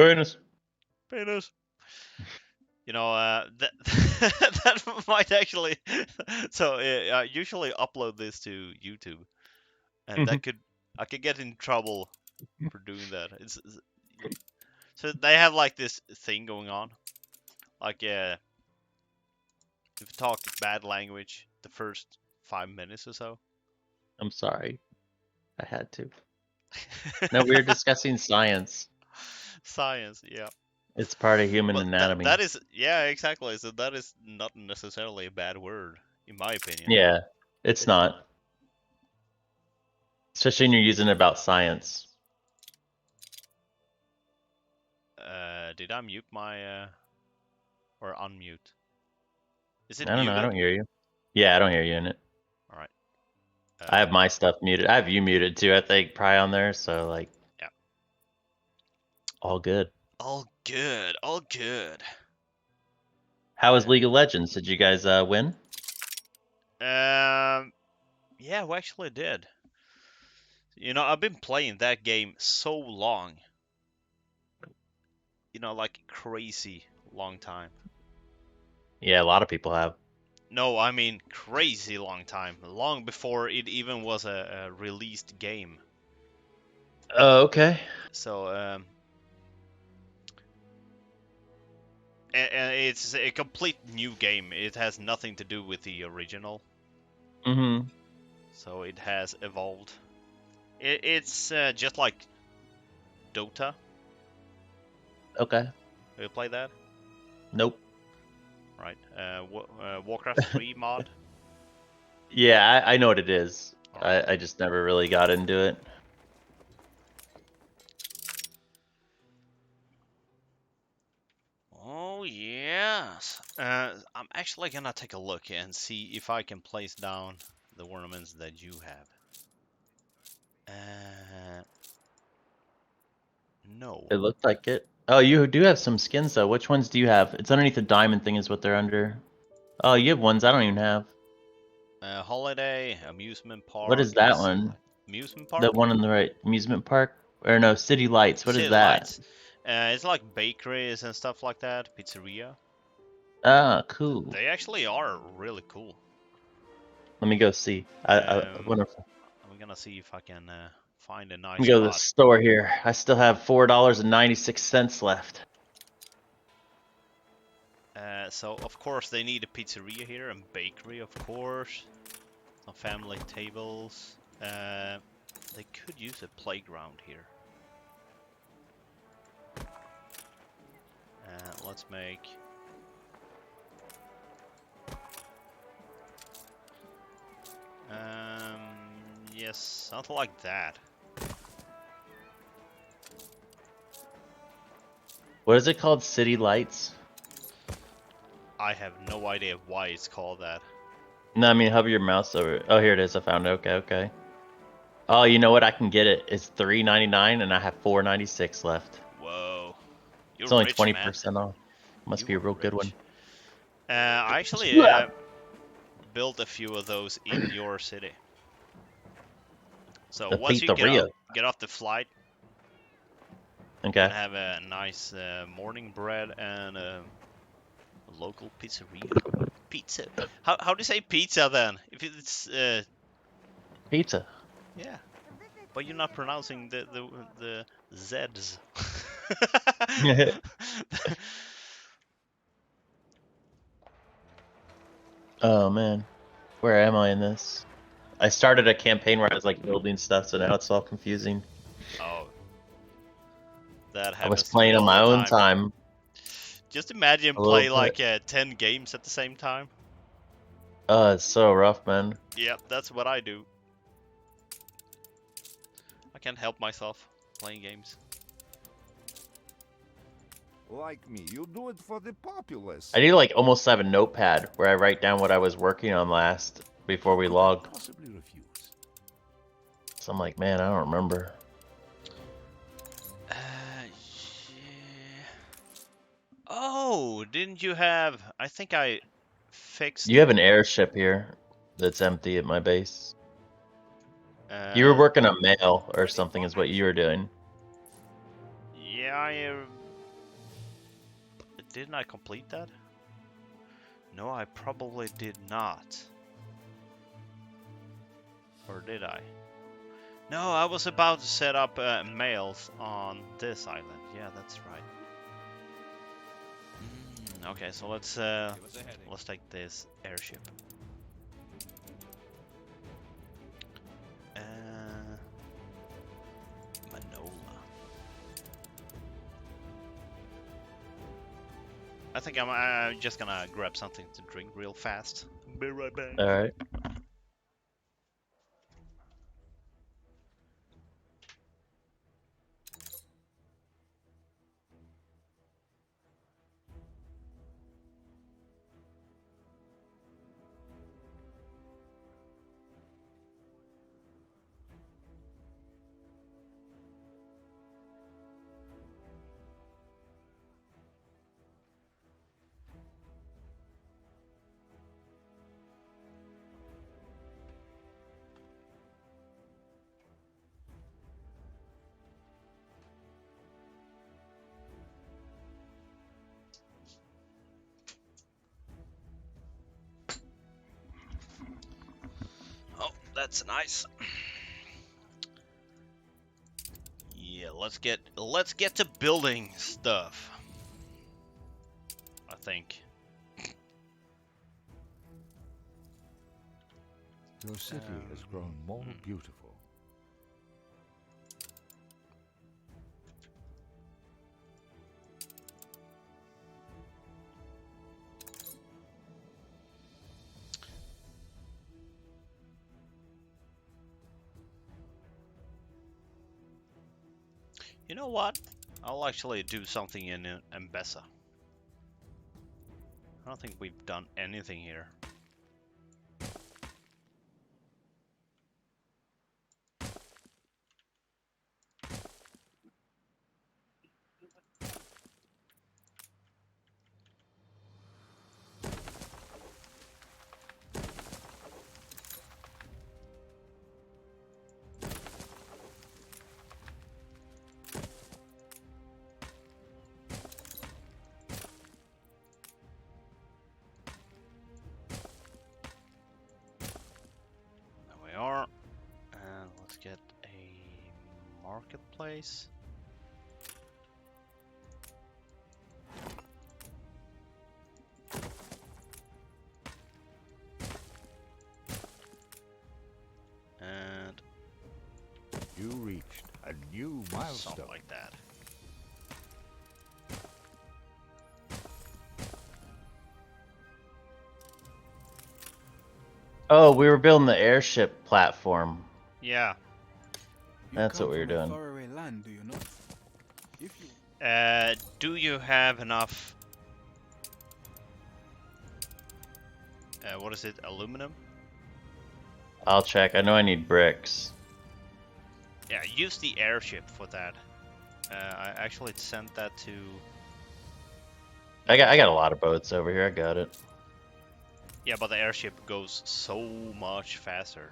Penis. Penis. You know, that that might actually. So I usually upload this to YouTube, and that could I could get in trouble for doing that. So they have like this thing going on, like if you talk bad language the first 5 minutes or so. I'm sorry. I had to. No, we were discussing science. Science, yeah. It's part of human Well, that anatomy. is, yeah, exactly. So that is not necessarily a bad word, in my opinion. Yeah, it's not. Especially when you're using it about science. Did I mute my or unmute? Is it I don't know. I don't muted? hear you. Yeah, I don't hear you in it. All right. I have my stuff muted. I have you muted too, I think, probably on there. So, like, Yeah. all good. All good. All good. How was League of Legends? Did you guys win? Yeah, we actually did. You know, I've been playing that game so long. You know, like crazy long time. Yeah, a lot of people have. No, I mean crazy long time. Long before it even was a released game. Oh, okay. So, and it's a complete new game. It has nothing to do with the original. Mm-hmm. So it has evolved. It's just like Dota. Okay. Have you played that? Nope. Right. Warcraft 3 mod. Yeah, I know what it is. Alright. I just never really got into it. Oh yes. I'm actually gonna take a look and see if I can place down the ornaments that you have. No. It looked like it. Oh, you do have some skins though. Which ones do you have? It's underneath the diamond thing is what they're under. Oh, you have ones I don't even have. Holiday, amusement What park, is that one? amusement The park, one on the right, amusement park? Or no, city lights. What is city that? lights. It's like bakeries and stuff like that, pizzeria. Ah, cool. They actually are really cool. Let me go see. I Um, wanna. I'm gonna see if I can find a Let me nice go to the spot. store here. I still have $4.96 left. So of course they need a pizzeria here and bakery, of course. Some family tables. They could use a playground here. Let's make. Yes, something like that. What is it called? City lights? I have no idea why it's called that. No, I mean hover your mouse over it. Oh, here it is. I found it. Okay, okay. Oh, you know what? I can get it. It's $3.99 and I have $4.96 left. Whoa, It's you're only rich, man. 20% off. Must be You a are real good one. rich. I actually Yeah. built a few of those in your city. So The once you pizzeria. get off the flight, Okay. and have a nice morning bread and a local pizzeria. Pizza. How do you say pizza then? If it's Pizza. yeah, but you're not pronouncing the Z's. Oh man. Where am I in this? I started a campaign where I was like building stuff, so now it's all confusing. Oh, that I was happens to me playing on all my the own time. time Just imagine a little play bit. like 10 games at the same time. It's so rough, man. Yep, that's what I do. I can't help myself playing games. Like me, you do it for the populace. I need to like almost have a notepad where I write down what I was working on last before we log. Possibly refuse. So I'm like, man, I don't remember. Yeah. Oh, didn't you have? I think I fixed. You have an airship here that's empty at my base. You were Uh, working on mail or something is what you were doing. yeah, Didn't I complete that? No, I probably did not. Or did I? No, I was about to set up mails on this island. Yeah, that's right. Okay, so let's take this airship. Manola. I think I'm just gonna grab something to drink real fast. Be right back. All right. Oh, that's nice. Yeah, let's get to building stuff. I think. Your city has grown more beautiful. You know what? I'll actually do something in Mbessa. I don't think we've done anything here. There we are. And let's get a marketplace. And You reached a new milestone. something like that. Oh, we were building the airship platform. Yeah. That's what we were doing. Faraway land, do you know? If you Do you have enough? What is it? Aluminum? I'll check. I know I need bricks. Yeah, use the airship for that. I actually sent that to. I got a lot of boats over here. I got it. Yeah, but the airship goes so much faster.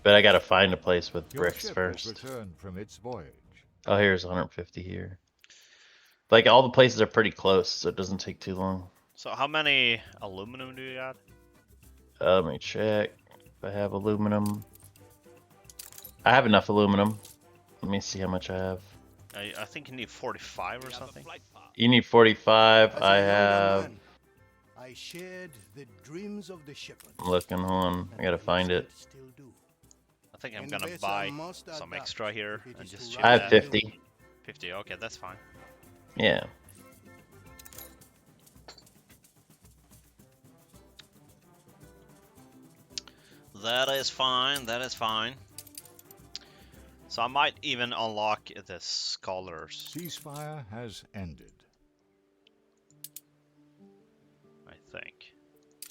But I gotta find a place with Your bricks ship first. has returned from its voyage. Oh, here's 150 here. Like all the places are pretty close, so it doesn't take too long. So how many aluminum do you got? Let me check if I have aluminum. I have enough aluminum. Let me see how much I have. I think you need 45 or something. You need 45. As I a younger have. man, I shared the dreams of the shepherd. I'm looking. Hold on. I gotta find it. Still do. I think I'm And gonna Besa buy must some adapt extra here if it and is just to ship I have that. 50. 50, okay, that's fine. Yeah. That is fine, that is fine. So I might even unlock the scholars, Ceasefire has ended. I think.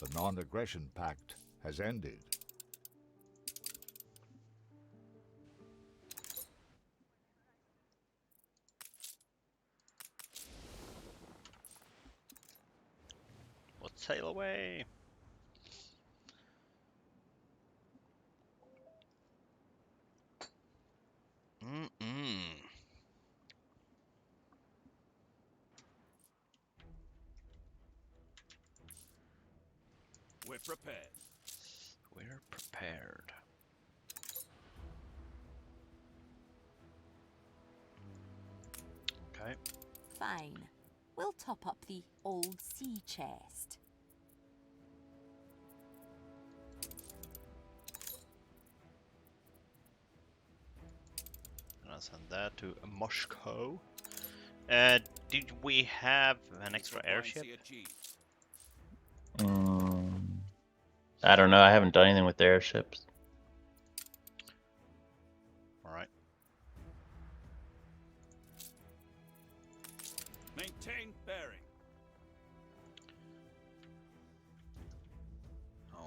The non-aggression pact has ended. Let's sail away. Mm-mm. We're prepared. We're prepared. Okay. Fine. We'll top up the old sea chest. And I'll send that to Moscow. Did we have an extra airship? I don't know. I haven't done anything with the airships. Alright. Maintain bearing.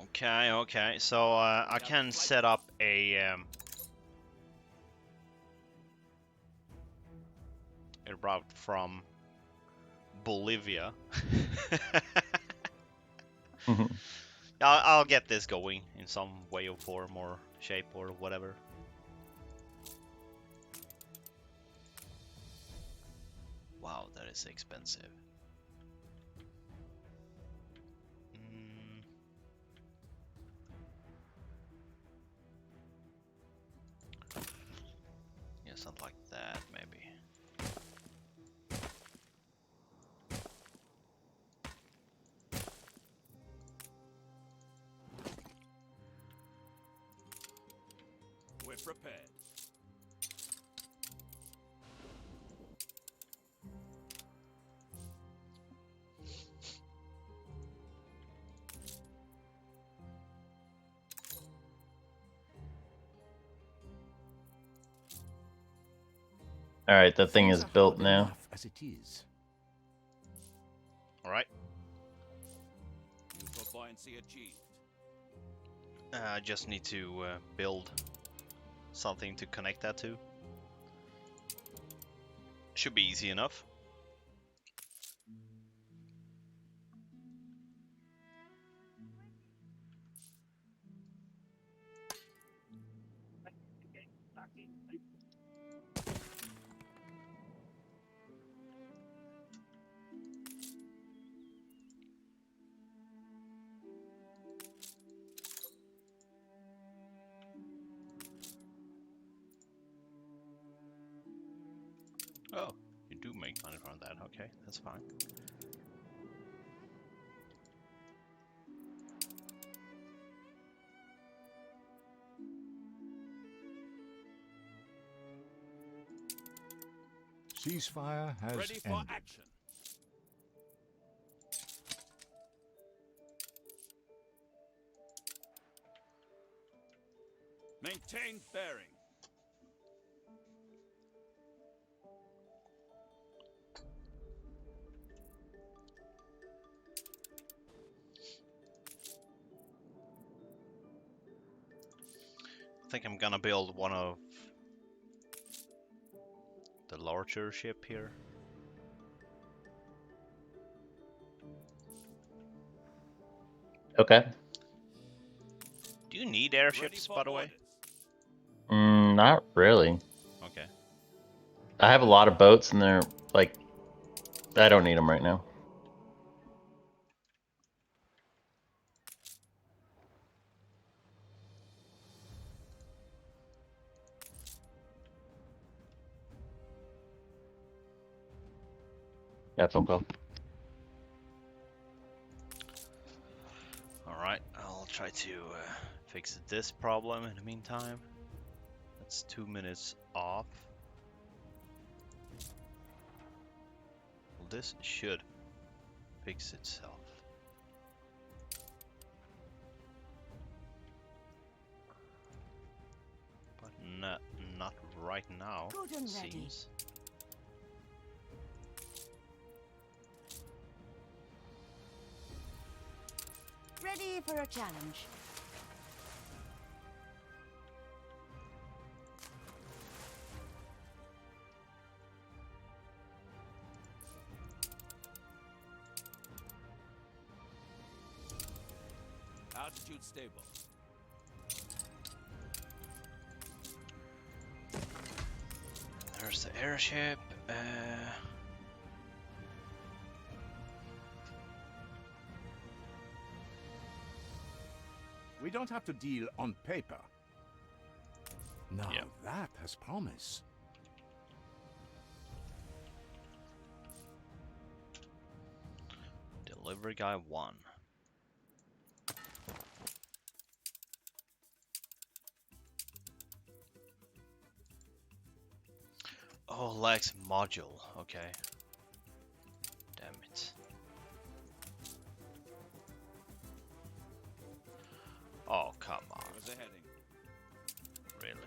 Okay, okay. So I can set up a route from Bolivia. I'll get this going in some way or form or shape or whatever. Wow, that is expensive. Yeah, something like that, maybe. We're prepared. All right, that thing Things is are built hard now. enough as it is. Alright. Buoyancy achieved. I just need to build something to connect that to. Should be easy enough. Oh, you do make money from that. Okay, that's fine. Ceasefire has Ready for ended. action. Maintain bearing. I think I'm gonna build one of the larger ship here. Okay. Do you need airships, by the way? Not really. Okay. I have a lot of boats, and they're like, I don't need them right now. Yeah, phone call. Alright, I'll try to fix this problem in the meantime. That's 2 minutes off. Well, this should fix itself. But not right now, Good and it ready. seems. Ready for a challenge. Altitude stable. There's the airship. We don't have to deal on paper. Now Yeah. that has promise. Delivery guy 1. Oh, Lex module. Okay. Damn it. Oh, come on. Where's the heading? Really?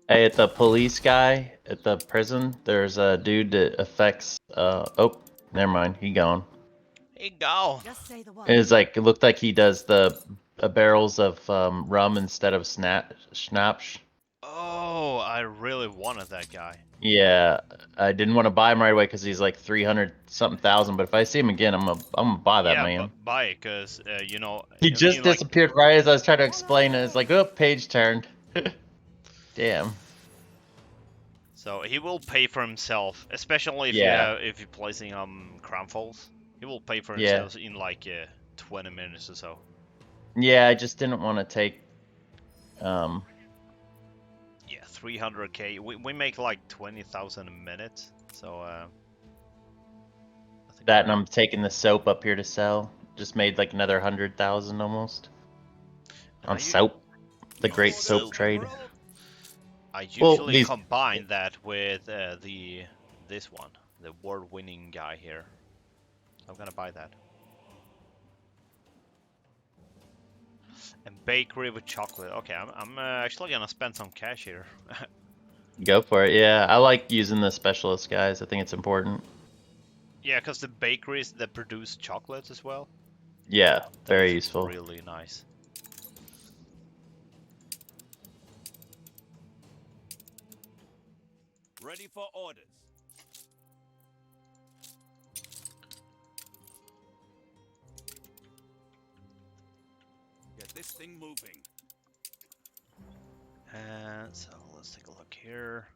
Hey, at the police guy at the prison, there's a dude that affects. Oh, never mind. He gone. Hey, go. Just say the word. It's like it looked like he does the barrels of rum instead of schnapps. Oh, I really wanted that guy. Yeah, I didn't want to buy him right away because he's like 300 something thousand. But if I see him again, I'm gonna buy that Yeah, man. but buy it, cause you know He in just like disappeared right as I was trying to explain it. It's like, oh, page turned. Damn. so he will pay for himself, especially if Yeah. if you're placing crown falls. He will pay for Yeah. himself in like 20 minutes or so. Yeah, I just didn't want to take. Yeah, 300k. We make like 20,000 a minute, so I think That and I'm taking the soap up here to sell. Just made like another 100,000 almost on soap. The on great soap. soap trade. I Well, usually these- combine that with this one, the award-winning guy here. I'm gonna buy that. And bakery with chocolate. Okay, I'm actually gonna spend some cash here. Go for it. Yeah, I like using the specialist guys. I think it's important. Yeah, because the bakeries that produce chocolates as well. Yeah, that very is useful. Really nice. Ready for orders. Get this thing moving. And so let's take a look here.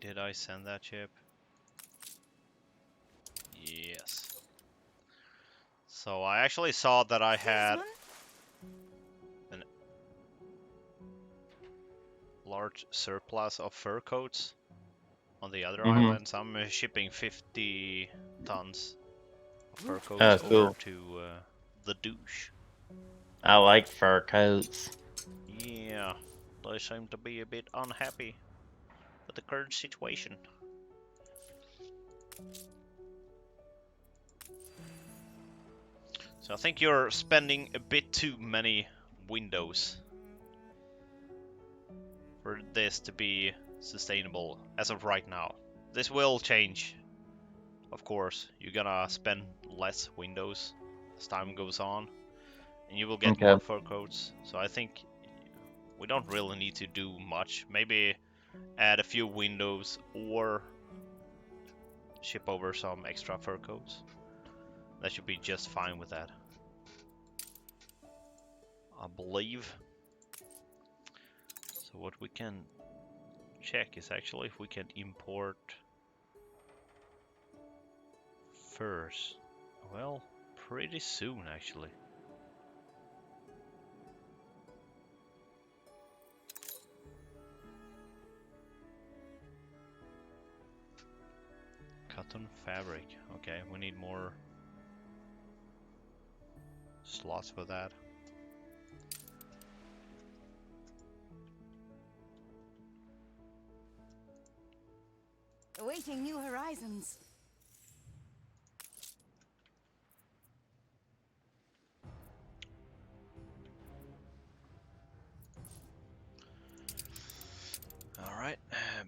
Did I send that chip? Yes. So I actually saw that I had an large surplus of fur coats on the other Mhm. islands. I'm shipping 50 tons of fur coats Oh, over cool. to the douche. I like fur coats. Yeah, they seem to be a bit unhappy with the current situation. So I think you're spending a bit too many windows for this to be sustainable as of right now. This will change, of course. You're gonna spend less windows as time goes on, and you will get Okay. more fur coats. So I think we don't really need to do much. Maybe add a few windows or ship over some extra fur coats. That should be just fine with that, I believe. So what we can check is actually if we can import furs. Well, pretty soon actually. Cotton fabric. Okay, we need more slots for that. Awaiting new horizons. Alright,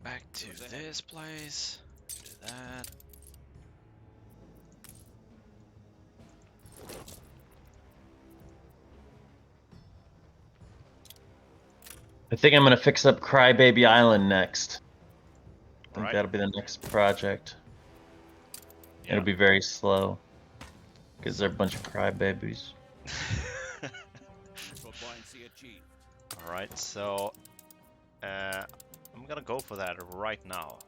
back to this place. Do that. I think I'm gonna fix up Crybaby Island next. I think Right. that'll be the next project. Yeah. It'll be very slow because they're a bunch of crybabies. Proficiency achieved. All right, so I'm gonna go for that right now.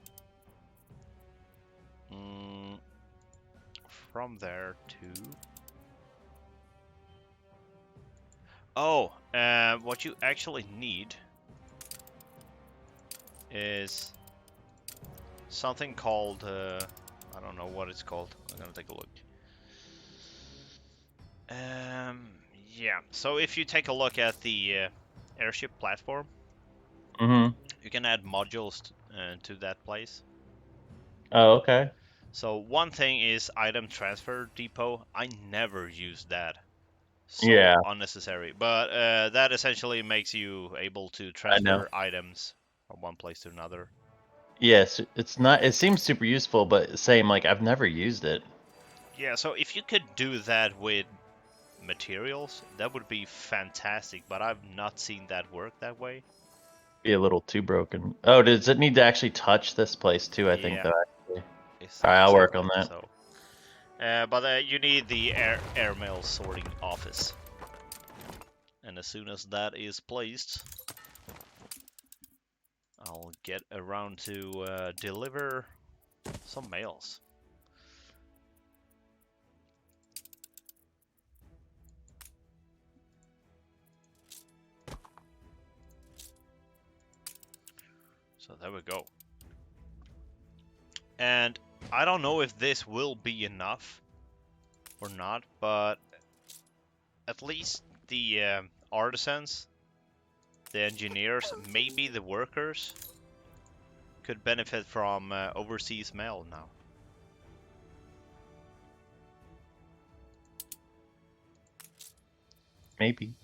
From there to. Oh, what you actually need is something called. I don't know what it's called. I'm gonna take a look. Yeah. So if you take a look at the airship platform, Mm-hmm. you can add modules to that place. Oh, okay. So one thing is item transfer depot. I never use that. So Yeah. unnecessary. But that essentially makes you able to I know. transfer items from one place to another. Yes, it's not. It seems super useful, but same. Like I've never used it. Yeah, so if you could do that with materials, that would be fantastic. But I've not seen that work that way. Be a little too broken. Oh, does it need to actually touch this place too? I think Yeah. though. Actually. It's All right, I'll work on exactly that. so. But you need the airmail sorting office. And as soon as that is placed, I'll get around to deliver some mails. So there we go. And I don't know if this will be enough or not, but at least the artisans, the engineers, maybe the workers could benefit from overseas mail now. Maybe.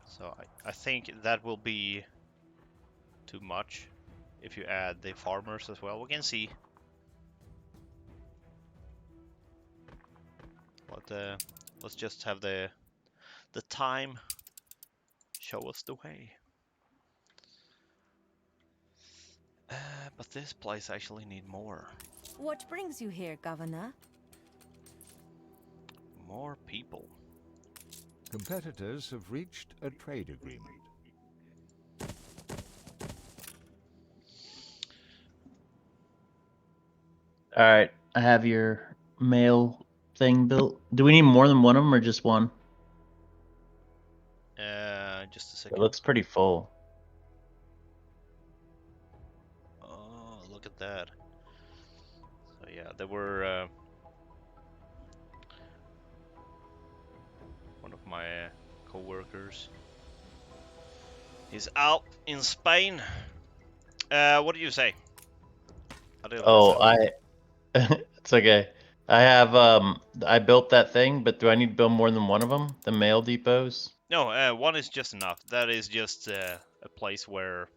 So I think that will be too much if you add the farmers as well. We can see. But let's just have the time show us the way. But this place actually need more. What brings you here, Governor? More people. Competitors have reached a trade agreement. All right, I have your mail thing built. Do we need more than one of them or just one? Just a It second. looks pretty full. Oh, look at that. So yeah, there were one of my co-workers. He's out in Spain. What do you say? I didn't Oh, listen. it's okay. I have I built that thing, but do I need to build more than one of them? The mail depots? No, one is just enough. That is just a place where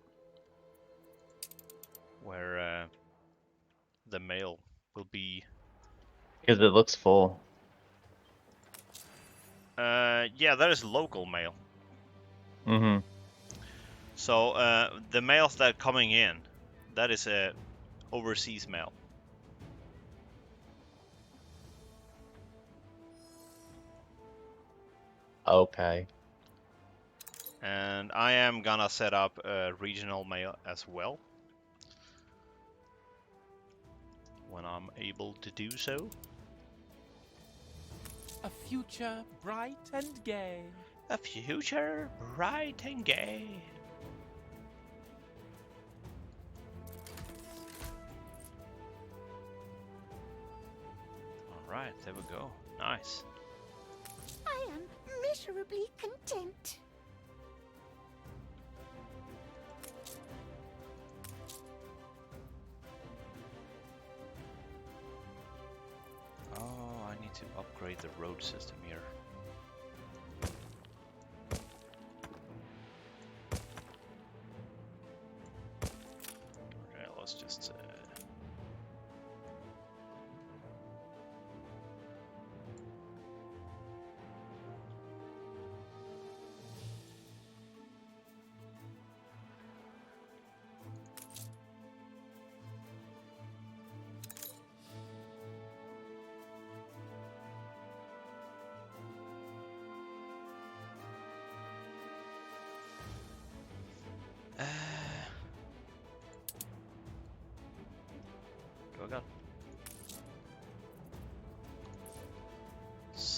the mail will be. Because it looks full. Yeah, that is local mail. Mm-hmm. So the mails that are coming in, that is overseas mail. Okay. And I am gonna set up regional mail as well when I'm able to do so. A future bright and gay. A future bright and gay. Alright, there we go. Nice. I am miserably content. Oh, I need to upgrade the road system here. Okay, let's just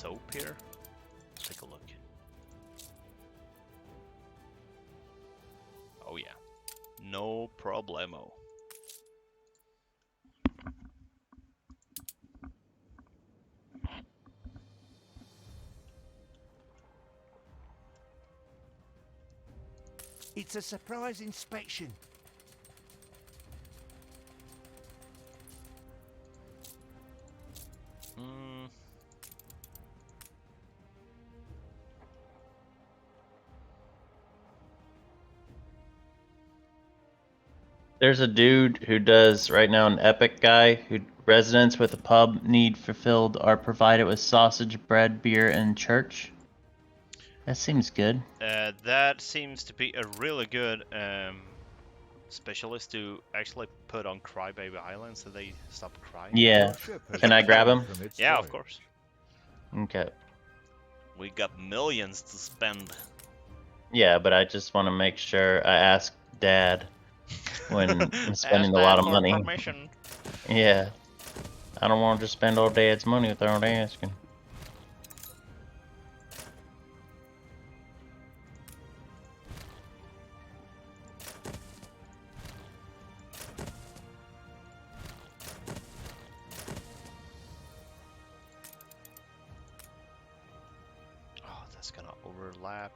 soap here? Let's take a look. Oh yeah, no problemo. It's a surprise inspection. Hmm. There's a dude who does right now, an epic guy who residents with a pub need fulfilled are provided with sausage, bread, beer, and church. That seems good. That seems to be a really good specialist to actually put on Crybaby Island so they stop crying. Yeah. Your ship has Can I grab returned him? from its Yeah, of voyage. course. Okay. We got millions to spend. Yeah, but I just want to make sure I ask Dad when I'm spending Ask a lot Dad of for money. permission. Yeah. I don't want to just spend all Dad's money without asking. Oh, that's gonna overlap.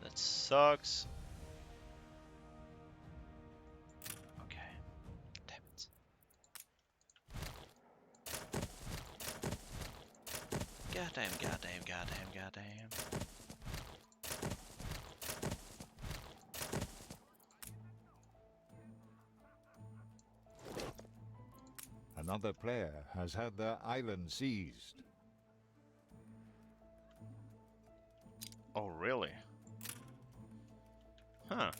That sucks. Okay. Damn it. Goddamn, goddamn, goddamn, goddamn. Another player has had their island seized. Oh, really? Huh.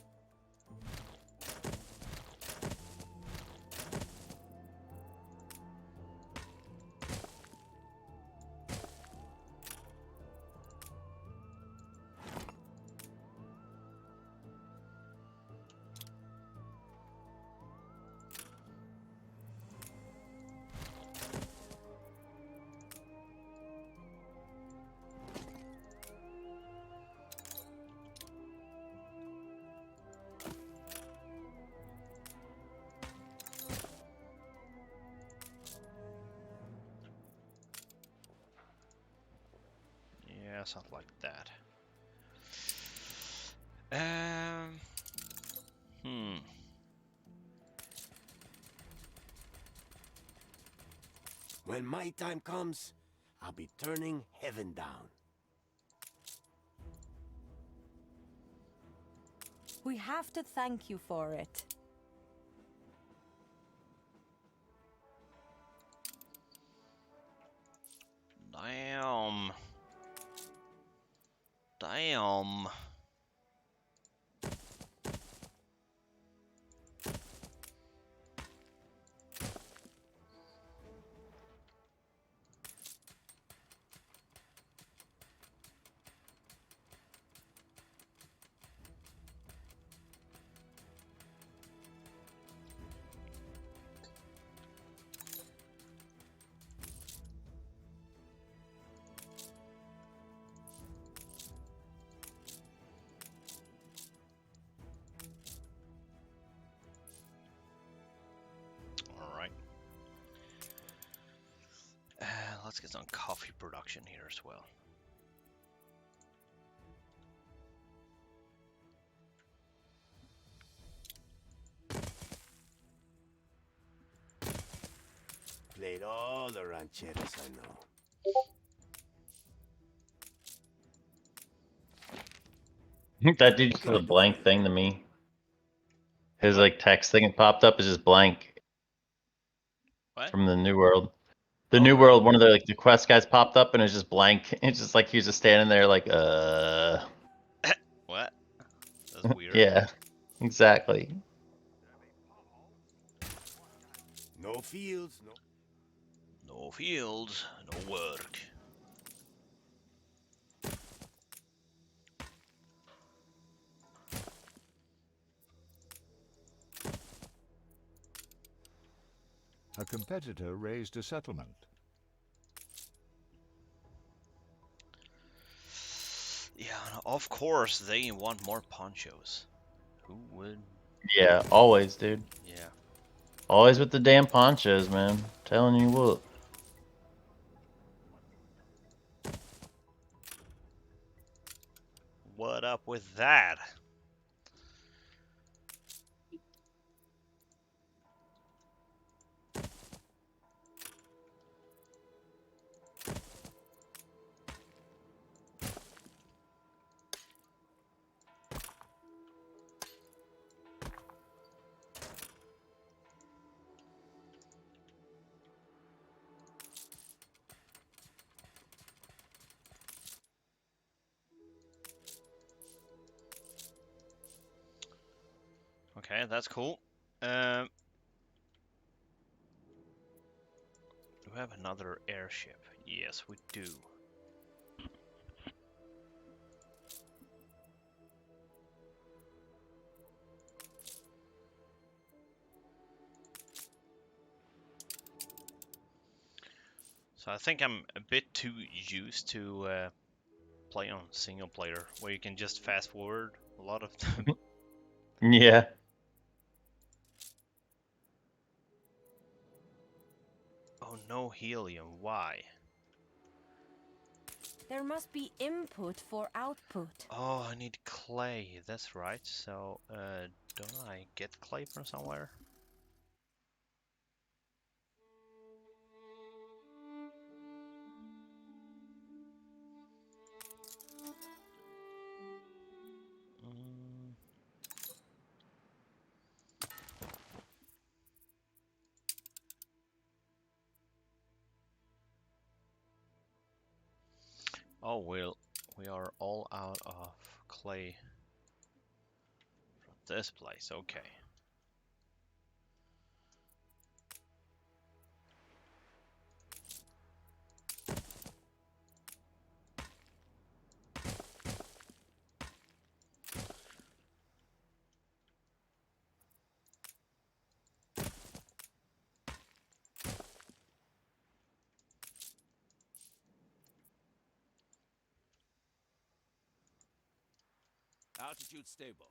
Yeah, something like that. Hmm. When my time comes, I'll be turning heaven down. We have to thank you for it. Damn. Damn. Alright. Let's get some coffee production here as well. Played all the rancheras I know. That dude just did a blank thing to me. His like text thing that popped up is just blank What? from the New World. The Oh, New really? World, one of the like the quest guys popped up and it's just blank. It's just like he was just standing there like What? That's weird. Yeah, exactly. No fields, no. No fields, no work. A competitor raised a settlement. Of course, they want more ponchos. Who would? Yeah, always, dude. Yeah. Always with the damn ponchos, man. Telling you what. What up with that? Okay, that's cool. Do we have another airship? Yes, we do. So I think I'm a bit too used to play on single player, where you can just fast forward a lot of time. Yeah. Oh, no helium. Why? There must be input for output. Oh, I need clay. That's right. So, don't I get clay from somewhere? Mm. Oh, well, we are all out of clay from this place. Okay. Altitude stable.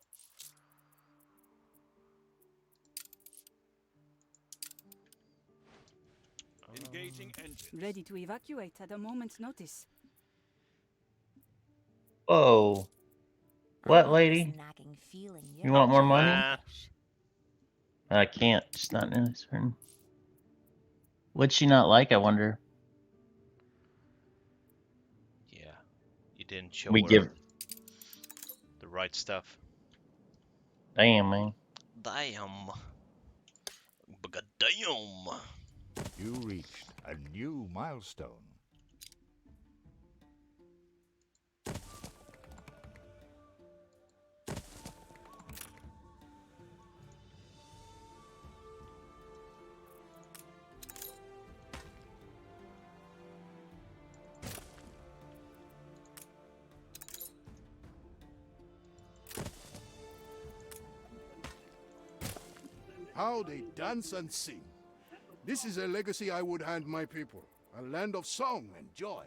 Engaging engines. Ready to evacuate at a moment's notice. Whoa. What, I lady? have this nagging feeling You you're want more too money? selfish. I can't. Just not really certain. What'd she not like, I wonder? Yeah. You didn't show We her give. the right stuff. Damn, man. Damn. Damn. You reached a new milestone. How they dance and sing. This is a legacy I would hand my people. A land of song and joy.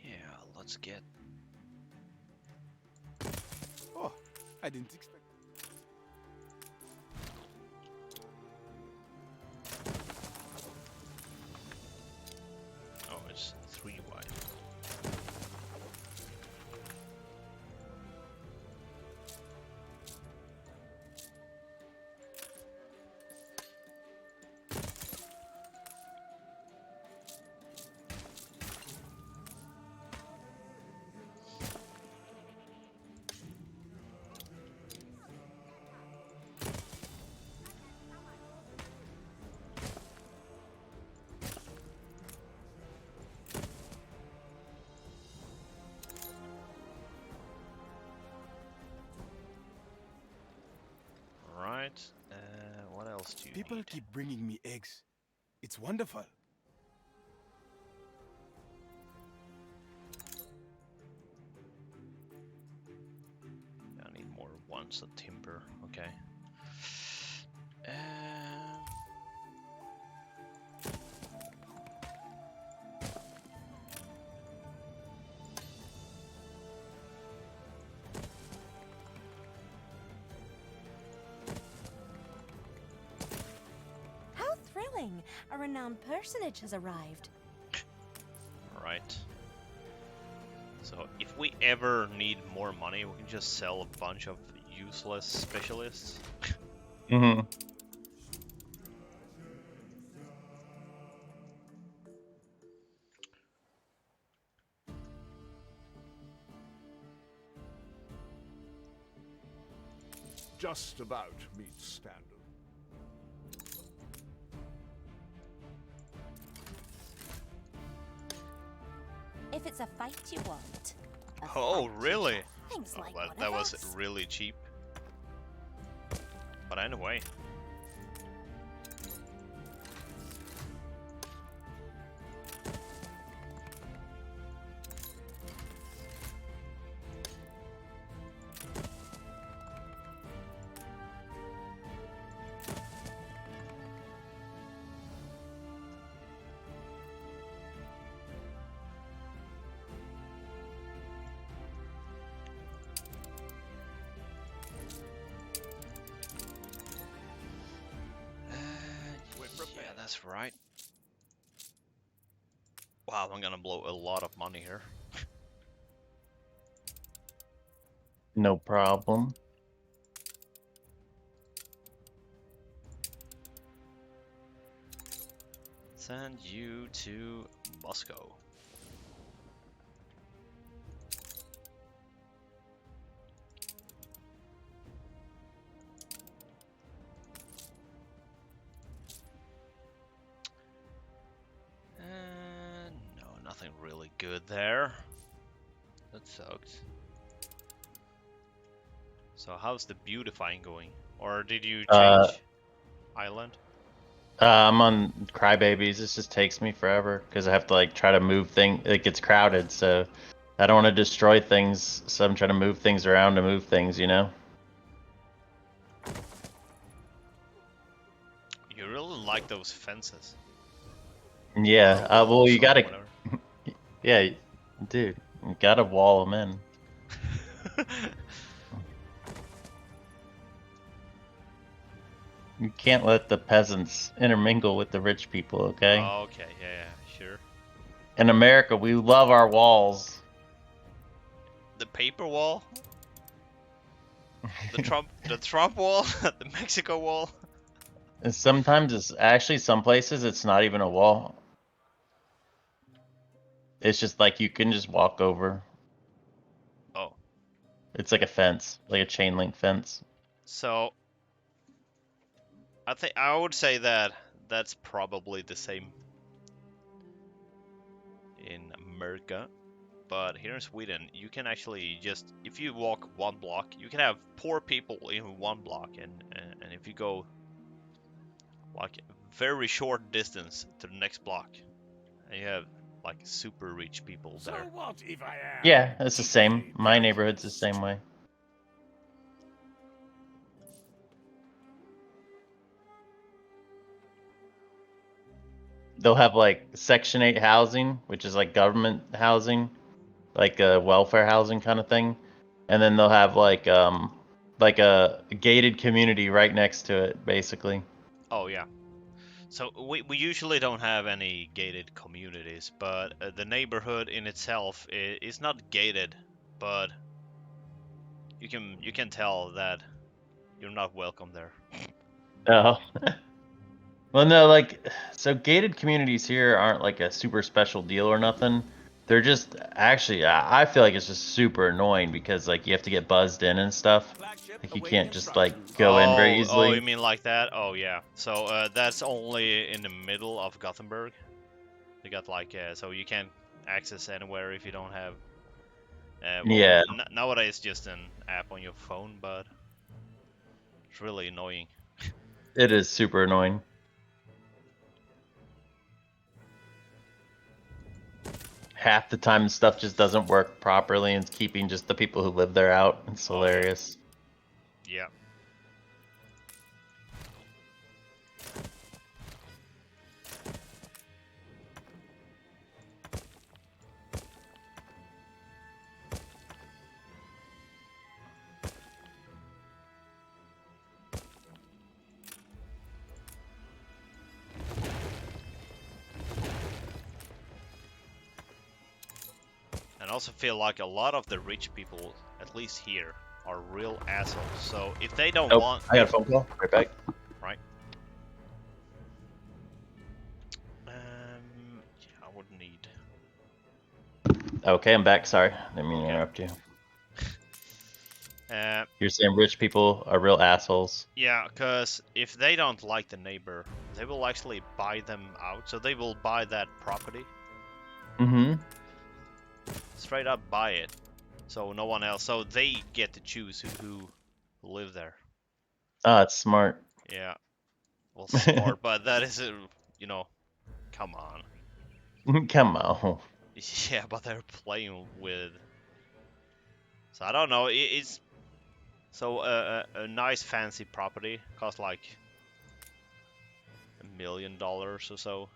Yeah, let's get. Oh, I didn't expect. Oh, it's 3 wide. Right. What else do you People need? keep bringing me eggs. It's wonderful. I need more ones of timber. Okay. A renowned personage has arrived. Alright. So if we ever need more money, we can just sell a bunch of useless specialists. Mm-hmm. Just about meets standard. If it's a fight you want. a Oh, fight you really? get. Things Oh, like well, one that of was us. really cheap. But anyway. Yeah, that's right. Wow, I'm gonna blow a lot of money here. No problem. Send you to Moscow. No, nothing really good there. That sucks. So how's the beautifying going? Or did you change island? I'm on Crybabies. This just takes me forever because I have to like try to move things. It gets crowded, so I don't want to destroy things. So I'm trying to move things around to move things, you know. You really like those fences. Yeah. Or Well, walls you or gotta. whatever. Yeah, dude, you gotta wall them in. You can't let the peasants intermingle with the rich people, okay? Okay, yeah, sure. In America, we love our walls. The paper wall? The Trump wall? The Mexico wall? And sometimes it's actually some places it's not even a wall. It's just like you can just walk over. Oh. It's like a fence, like a chain link fence. So I would say that that's probably the same in America. But here in Sweden, you can actually just, if you walk one block, you can have poor people in one block, and if you go like very short distance to the next block, and you have like super rich people So there. what if I am? Yeah, it's the same. equally My neighborhood's the prejudiced? same way. They'll have like Section 8 housing, which is like government housing, like a welfare housing kind of thing. And then they'll have like a gated community right next to it, basically. Oh yeah. So we usually don't have any gated communities, but the neighborhood in itself is not gated, but you can tell that you're not welcome there. Oh. Well, no, like, so gated communities here aren't like a super special deal or nothing. They're just actually, I feel like it's just super annoying because like you have to get buzzed in and stuff. Like you can't just like go in very Oh, you easily. mean like that? Oh yeah. So that's only in the middle of Gothenburg. They got like so you can't access anywhere if you don't have. Well, Yeah, nowadays just an app on your phone, but it's really annoying. it is super annoying. Half the time stuff just doesn't work properly and it's keeping just the people who live there out. It's Oh, yeah. hilarious. Yeah. And I also feel like a lot of the rich people, at least here, are real assholes. So if they don't Oh, want, I got a phone call. Right back. right? Yeah, I would need. Okay, I'm back. Sorry, didn't mean to Okay. interrupt you. Uh, You're saying rich people are real assholes. yeah, because if they don't like the neighbor, they will actually buy them out. So they will buy that property, Mm-hmm. straight up buy it. So no one else. So they get to choose who live there. Ah, it's smart. Yeah. Well, smart, but that is a, you know, come on. Come on. Yeah, but they're playing with. So I don't know. It's so a nice fancy property costs like $1 million or so.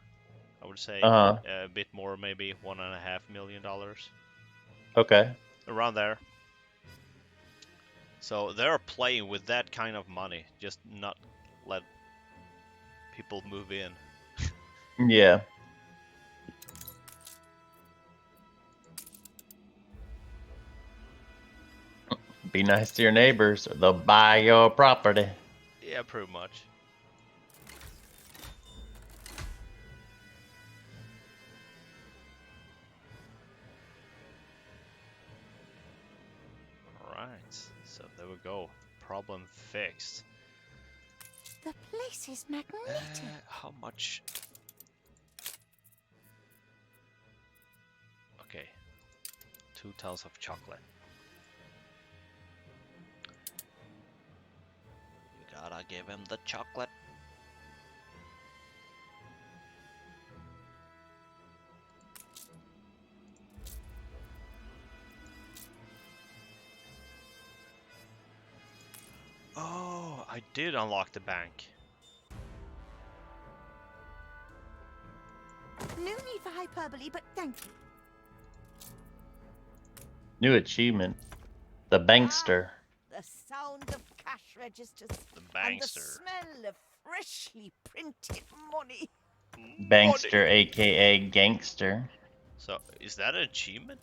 I would say Uh-huh. a bit more, maybe $1.5 million Okay. around there. So they're playing with that kind of money, just not let people move in. Yeah. Be nice to your neighbors or they'll buy your property. Yeah, pretty much. Alright, so there we go. Problem fixed. The place is magnetic. How much? Okay, 2 tons of chocolate. You gotta give him the chocolate. Oh, I did unlock the bank. No need for hyperbole, but thank you. New achievement. The bankster. The sound of cash registers The and the bankster. smell of freshly printed money. Bankster, aka gangster. So, is that an achievement?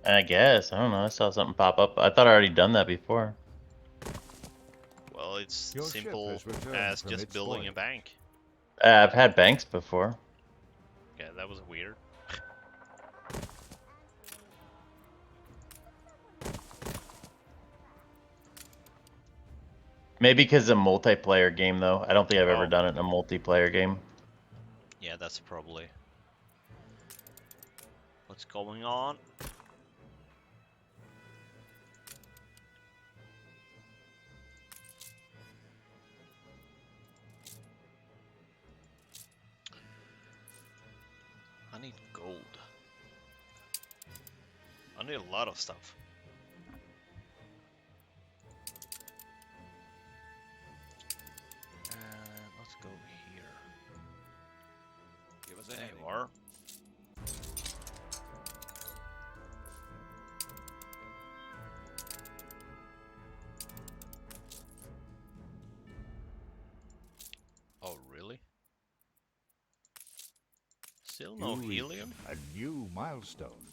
I guess. I don't know. I saw something pop up. I thought I already done that before. Well, it's Your ship simple has returned as from just its building a voyage. bank. I've had banks before. Yeah, that was weird. Maybe because it's a multiplayer game, though. I don't think I've ever Oh. done it in a multiplayer game. Yeah, that's probably what's going on. I need gold. I need a lot of stuff. And let's go here. Give us There anything. you are. Oh, really? Still no You helium? reach a new milestone.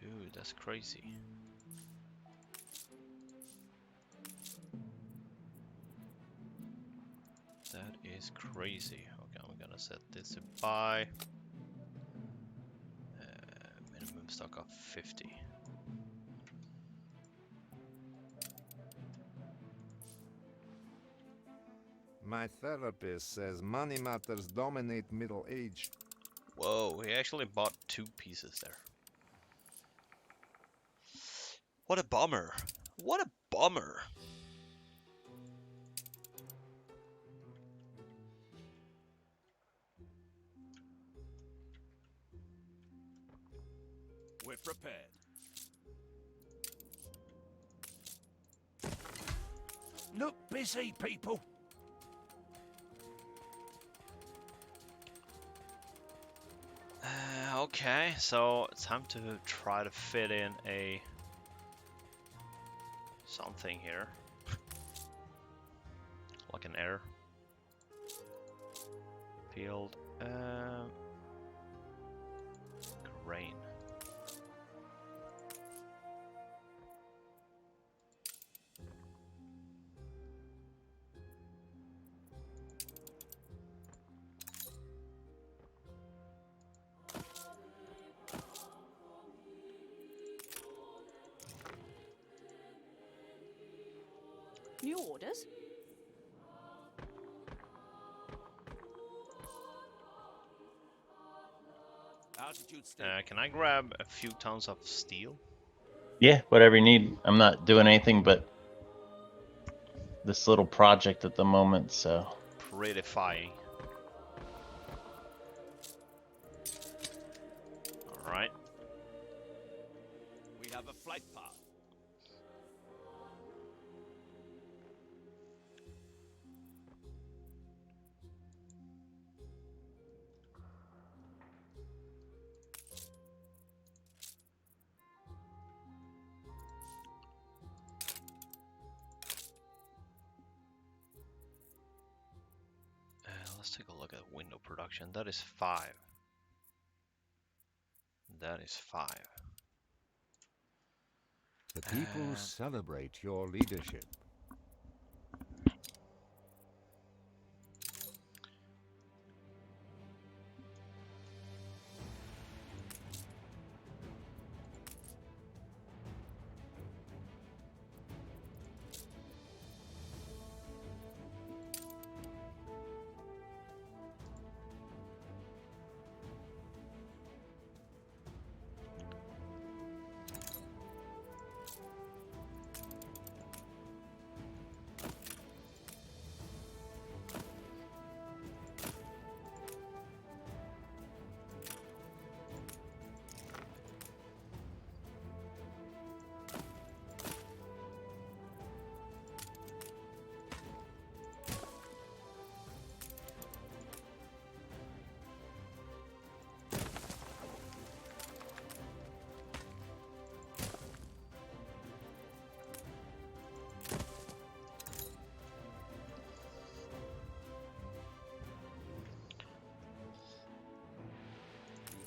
Dude, that's crazy. That is crazy. Okay, I'm gonna set this to buy. Minimum stock of 50. My therapist says money matters dominate middle age. Whoa, he actually bought 2 pieces there. What a bummer. What a bummer. We're prepared. Look busy, people. Okay, so it's time to try to fit in a something here. Like an error. Field. Grain. New orders? Can I grab a few tons of steel? Yeah, whatever you need. I'm not doing anything but this little project at the moment, so. Pretty fine. Alright. We have a flight path. Let's take a look at window production. That is 5. That is 5. The people celebrate your leadership.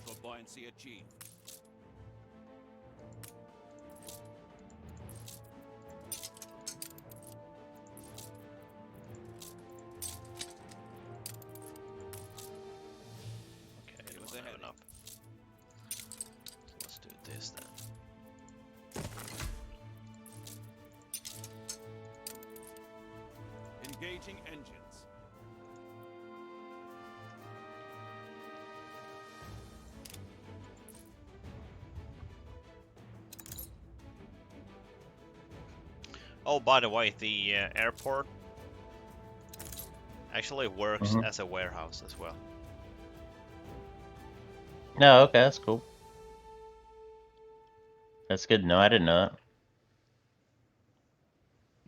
Youthful buoyancy achieved. Okay, I don't have enough. So let's do this then. Engaging engines. Oh, by the way, the airport actually works as a warehouse as well. No, okay, that's cool. That's good to know. I didn't know that.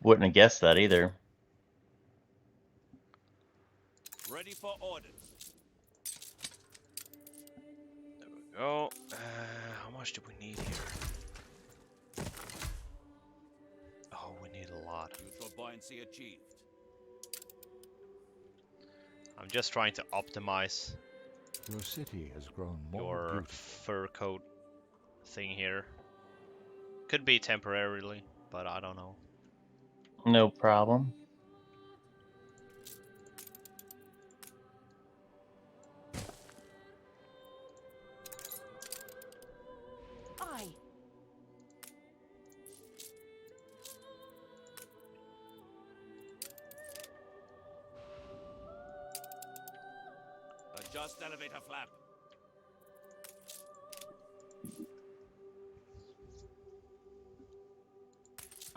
Wouldn't have guessed that either. Ready for orders. There we go. How much do we need here? Oh, we need a lot. Youthful buoyancy achieved. I'm just trying to optimize Your city has grown more your beautiful. fur coat thing here. Could be temporarily, but I don't know. No problem. Aye. Adjust elevator flap.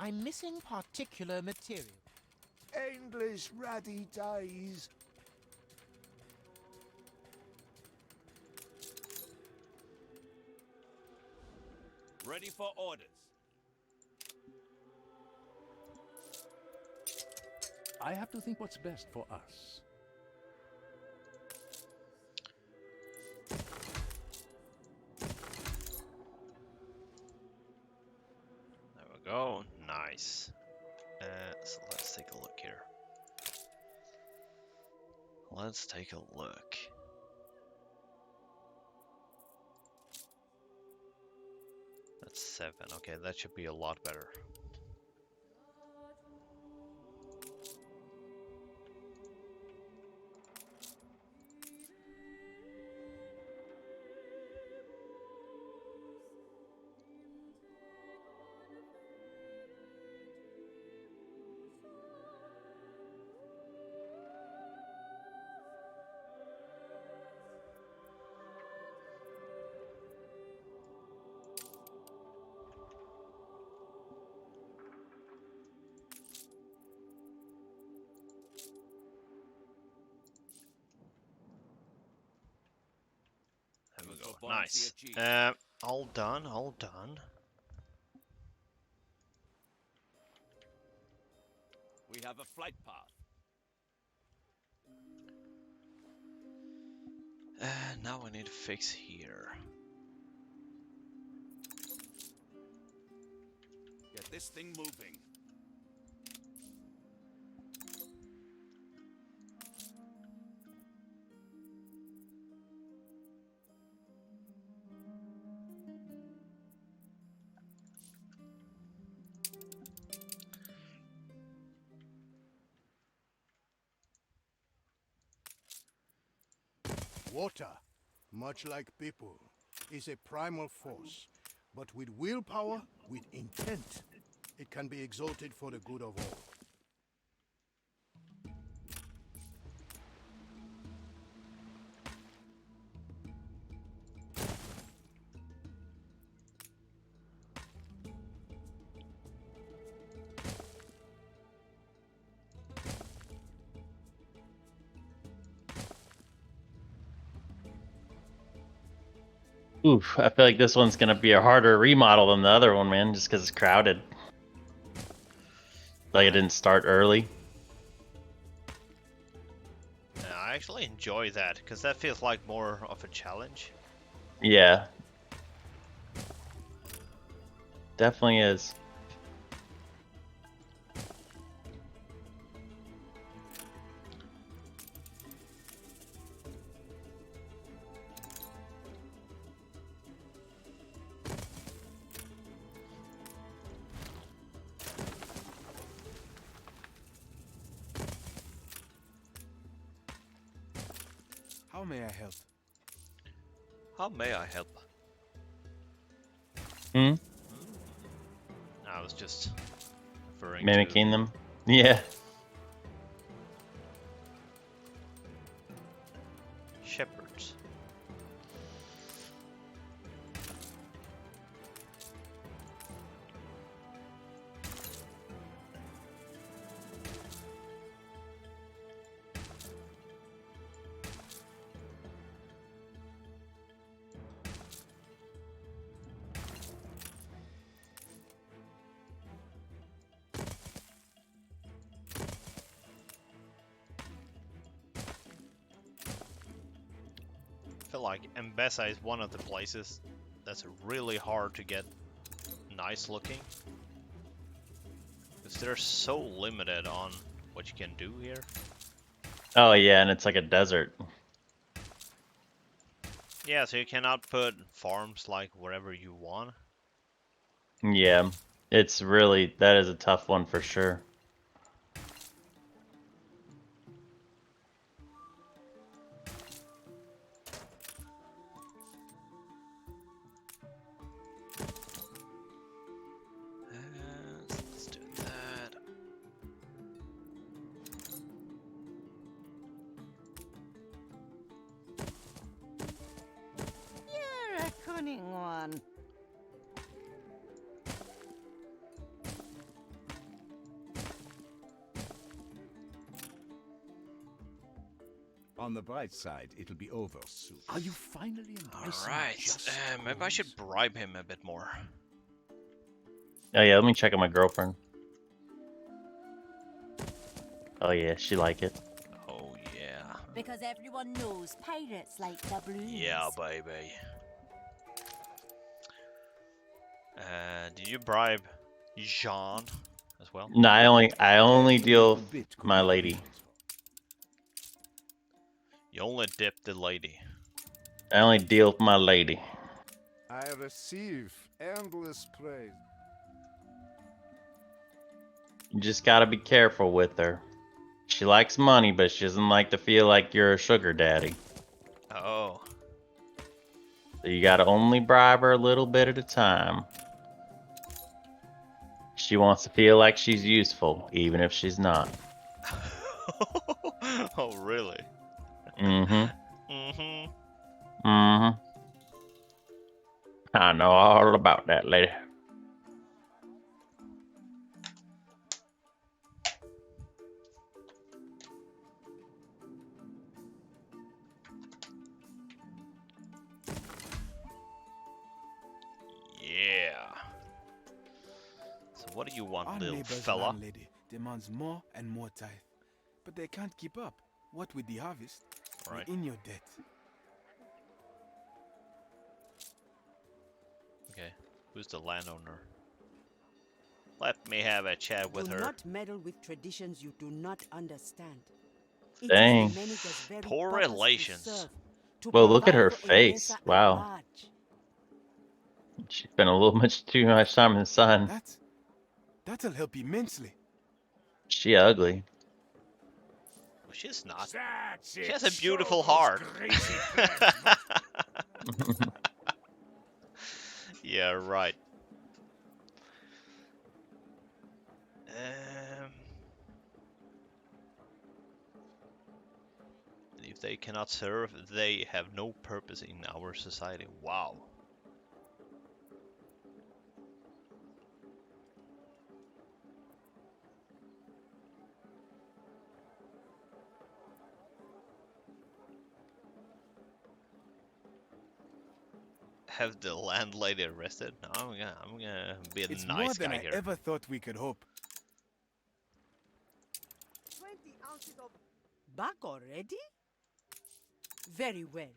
I'm missing particular material. Endless ruddy days. Ready for orders. I have to think what's best for us. There we go. Nice. So let's take a look here. Let's take a look. That's 7. Okay, that should be a lot better. There we go. Nice. All done, all done. We have a flight path. Now we need to fix here. Get this thing moving. Water, much like people, is a primal force, but with willpower, with intent, it can be exalted for the good of all. Oof, I feel like this one's gonna be a harder remodel than the other one, man, just because it's crowded. Like it didn't start early. Yeah, I actually enjoy that, because that feels like more of a challenge. Yeah. Definitely is. How may I help? How may I help? Hmm? I was just referring Mimicking to... them. Yeah. shepherds. I feel like Mbessa is one of the places that's really hard to get nice looking. Because they're so limited on what you can do here. Oh yeah, and it's like a desert. Yeah, so you cannot put farms like wherever you want. Yeah. It's really, that is a tough one for sure. Let's do that. You're a cunning one. On the bright side, it'll be over soon. Are you finally embracing Alright, just maybe I should cause? bribe him a bit more. Oh yeah, let me check on my girlfriend. Oh yeah, she like it. Oh yeah. Because everyone knows pirates like doubloons. Yeah, baby. Did you bribe Jean as well? No, I only deal The bit could my be lady. useful. You only dip the lady. I only deal with my lady. I receive endless praise. You just gotta be careful with her. She likes money, but she doesn't like to feel like you're a sugar daddy. Oh. So you gotta only bribe her a little bit at a time. She wants to feel like she's useful, even if she's not. Oh, really? Mm-hmm. Mm-hmm. Mm-hmm. I know all about that, lady. Yeah. So what do you want, Our little neighbor's fella? landlady demands more and more tithe, but they can't keep up. What with the harvest? Right. You're in your debt. Okay. Who's the landowner? Let me have a chat with Do her. not meddle with traditions you do not understand. It is Dang. the Manager's very Poor purpose to relations. serve, to Well, look at provide her for face. Eresa at Wow. large. She spent a little too much time in the sun. That'll help immensely. She ugly. Well, she's not. That's She it. has a Show beautiful those heart. greasy peasants. Yeah, right. Um, if they cannot serve, they have no purpose in our society. Wow. Have the landlady arrested? No, I'm gonna be a It's nice more than guy I here. ever thought we could hope. 20 ounces of... Back already? Very well.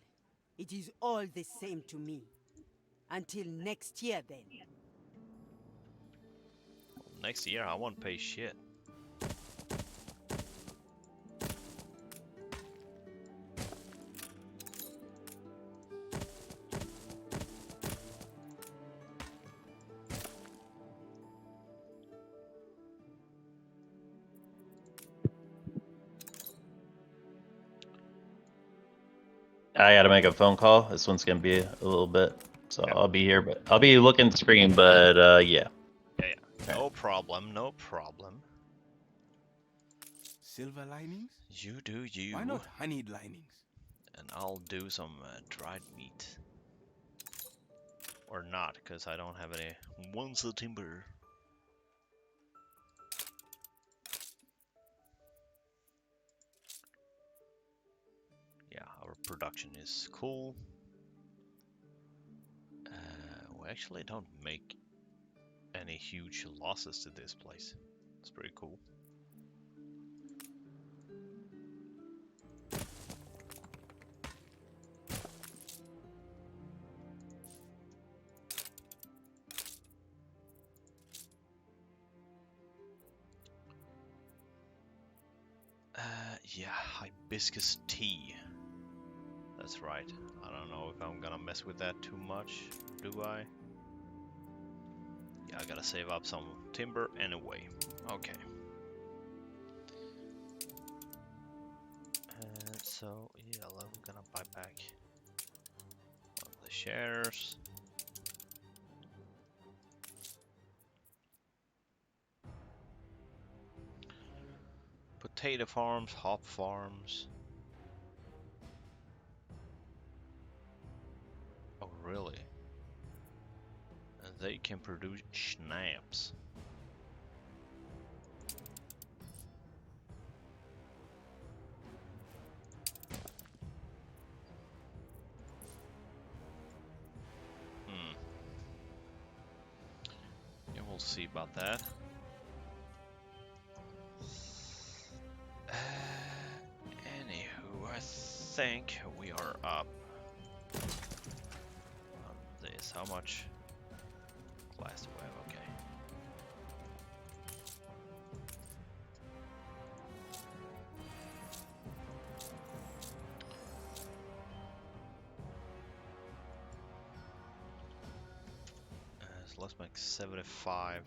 It is all the same to me. Until next year, then. Next year I won't pay shit. I gotta make a phone call. This one's gonna be a little bit, so I'll be here, but I'll be looking at the screen. But yeah. Yeah. No problem, no problem. Silver linings? You do you. Why not honeyed linings? And I'll do some dried meat. Or not, because I don't have any ones of timber. Yeah, our production is cool. We actually don't make any huge losses to this place. It's pretty cool. Yeah, hibiscus tea. That's right. I don't know if I'm gonna mess with that too much, do I? Yeah, I gotta save up some timber anyway. Okay. So, yeah, I'm gonna buy back one of the shares. Potato farms, hop farms. Oh, really? And they can produce schnapps. Yeah, we'll see about that. Anywho, I think we are up on this. How much glass do we have? Okay. So let's make 75.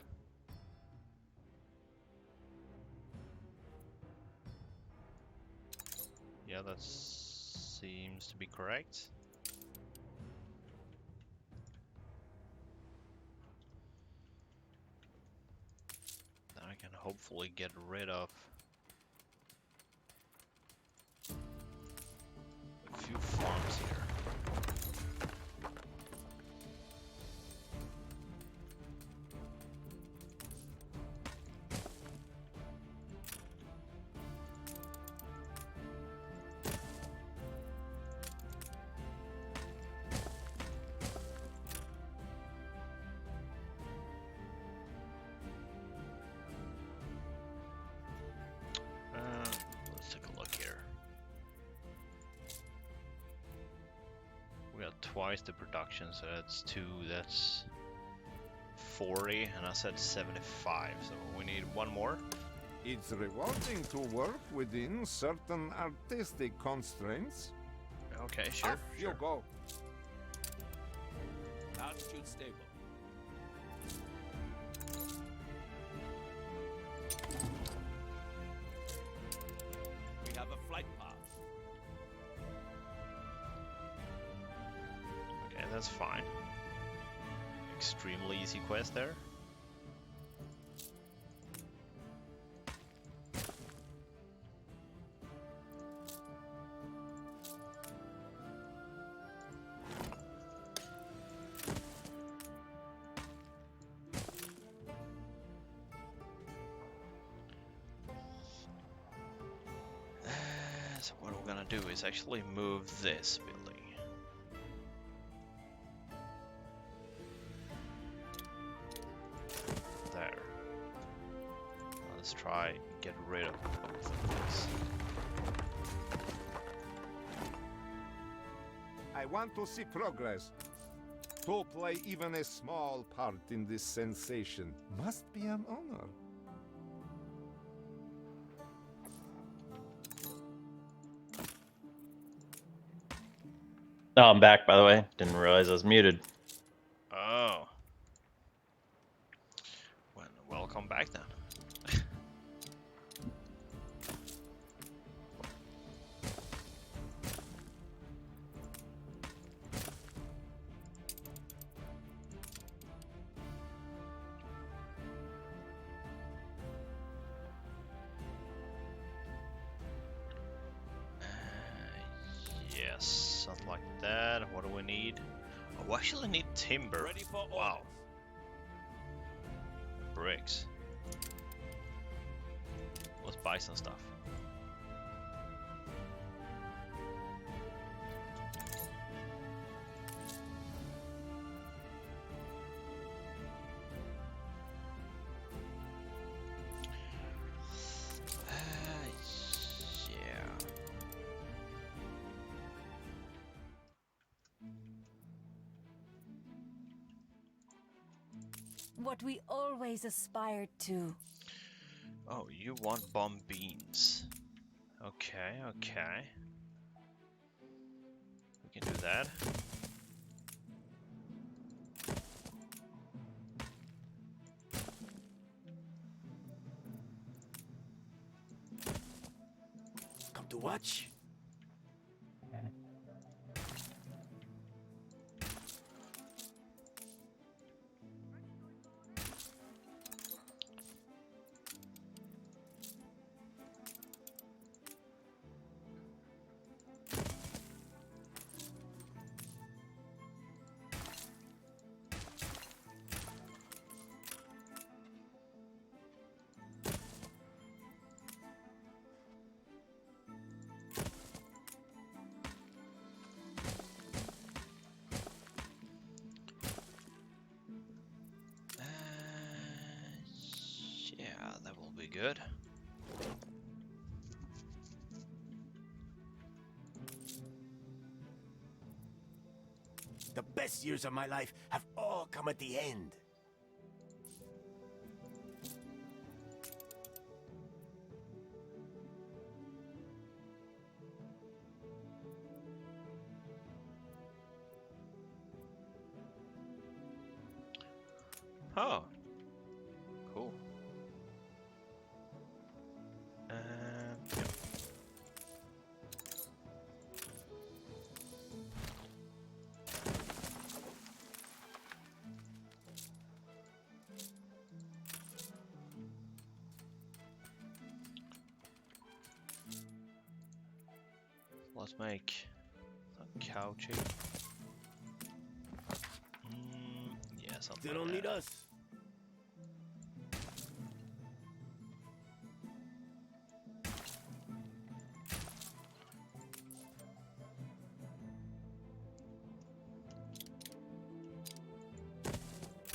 Yeah, that seems to be correct. Then I can hopefully get rid of a few farms here. Let's take a look here. We got twice the production, so that's 2, that's 40, and I said 75, so we need one more. It's rewarding to work within certain artistic constraints. Okay, sure. Off you go. Altitude stable. We have a flight path. Okay, that's fine. Extremely easy quest there. So what we're gonna do is actually move this building. There. Let's try and get rid of both of these. I want to see progress. To play even a small part in this sensation must be an honor. Oh, I'm back, by the way. Didn't realize I was muted. Oh. Well, welcome back then. Yes, something like that. What do we need? Oh, we actually need timber. Ready for Wow. orders. Bricks. Let's buy some stuff. Yeah. What we always aspired to. Oh, you want bomb beans. Okay, okay. We can do that. Come to watch? Yeah, that will be good. The best years of my life have all come at the end. Oh. Cool. Yeah. Let's make a couch. Yeah, something They like don't that. need us.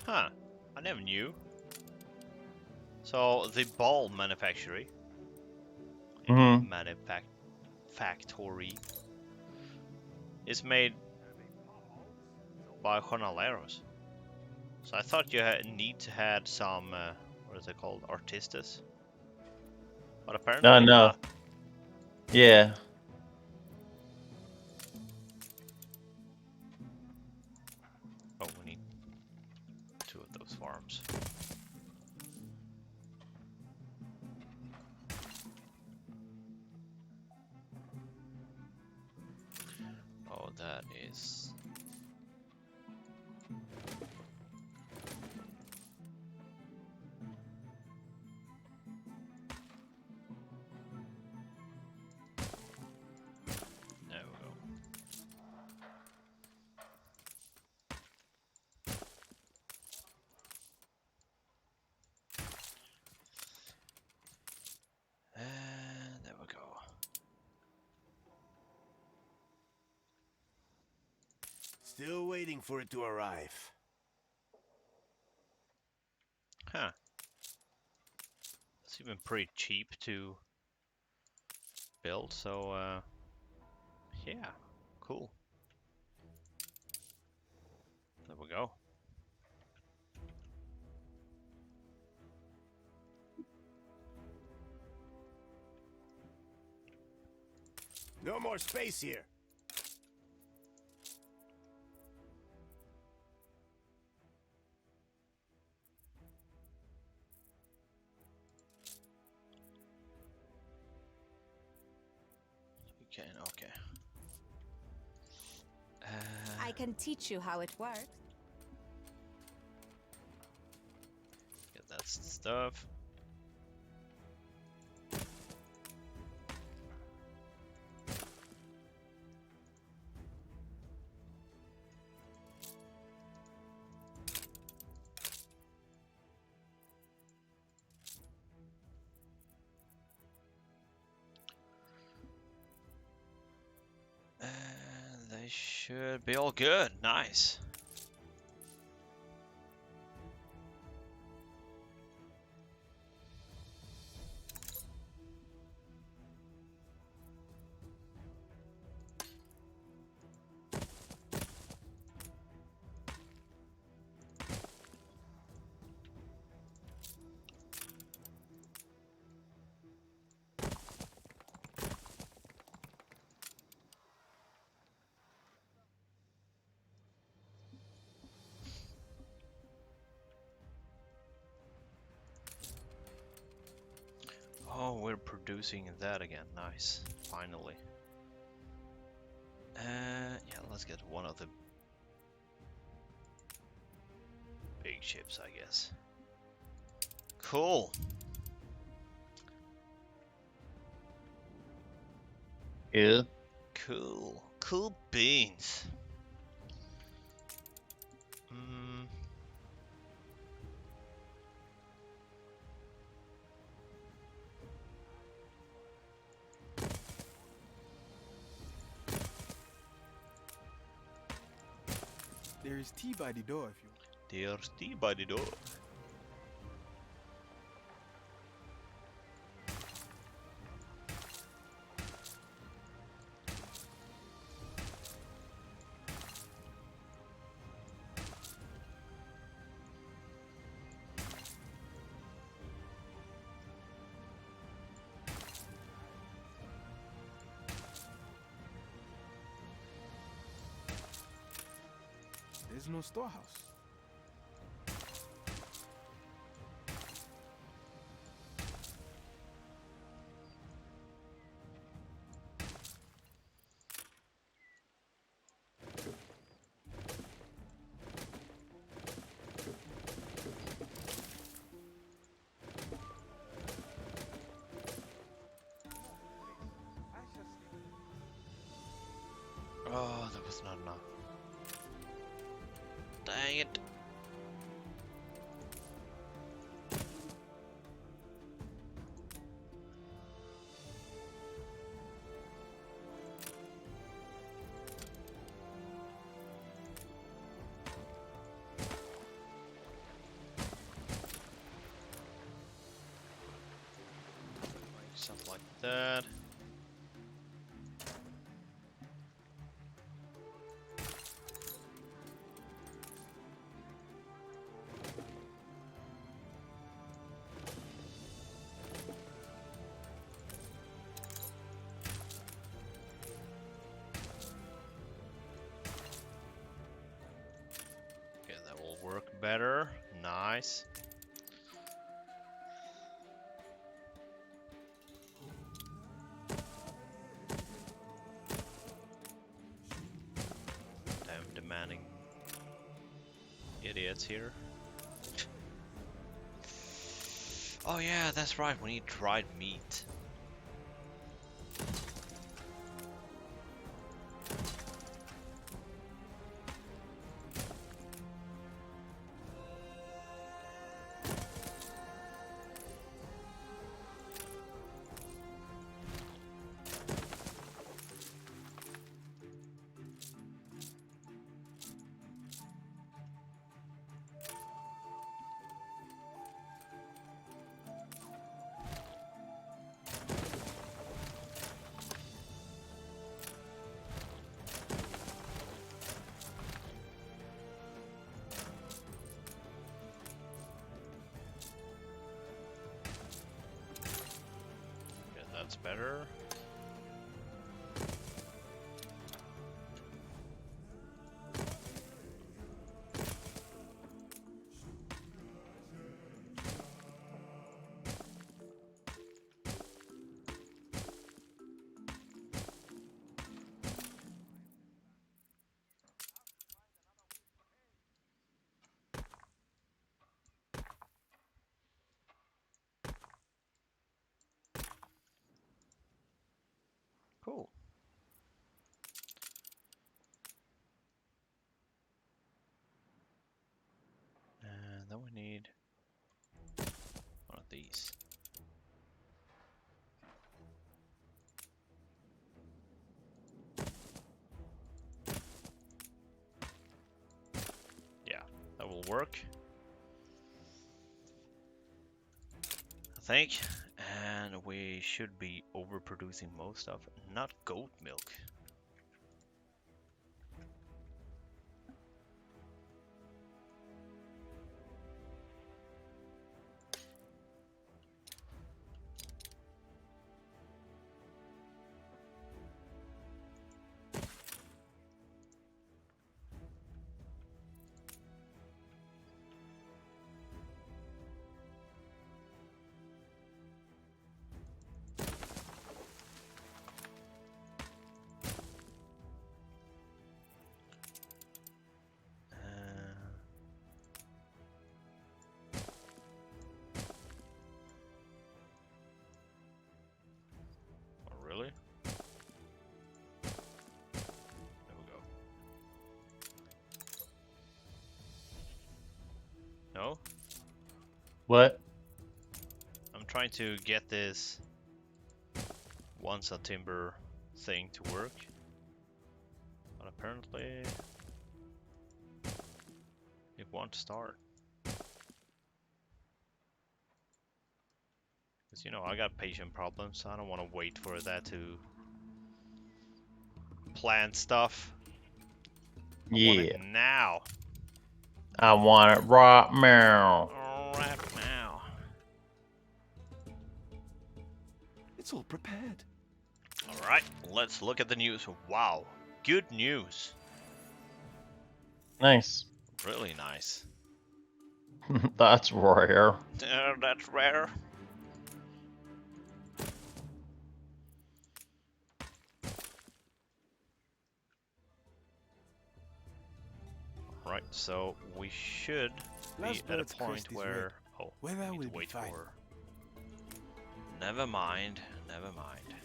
Huh. I never knew. So the ball manufactory. Mm-hmm. Factory is made by jornaleros. So I thought you need to have some, what is it called, artistas? But apparently No. not. Yeah. Oh, we need 2 of those farms. Oh, that is... There we go. And there we go. Still waiting for it to arrive. Huh. It's even pretty cheap to build, so yeah, cool. There we go. No more space here. Okay. I can teach you how it works. Get that stuff. And they should be all good. Nice. Oh, we're producing that again. Nice. Finally. Yeah, let's get one of the big ships, I guess. Cool. Yeah. Cool. Cool beans. There is tea by the door if you want. There's tea by the door. There's no storehouse. Dang it. Like stuff like that. Okay, that will work better. Nice. Damn demanding idiots here. Oh yeah, that's right, we need dried meat. Okay, that's better. Cool. And then we need one of these. Yeah, that will work. I think. And we should be overproducing most of, not goat milk. Oh, really? There we go. No? What? I'm trying to get this once a timber thing to work. But apparently it won't start. Because, you know, I got patient problems. I don't want to wait for that to plant stuff. I want Yeah. it now. I want it right now. Right now. It's all prepared. Alright, let's look at the news. Wow, good news. Nice. Really nice. That's rare. That's rare. Right, so we should be Last at a bird's point crest is where... red. Oh, Weather we need will to be wait fine. for... Never mind, never mind.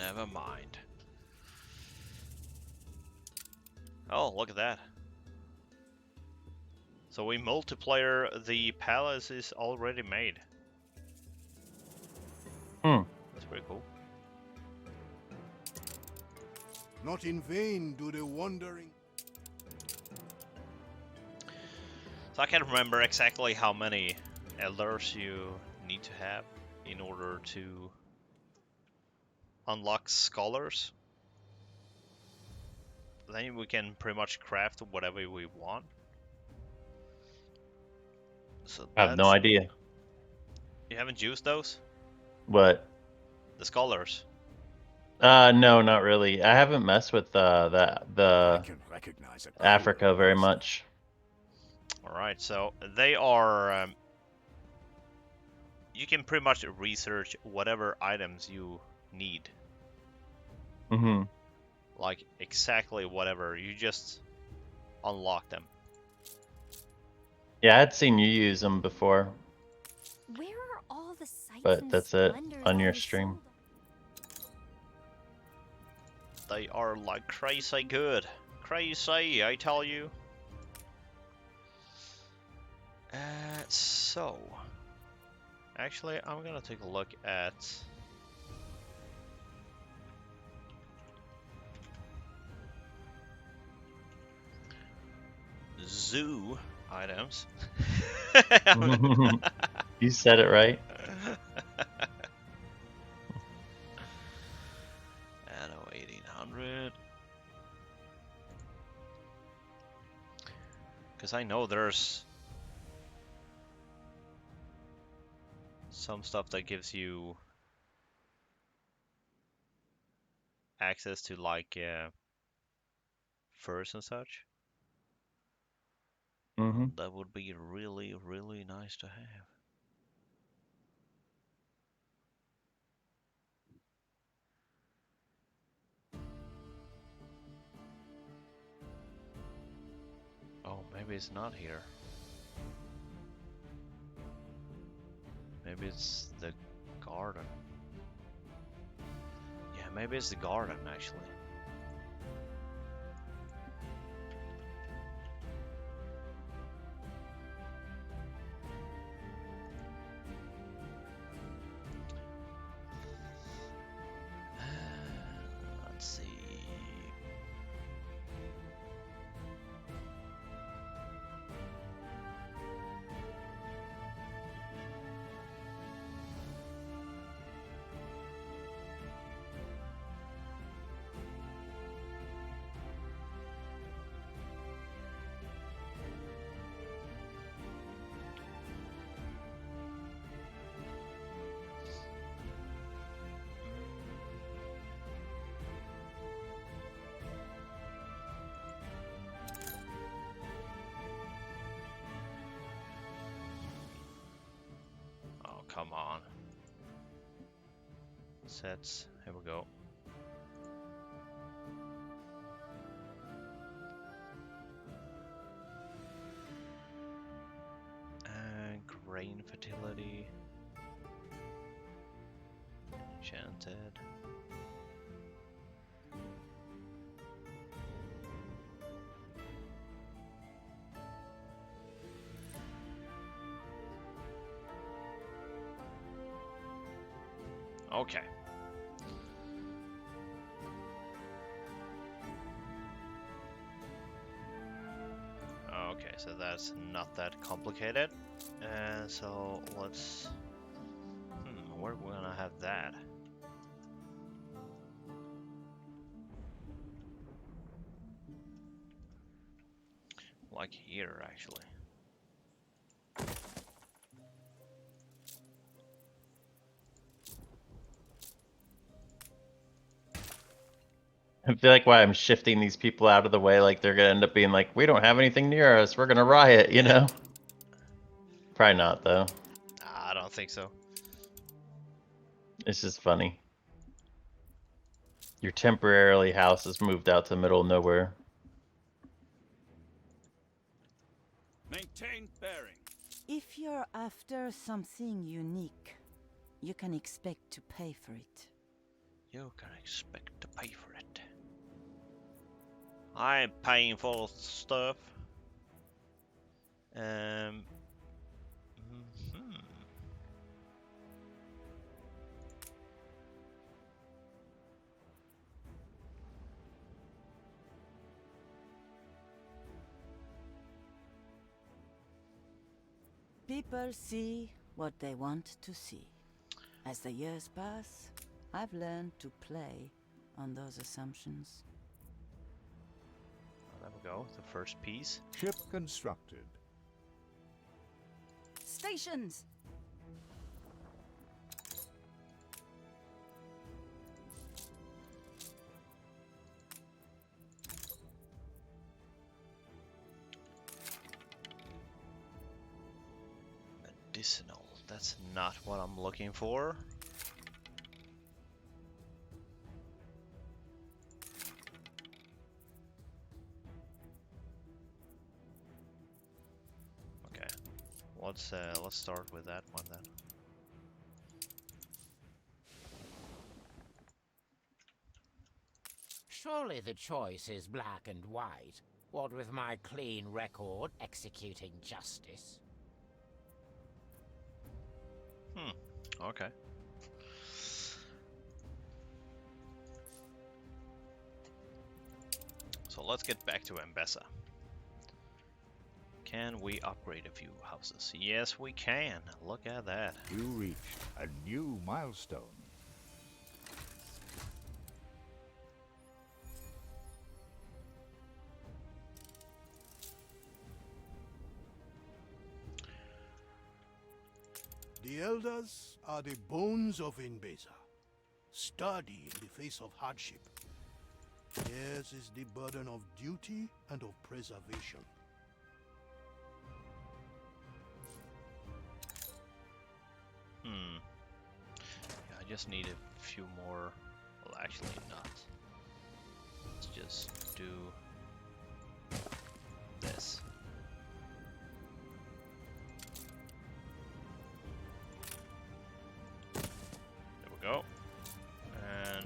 Never mind. Oh, look at that. So we multiplayer, the palace is already made. Hmm. That's pretty cool. Not in vain do the wandering. So I can't remember exactly how many elders you need to have in order to unlock scholars. Then we can pretty much craft whatever we want. So I have no idea. You haven't used those? What? The scholars? No, not really. I haven't messed with I the can recognize a Africa very much. Alright, so they are... you can pretty much research whatever items you need. Mm-hmm. Like, exactly whatever. You just unlock them. Yeah, I had seen you use them before, Where are all the sights but and that's it splendors on that your are stream. sold They are like crazy good. Crazy, I tell you. So... Actually, I'm gonna take a look at... zoo items. You said it right. Anno 1800. Because I know there's some stuff that gives you access to like furs and such. Mm-hmm. That would be really, really nice to have. Oh, maybe it's not here. Maybe it's the garden. Yeah, maybe it's the garden actually. Let's see. Oh, come on. Sets. Here we go. And grain fertility. Enchanted. Okay. Okay, so that's not that complicated. And so let's... where are we gonna have that? Like here, actually. I feel like why I'm shifting these people out of the way, like they're gonna end up being like, we don't have anything near us, we're gonna riot, you know? Probably not, though. I don't think so. It's just funny. Your temporarily house is moved out to the middle of nowhere. Maintain bearing. If you're after something unique, you can expect to pay for it. You can expect to pay for it. I'm paying for stuff. Mhm. People see what they want to see. As the years pass, I've learned to play on those assumptions. There we go, the first piece. Ship constructed. Stations! Medicinal. That's not what I'm looking for. Okay. Let's start with that one then. Surely the choice is black and white. What with my clean record executing justice. Okay. So let's get back to Ambessa. Can we upgrade a few houses? Yes, we can. Look at that. You reached a new milestone. The elders are the bones of Inbeza, sturdy in the face of hardship. Theirs is the burden of duty and of preservation. Yeah, I just need a few more. Well, actually not. Let's just do this. There we go. And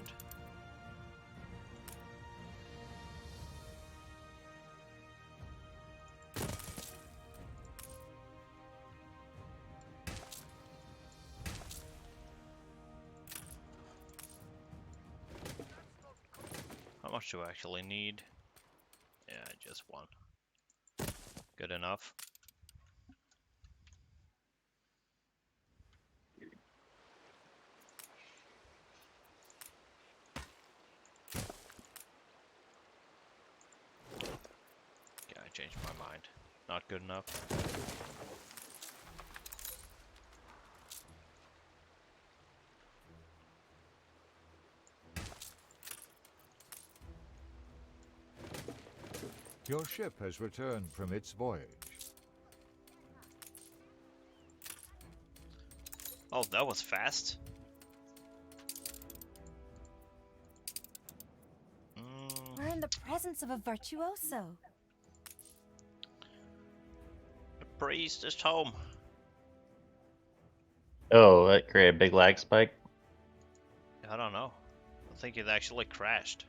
how much do I actually need? Yeah, just one. Good enough. Yeah, I changed my mind. Not good enough. Your ship has returned from its voyage. Oh, that was fast. We're in the presence of a virtuoso. The priest is home. Oh, that created a big lag spike. I don't know. I think it actually crashed.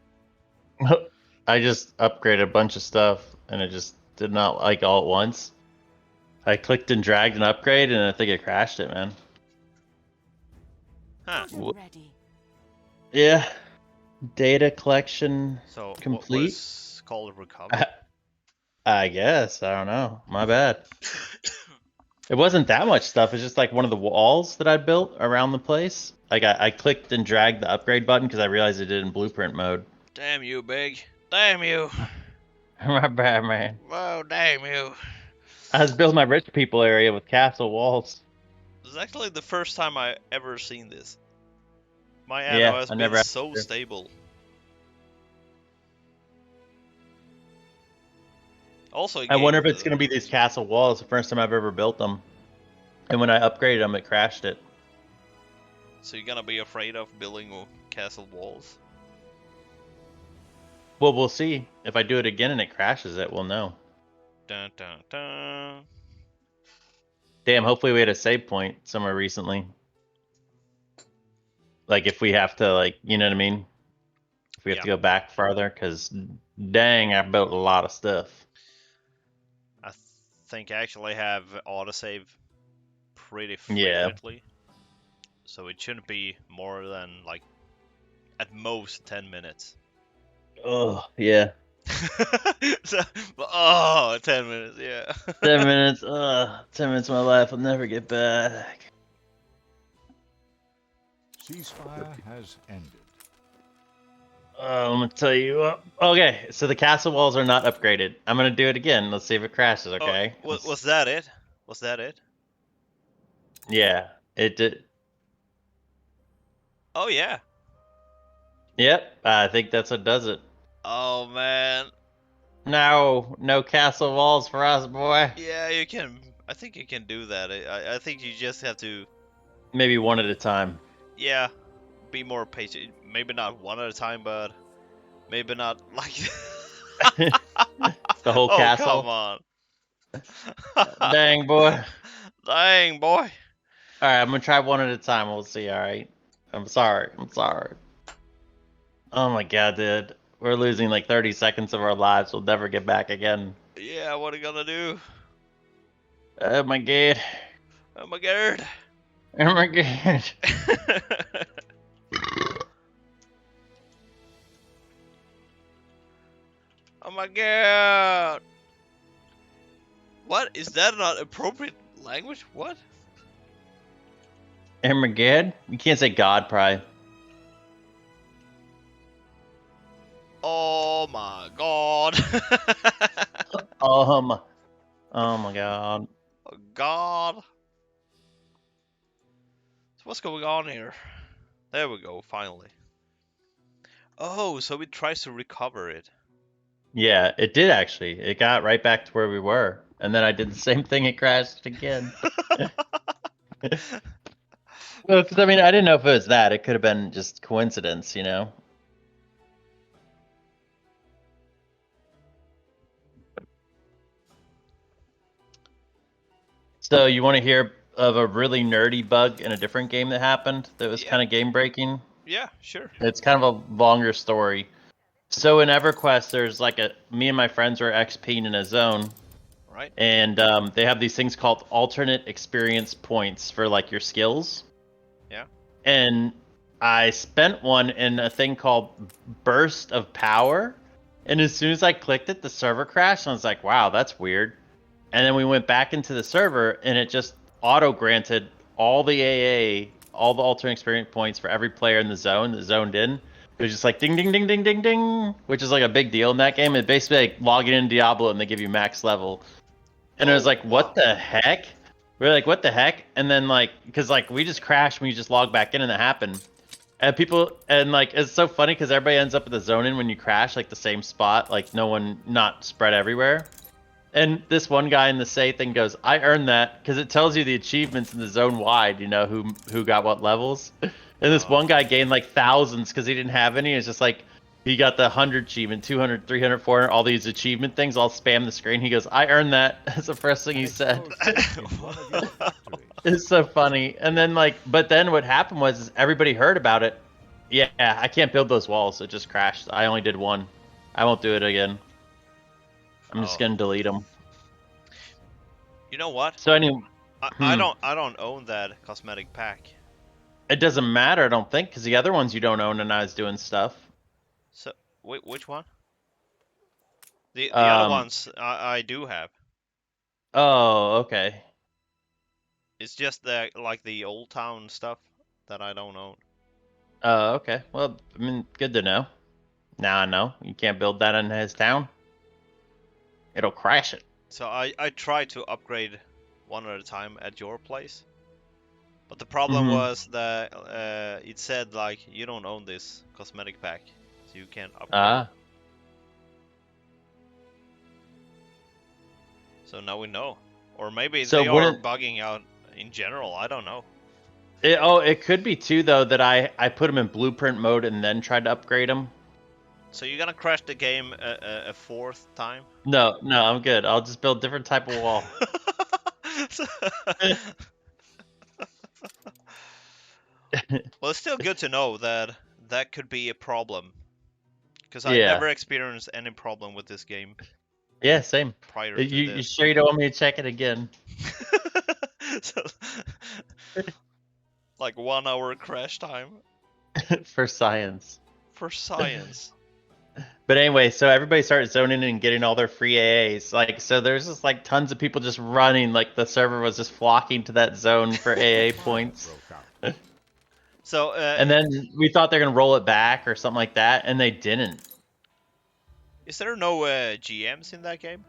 I just upgraded a bunch of stuff and it just did not like all at once. I clicked and dragged an upgrade and I think it crashed it, man. Huh. Ready. Yeah. Data collection So complete. what is called recovery? I guess. I don't know. My bad. It wasn't that much stuff. It's just like one of the walls that I built around the place. Like I clicked and dragged the upgrade button because I realized it did in blueprint mode. Damn you, Big. Damn you. My bad, man. Oh, damn you. I was building my rich people area with castle walls. This is actually the first time I ever seen this. My Anno Yeah, has I been never so stable. Also, I wonder if it's going to be these castle walls. The first time I've ever built them. And when I upgraded them, it crashed it. So you're gonna be afraid of building castle walls? Well, we'll see. If I do it again and it crashes it, we'll know. Dun dun dun. Damn, hopefully we had a save point somewhere recently. Like if we have to, like, you know what I mean? If we have to go back farther, because dang, I built a lot of stuff. I think I actually have autosave pretty Yeah. frequently, so it shouldn't be more than like at most 10 minutes. Oh, yeah. So, oh, 10 minutes, yeah. 10 minutes. 10 minutes of my life will never get back. Ceasefire has ended. I'm gonna tell you what. Okay, so the castle walls are not upgraded. I'm gonna do it again. Let's see if it crashes. Okay. Oh, was that it? Was that it? Yeah, it did. Oh yeah. Yep, I think that's what does it. Oh man. No castle walls for us, boy. Yeah, you can. I think you can do that. I think you just have to. Maybe one at a time. Yeah, be more patient. Maybe not one at a time, but maybe not like. The whole Oh, castle. come on. Dang, boy. Dang, boy. All right, I'm gonna try one at a time. We'll see. All right. I'm sorry. Oh my god, dude. We're losing like 30 seconds of our lives. We'll never get back again. Yeah, what are you gonna do? Oh my god. Oh my god. Oh my god. Oh my god. What? Is that not appropriate language? What? Oh my god? You can't say God, probably. Oh my god. Oh my god. Oh god. So what's going on here? There we go, finally. Oh, so it tries to recover it. Yeah, it did actually. It got right back to where we were. And then I did the same thing, it crashed again. Well, because I mean, I didn't know if it was that. It could have been just coincidence, you know? So you want to hear of a really nerdy bug in a different game that happened that was kind of game breaking? Yeah, sure. It's kind of a longer story. So in EverQuest, there's like me and my friends were XPing in a zone. Right. And they have these things called alternate experience points for like your skills. Yeah. And I spent one in a thing called burst of power. And as soon as I clicked it, the server crashed. And I was like, wow, that's weird. And then we went back into the server and it just auto granted all the AA, all the alternate experience points for every player in the zone that zoned in. It was just like ding, ding, ding, ding, ding, ding, which is like a big deal in that game. It's basically like logging in Diablo and they give you max level. And it was like, what the heck? We were like, what the heck? And then like, because like we just crashed when you just log back in and that happened. And people, and like, it's so funny because everybody ends up at the zone in when you crash, like the same spot, like no one, not spread everywhere. And this one guy in the say thing goes, I earned that because it tells you the achievements in the zone wide, you know, who got what levels. And this one guy gained like thousands because he didn't have any. It's just like, he got the 100 achievement, 200, 300, 400, all these achievement things. I'll spam the screen. He goes, I earned that. That's the first thing he said. It's so funny. And then like, but then what happened was is everybody heard about it. Yeah, I can't build those walls. It just crashed. I only did one. I won't do it again. I'm just gonna delete them. You know what? So anyway, I don't own that cosmetic pack. It doesn't matter, I don't think, because the other ones you don't own and I was doing stuff. So which one? The other ones I do have. Oh, okay. It's just the like the old town stuff that I don't own. Oh, okay. Well, I mean, good to know. Now I know. You can't build that in his town. It'll crash it. So I tried to upgrade one at a time at your place. But the problem was that it said like you don't own this cosmetic pack, so you can't upgrade. Ah. So now we know, or maybe So they are bugging out in general. I don't know. It could be too though that I put them in blueprint mode and then tried to upgrade them. So you're gonna crash the game a fourth time? No, I'm good. I'll just build different type of wall. Well, it's still good to know that that could be a problem. Because I Yeah. never experienced any problem with this game Yeah, same. prior You, to you this. sure you don't want me to check it again? So, like 1 hour crash time For science. for science. But anyway, so everybody started zoning in and getting all their free AAs. Like, so there's just like tons of people just running. Like the server was just flocking to that zone for AA points. So, And then we thought they're gonna roll it back or something like that, and they didn't. is there no GMs in that game?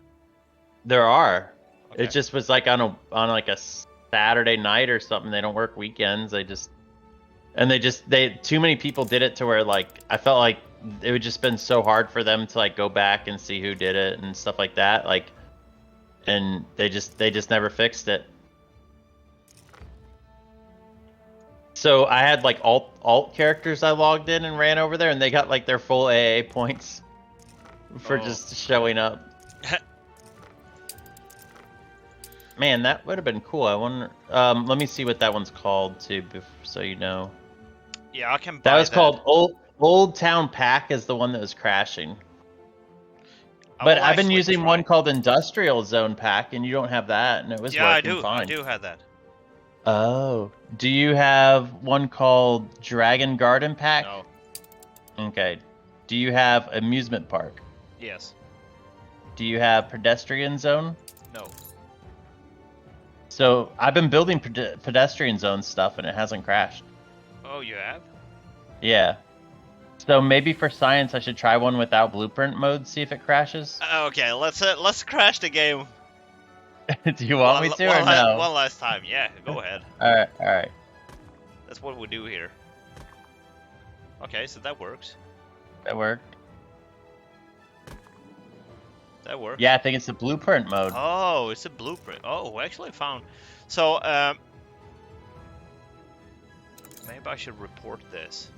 There are. Okay. It just was like on like a Saturday night or something. They don't work weekends. They too many people did it to where like I felt like it would just been so hard for them to like go back and see who did it and stuff like that. Like, and they just never fixed it. So I had like alt characters I logged in and ran over there, and they got like their full AA points for just showing up. Man, that would have been cool. I wonder. Let me see what that one's called too, so you know. Yeah, I can buy That was called Old Town Pack is the one that was crashing. But I've been using one called Industrial Zone Pack, and you don't have that, and it was working fine. I do have that. Oh, do you have one called Dragon Garden Pack? No. Okay. Do you have Amusement Park? Yes. Do you have Pedestrian Zone? No. So I've been building pedestrian zone stuff, and it hasn't crashed. Oh, you have? Yeah. So maybe for science, I should try one without blueprint mode, see if it crashes. Okay, let's crash the game. Do you want me to or no? One last time. Yeah, go ahead. All right. That's what we do here. Okay, so that works. That worked. That works. Yeah, I think it's the blueprint mode. Oh, it's a blueprint. Oh, we actually found. So, maybe I should report this.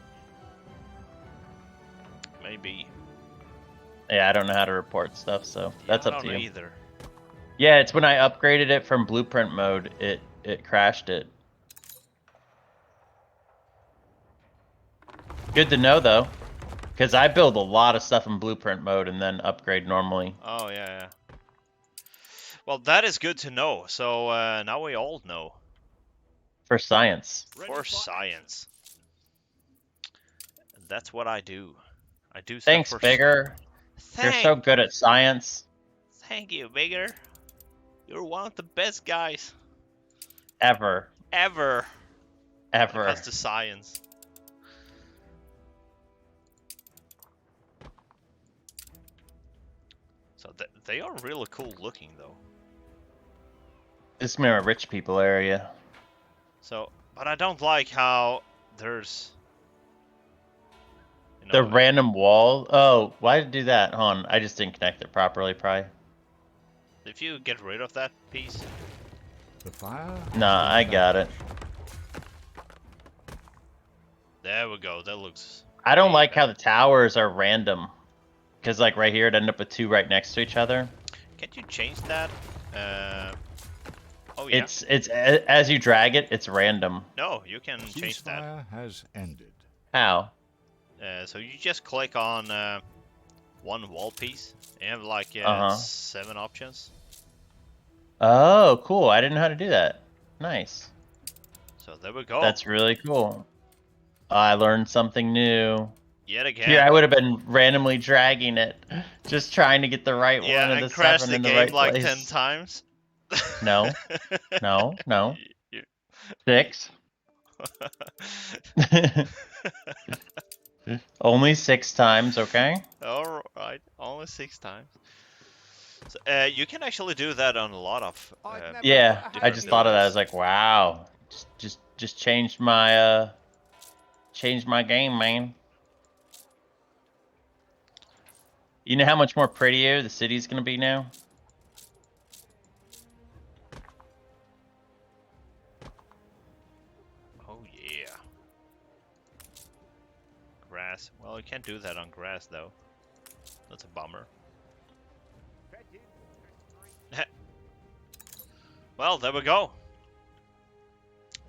Maybe. Yeah, I don't know how to report stuff, so that's up to you. I don't either. Yeah, it's when I upgraded it from blueprint mode, it crashed it. Good to know though, because I build a lot of stuff in blueprint mode and then upgrade normally. Oh yeah. Well, that is good to know. So now we all know. For science. For science. That's what I do. I do stuff Thanks, for Bigor. You're so good at science. Thank you, Bigor. You're one of the best guys. Ever. Ever. When it comes to science. So they are really cool looking, though. This is more a rich people area. So, but I don't like how there's... You know, the random wall? Oh, why did it do that? Hold on, I just didn't connect it properly, probably. If you get rid of that piece... The fire? Nah, I got it. There we go, that looks... I don't like how the towers are random. Because like right here, it ended up with two right next to each other. Can't you change that? Oh yeah. It's as you drag it, it's random. No, you can change that. Ceasefire has ended. How? So you just click on one wall piece. And you have like 7 options. Oh, cool! I didn't know how to do that. Nice. So there we go. That's really cool. I learned something new. Yet again. Here, I would have been randomly dragging it, just trying to get the right one of the 7 in the right like place. 10 times. No, no. 6. Only 6 times, okay? All right, only 6 times. So, you can actually do that on a lot of. Yeah, I just thought of that. I was like, wow, just changed my game, man. You know how much more prettier the city's gonna be now? Oh yeah. Grass. Well, you can't do that on grass though. That's a bummer. Well, there we go.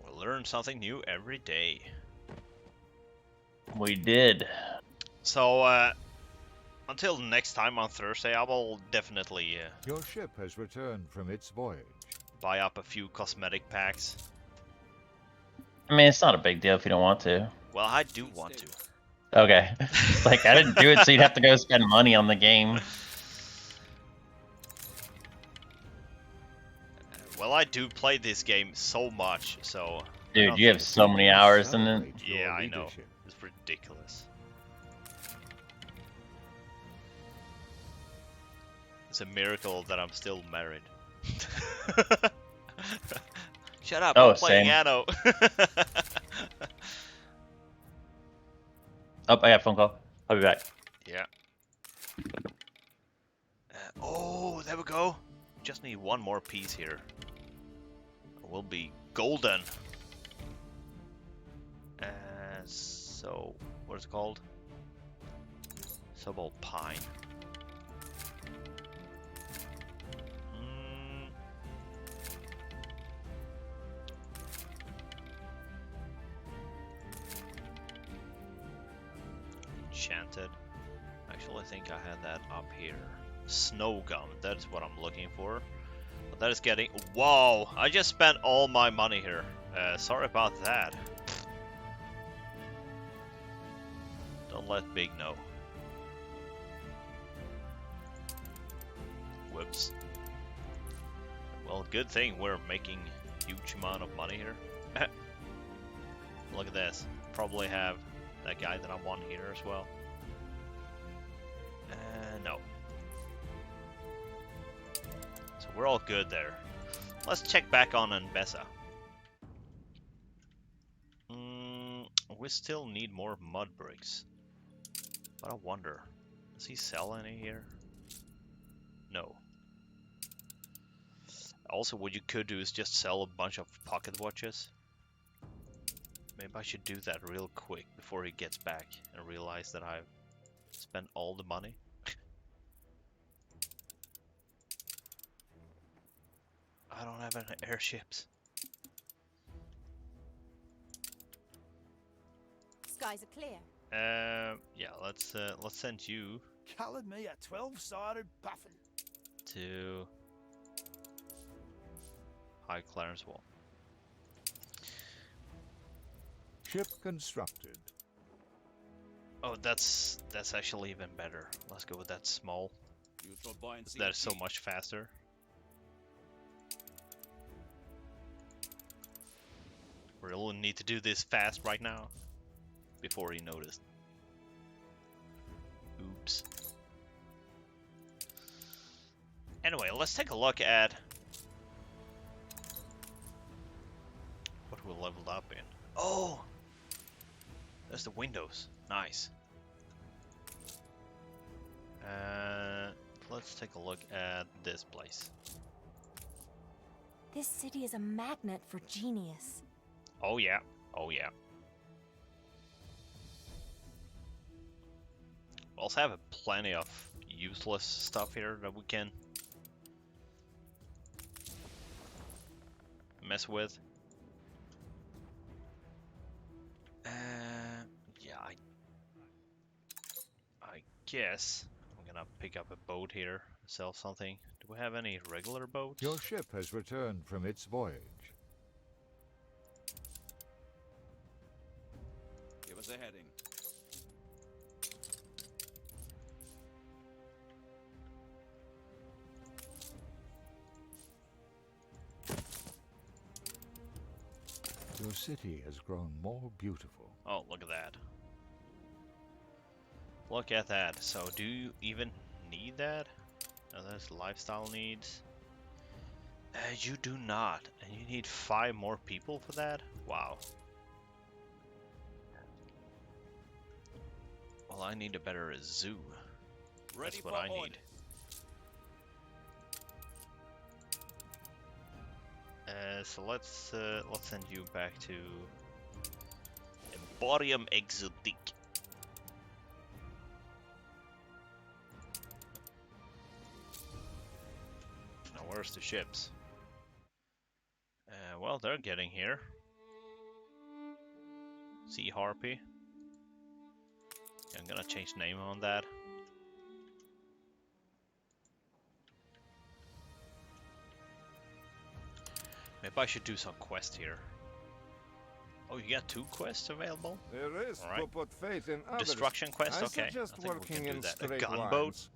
We'll learn something new every day. We did. So, until next time on Thursday, I will definitely Your ship has returned from its voyage. buy up a few cosmetic packs. I mean, it's not a big deal if you don't want to. Well, I do want to. Okay. It's like, I didn't do it so you'd have to go spend money on the game. Well, I do play this game so much, so... Dude, you have so many hours in it. Yeah, I know. It's ridiculous. It's a miracle that I'm still married. Shut up, Oh, I'm playing same. Anno. Oh, I got a phone call. I'll be back. Yeah. Oh, there we go. Just need one more piece here. We'll be golden. So, what is it called? Subalpine. Enchanted. Actually, I think I had that up here. Snow gum, that's what I'm looking for. But that is getting... Whoa! I just spent all my money here. Sorry about that. Don't let Big know. Whoops. Well, good thing we're making a huge amount of money here. Look at this. Probably have that guy that I want here as well. No. So we're all good there. Let's check back on Mbessa. We still need more mud bricks. But I wonder, does he sell any here? No. Also, what you could do is just sell a bunch of pocket watches. Maybe I should do that real quick before he gets back and realize that I've spent all the money. I don't have any airships. Skies are clear. Yeah, let's send you Calling me a 12-sided puffin. to High Clarence Wall. Ship constructed. Oh, that's actually even better. Let's go with that small. That's so much faster. We really need to do this fast right now before he noticed. Oops. Anyway, let's take a look at what we leveled up in. Oh! There's the windows. Nice. Let's take a look at this place. This city is a magnet for genius. Oh yeah. Oh yeah. We also have plenty of useless stuff here that we can mess with. Yeah, I guess I'm gonna pick up a boat here, sell something. Do we have any regular boats? Your ship has returned from its voyage. Give us a heading. Your city has grown more beautiful. Oh, look at that. Look at that. So, do you even need that? Oh, that's lifestyle needs. You do not. And you need 5 more people for that? Wow. Well, I need a better zoo. That's what I need. So let's send you back to Emporium Exotique. Now where's the ships? Well, they're getting here. Sea Harpy. gonna change name on that. Maybe I should do some quest here. Oh, you got 2 quests available? There is All right. to put faith in others. Destruction quest? I Okay. I suggest think we working can do in that. A straight gunboat? lines.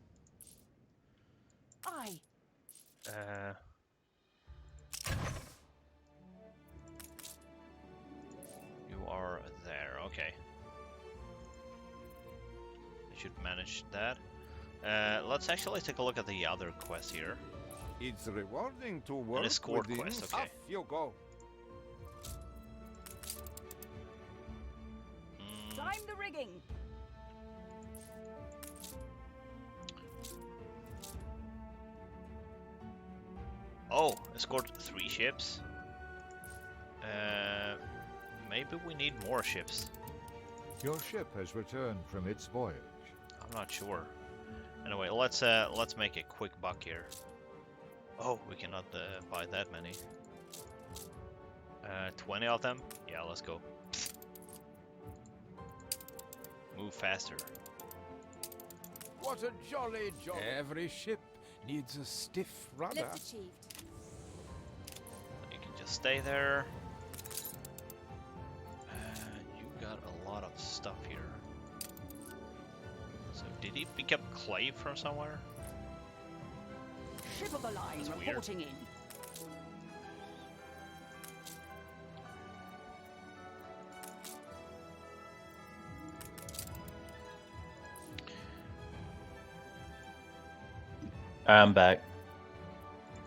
Aye. You are there, okay. I should manage that. Let's actually take a look at the other quest here. It's rewarding to work escort within. quest, okay. Off you go. Time the rigging. Oh, escort 3 ships. Maybe we need more ships. Your ship has returned from its voyage. I'm not sure. Anyway, let's make a quick buck here. Oh, we cannot buy that many. 20 of them? Yeah, let's go. Move faster. What a jolly job. Every ship needs a stiff rudder. Lift achieved. You can just stay there. You got a lot of stuff here. So did he pick up clay from somewhere? Ship of the line That's weird. reporting in. I'm back.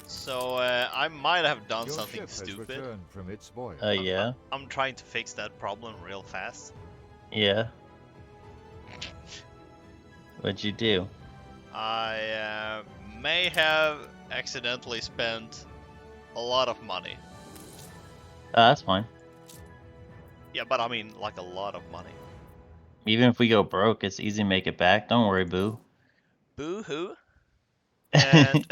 So I might have done Your something ship has stupid. returned from its voyage. Yeah. I'm trying to fix that problem real fast. Yeah. What'd you do? I may have accidentally spent a lot of money. That's fine. Yeah, but I mean, like a lot of money. Even if we go broke, it's easy to make it back. Don't worry, boo. Boo hoo. And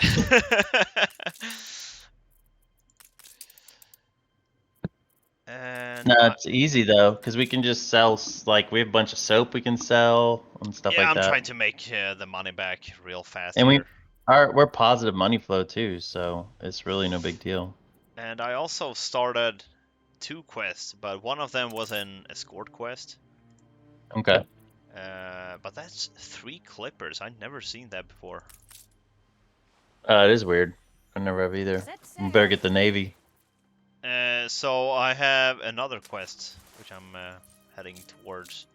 and No, it's easy though, because we can just sell, like, we have a bunch of soap we can sell and stuff yeah, like I'm that. trying to make the money back real fast And here. we're positive money flow too, so it's really no big deal. And I also started 2 quests, but one of them was an escort quest. Okay. But that's 3 clippers. I've never seen that before. It is weird. I never have either. We better get the Navy. So I have another quest, which I'm heading towards.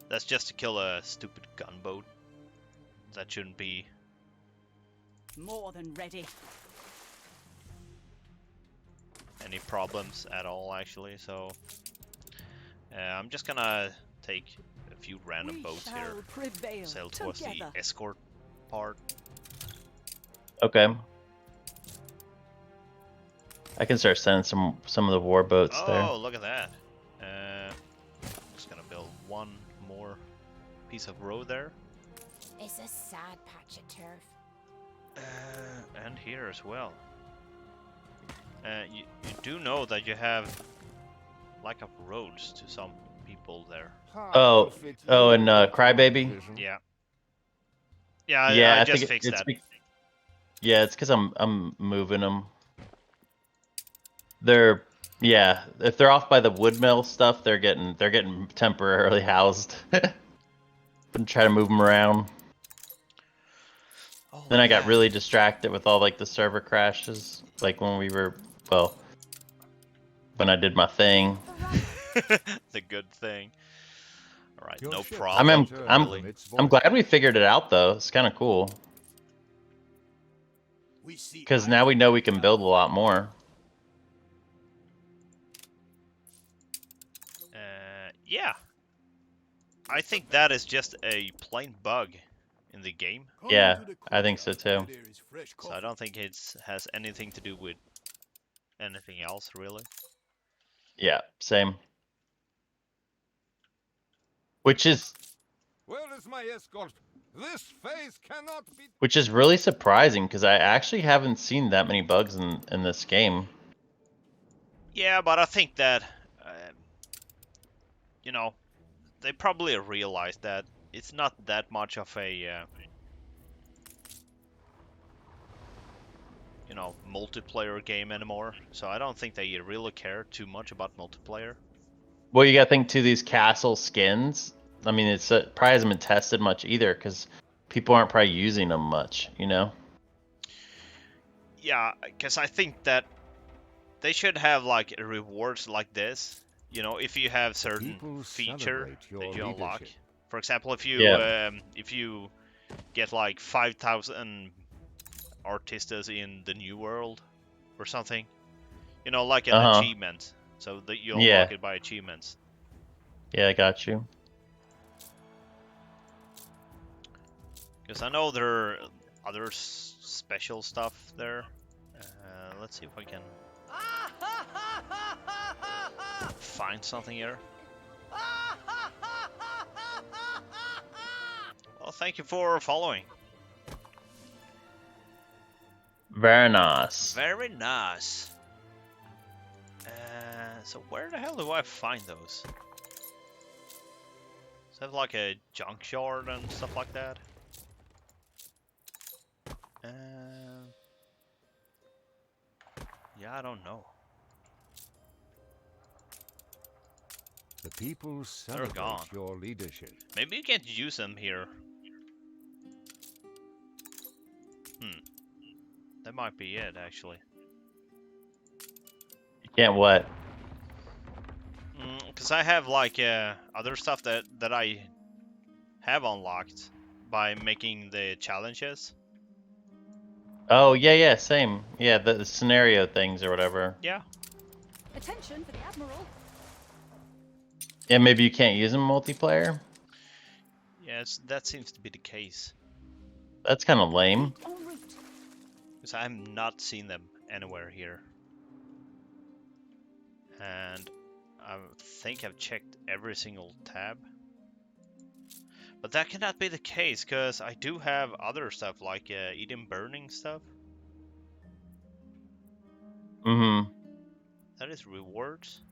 That's just to kill a stupid gunboat. That shouldn't be More than ready. any problems at all, actually. So I'm just gonna take a few random boats here. Prevail Sail towards the together. escort part. Okay. I can start sending some of the war boats there. Oh, look at that. I'm just gonna build one more piece of road there. It's a sad patch of turf. And here as well. You do know that you have lack of roads to some people there. Oh, and Crybaby. Yeah. Yeah, Yeah, I I just think fixed that. Yeah, it's because I'm moving them. They're if they're off by the wood mill stuff, they're getting temporarily housed. Been trying to move them around. Oh, Then I got yeah. really distracted with all like the server crashes, like when we were when I did my thing. The good thing. All right, Your no ship problem. I'm glad we figured it out though. It's kind of cool We see because now we know we can build a lot more. Yeah. I think that is just a plain bug in the game. Yeah, I think so too. So I don't think it has anything to do with anything else, really. Yeah, same. Which is Where is my escort? This phase cannot be. Which is really surprising because I actually haven't seen that many bugs in this game. Yeah, but I think that, you know, they probably realized that it's not that much of a you know, multiplayer game anymore. So I don't think they really care too much about multiplayer. Well, you gotta think too, these castle skins. I mean, it's probably hasn't been tested much either, because people aren't probably using them much, you know? Yeah, because I think that they should have like rewards like this. You know, if you have certain People feature celebrate your that you unlock. leadership. For example, if Yeah. you get like 5,000 artistas in the new world or something, you know, like an Uh-huh. achievement, so that you Yeah. unlock it by achievements. Yeah, I got you. Because I know there are other special stuff there. Let's see if I can find something here. Well, thank you for following. Very nice. Very nice. So where the hell do I find those? Does it have like a junkyard and stuff like that? Yeah, I don't know. The people celebrate gone. your leadership. Maybe you can't use them here. That might be it, actually. You can't what? Because I have like other stuff that I have unlocked by making the challenges. Oh, yeah, same. Yeah, the scenario things or whatever. Yeah. Attention for the Admiral. Yeah, maybe you can't use them multiplayer? Yes, that seems to be the case. That's kind of lame. Because I have not seen them anywhere here. And I think I've checked every single tab. But that cannot be the case, because I do have other stuff, like eating burning stuff. Mm-hmm. That is rewards.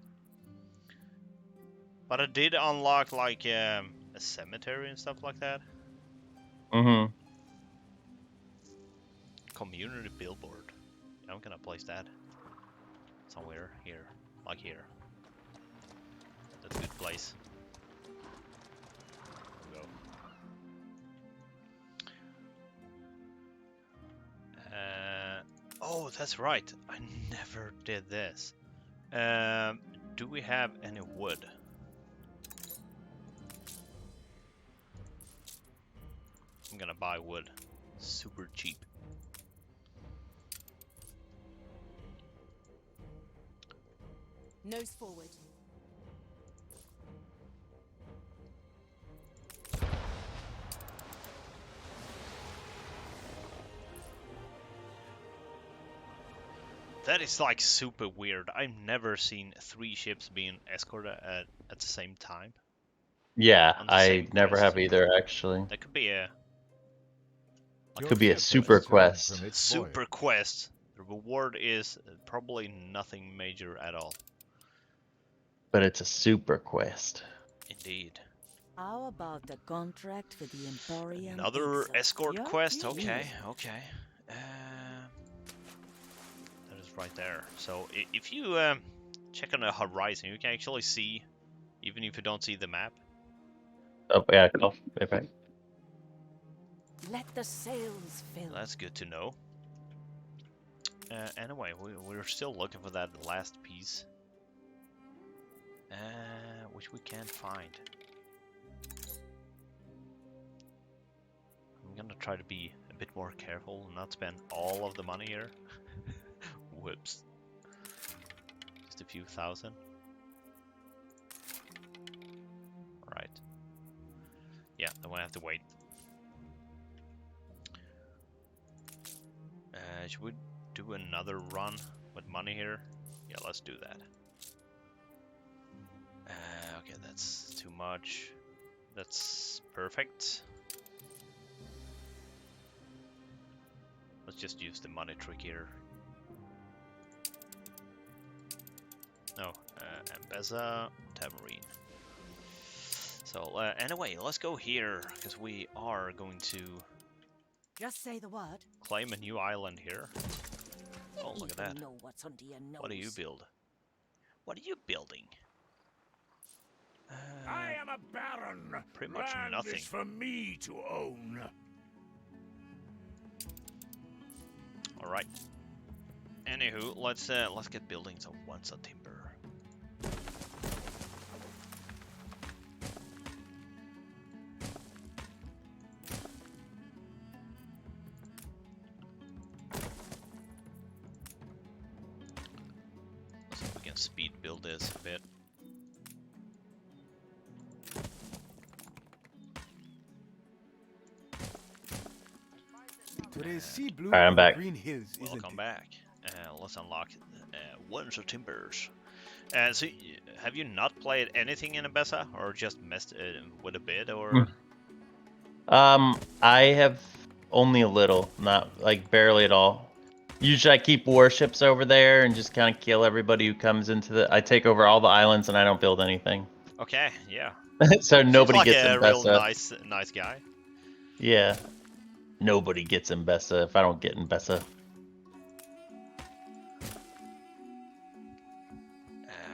But I did unlock, like, a cemetery and stuff like that. Mm-hmm. Community billboard. I'm gonna place that somewhere here. Like here. That's a good place. Go. Oh, that's right. I never did this. Do we have any wood? I'm gonna buy wood. Super cheap. Nose forward. That is like super weird. I've never seen 3 ships being escorted at the same time. Yeah, On the I same never quest. have either, actually. That could be a Could be a super quest. super quest. The reward is probably nothing major at all. But it's a super quest. Indeed. How about the contract for the Emporium? Another Exo? escort You're quest? clean. Okay, okay. That is right there. So if you check on the horizon, you can actually see, even if you don't see the map. Oh, yeah, cool. Okay. Let the sails fill. That's good to know. Anyway, we're still looking for that last piece. Which we can't find. I'm gonna try to be a bit more careful and not spend all of the money here. Whoops. Just a few thousand. Right. Yeah, then I have to wait. Should we do another run with money here? Yeah, let's do that. Okay, that's too much. That's perfect. Let's just use the money trick here. No, Ambeza, Tamarine. So So anyway, let's go here because we are going to Just say the word. claim a new island here. Oh, look at that. Know what's under your nose. What do you build? What are you building? I am a baron. Pretty much Land nothing. is for me to own. All right. Anywho, let's get building some once a timber. Let's see if we can speed build this a bit. Today's sea blue Alright, I'm on back. green hills, isn't Welcome it? back. Let's unlock once a timbers. So, have you not played anything in Ambessa, or just messed with a bit, or? I have only a little, not like barely at all. Usually I keep warships over there and just kind of kill everybody who comes into the... I take over all the islands and I don't build anything. Okay, yeah. So nobody Seems like gets a real Ambessa. nice guy. Yeah. Nobody gets Ambessa if I don't get Ambessa.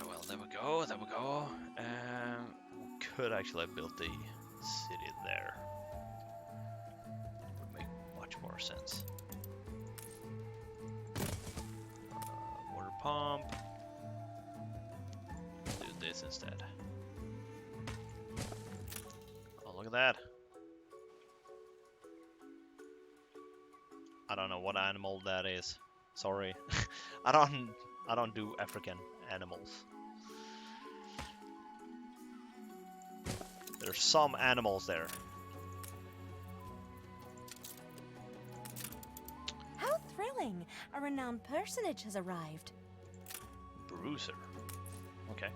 Well, there we go, there we go. We could actually have built the city there. Would make much more sense. Water pump. Do this instead. Oh, look at that. I don't know what animal that is. Sorry. I don't do African animals. There's some animals there. How thrilling! A renowned personage has arrived. Bruiser. Okay.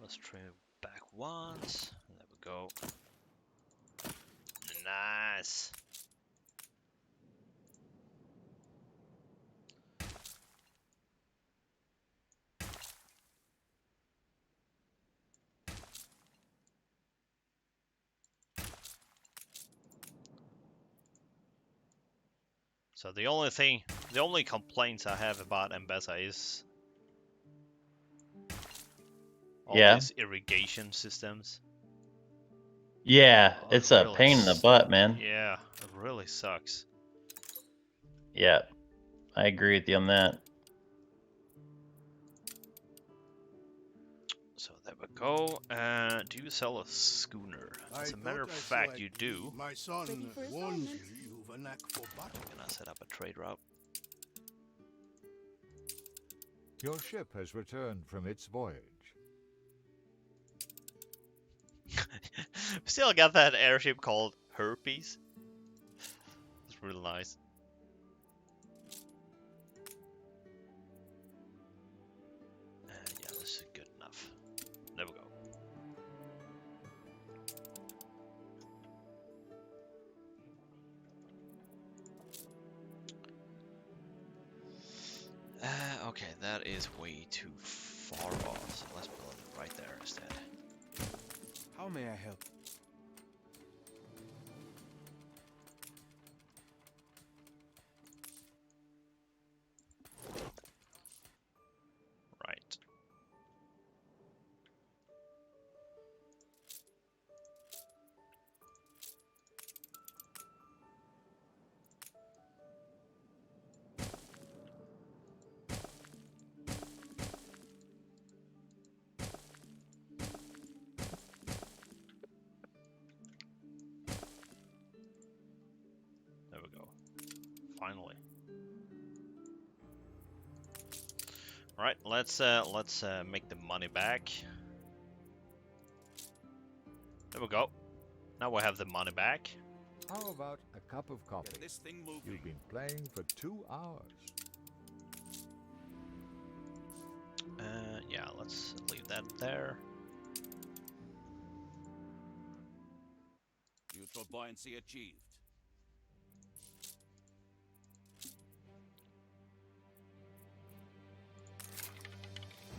Let's trim it back once. There we go. Nice. So the only complaints I have about Ambessa is all these irrigation systems. Yeah, Oh, it's it a really pain in the butt, man. Yeah, it really sucks. Yeah, I agree with you on that. So there we go. Do you sell a schooner? As a matter of fact, you do. My son Ready for warns assignment? you you've a knack for battle. Can I set up a trade route? Your ship has returned from its voyage. We still got that airship called Herpes. It's really nice. Yeah, this is good enough. There we go. Okay, that is way too far off, so let's build it right there instead. How may I help? Right. There we go. Finally. Right, let's make the money back. There we go. Now we have the money back. How about a cup of coffee? Get this thing moving. You've been playing for 2 hours. Yeah, let's leave that there. Neutral buoyancy achieved.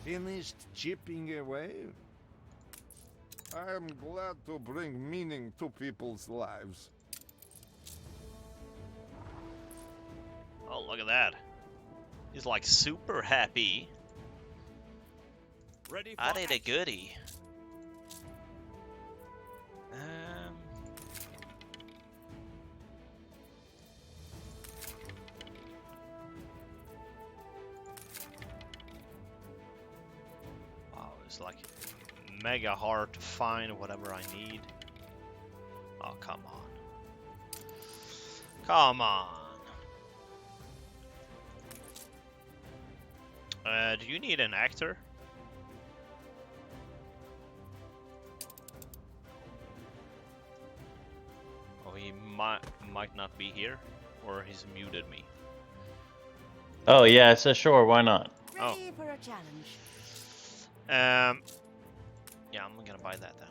Finished chipping away? I am glad to bring meaning to people's lives. Oh, look at that. He's like super happy. Ready for I did a action. goodie. Wow, it's like mega hard to find whatever I need. Oh, come on. Come on. Do you need an actor? Oh, he might not be here, or he's muted me. Oh yeah, so sure, why not? Oh. Ready for a challenge. Yeah, I'm gonna buy that then.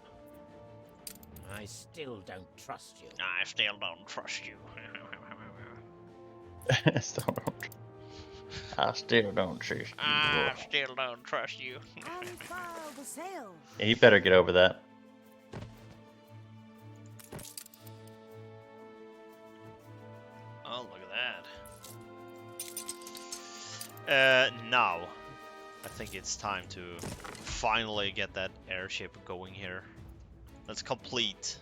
I still don't trust you. I still don't trust you. I still don't trust you. I still don't trust you. Unfurl the sail. Yeah, you better get over that. Oh, look at that. Now, I think it's time to finally get that airship going here. Let's complete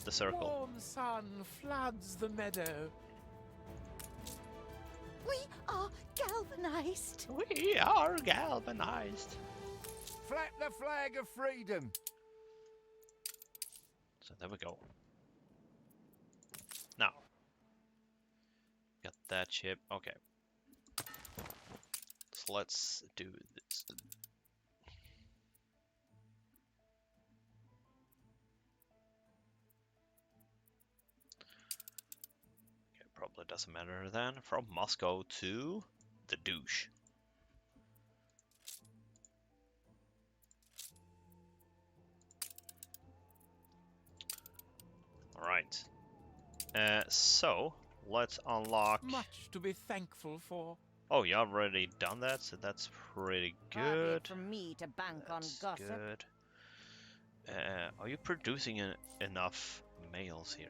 the circle. Warm sun floods the meadow. We are galvanized. We are galvanized. Flap the flag of freedom! So there we go. Now, got that ship. Okay. So let's do this. Okay, probably doesn't matter then. From Moscow to the douche. Alright. So, let's unlock... Much to be thankful for. Oh, you already done that, so that's pretty Hardly good. for me to bank That's on gossip. good. Are you producing enough males here?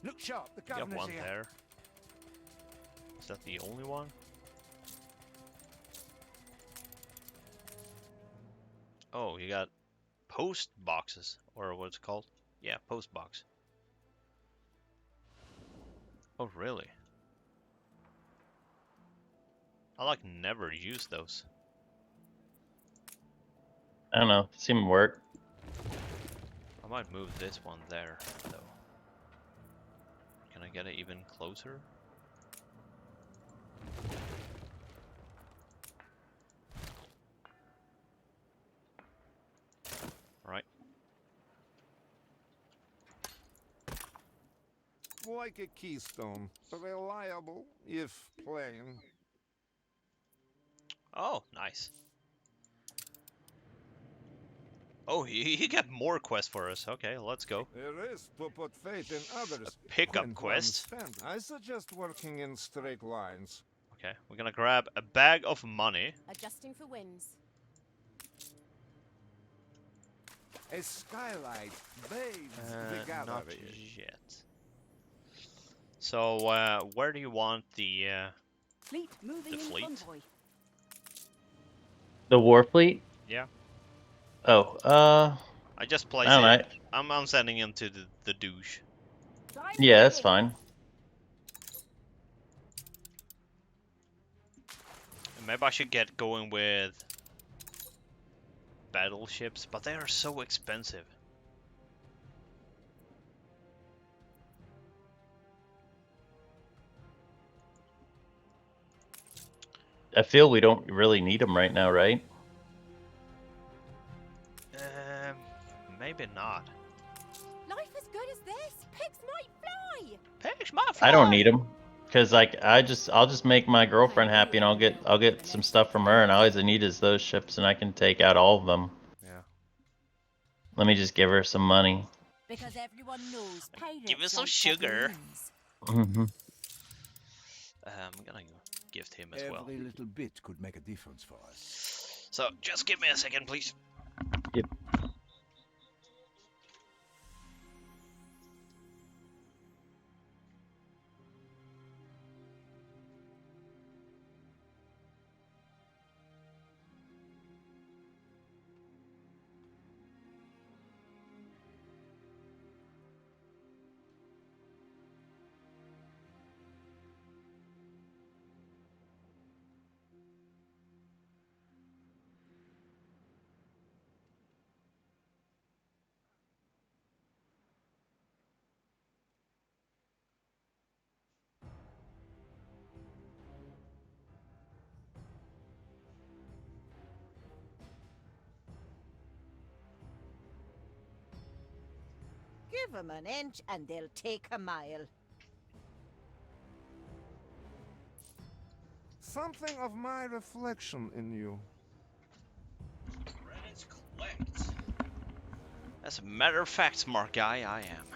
Look sharp, the You have governor's one here. there. Is that the only one? Oh, you got post boxes, or what's it called? Yeah, post box. Oh, really? I like never use those. I don't know, seem to work. I might move this one there, though. Can I get it even closer? Right. Like a keystone, reliable if plain. Oh, nice. Oh, he got more quests for us. Okay, let's go. There is to put faith in others. A pickup when quest. one stands. I suggest working in straight lines. Okay, we're gonna grab a bag of money. Adjusting for winds. A skylight bathes the Not gallery. yet. So, where do you want the Fleet moving The in fleet? convoy. The war fleet? Yeah. Oh, I just place I don't it. know. I'm sending him to the douche. Yeah, that's fine. Maybe I should get going with battleships, but they are so expensive. I feel we don't really need them right now, right? Maybe not. Life as good as this. Pigs might fly. Pigs might fly. I don't need them. Cause like I'll just make my girlfriend happy, and I'll get some stuff from her, and all I need is those ships, and I can take out all of them. Yeah. Let me just give her some money. Because everyone knows pirates Give us some like sugar. baboons. I'm gonna gift him as well. Every little bit could make a difference for us. So just give me a second, please. Yep. Give them an inch and they'll take a mile. Something of my reflection in you. Credits collect. As a matter of fact, smart guy, I am.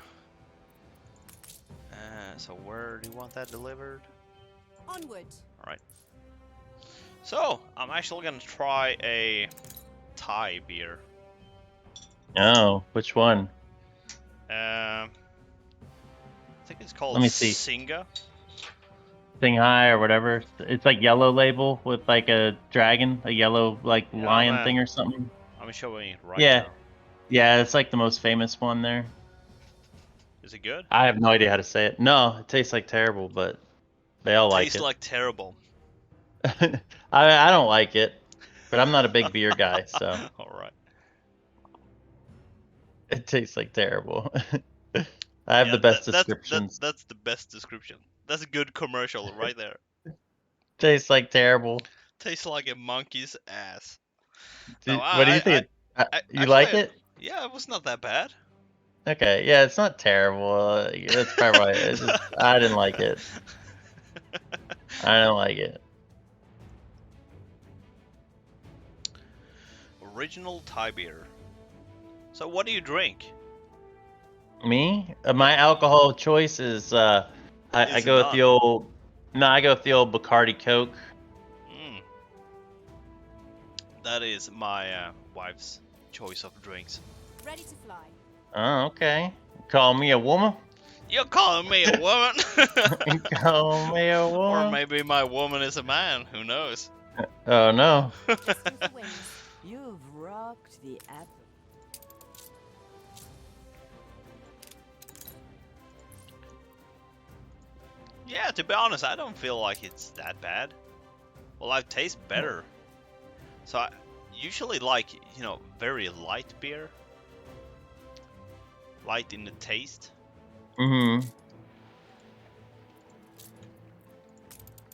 So where do you want that delivered? Onward. Alright. So, I'm actually gonna try a Thai beer. Oh, which one? I think it's called Let me see. Singa. Shanghai or whatever. It's like yellow label with like a dragon, a yellow like Yeah, lion thing or something. I'm showing it right Yeah. now. Yeah, it's like the most famous one there. Is it good? I have no idea how to say it. No, it tastes like terrible, but they all like Tastes it. like terrible. I don't like it, but I'm not a big beer guy, so Alright. it tastes like terrible. I have the best descriptions. That's the best description. That's a good commercial right there. Tastes like terrible. Tastes like a monkey's ass. What do you think? You actually, like it? Yeah, it was not that bad. Okay, yeah, it's not terrible. That's probably why. It's just, I didn't like it. I don't like it. Original Thai beer. So what do you drink? Me? My alcohol choice is I go with the old. No, I go with the old Bacardi Coke. That is my wife's choice of drinks. Ready to fly. Oh, okay. Call me a woman? You're calling me a woman? Call me a woman? Or maybe my woman is a man. Who knows? Oh no. You've rocked the apple. Yeah, to be honest, I don't feel like it's that bad. Well, I taste better. So I usually like, you know, very light beer. Light in the taste. Mm-hmm.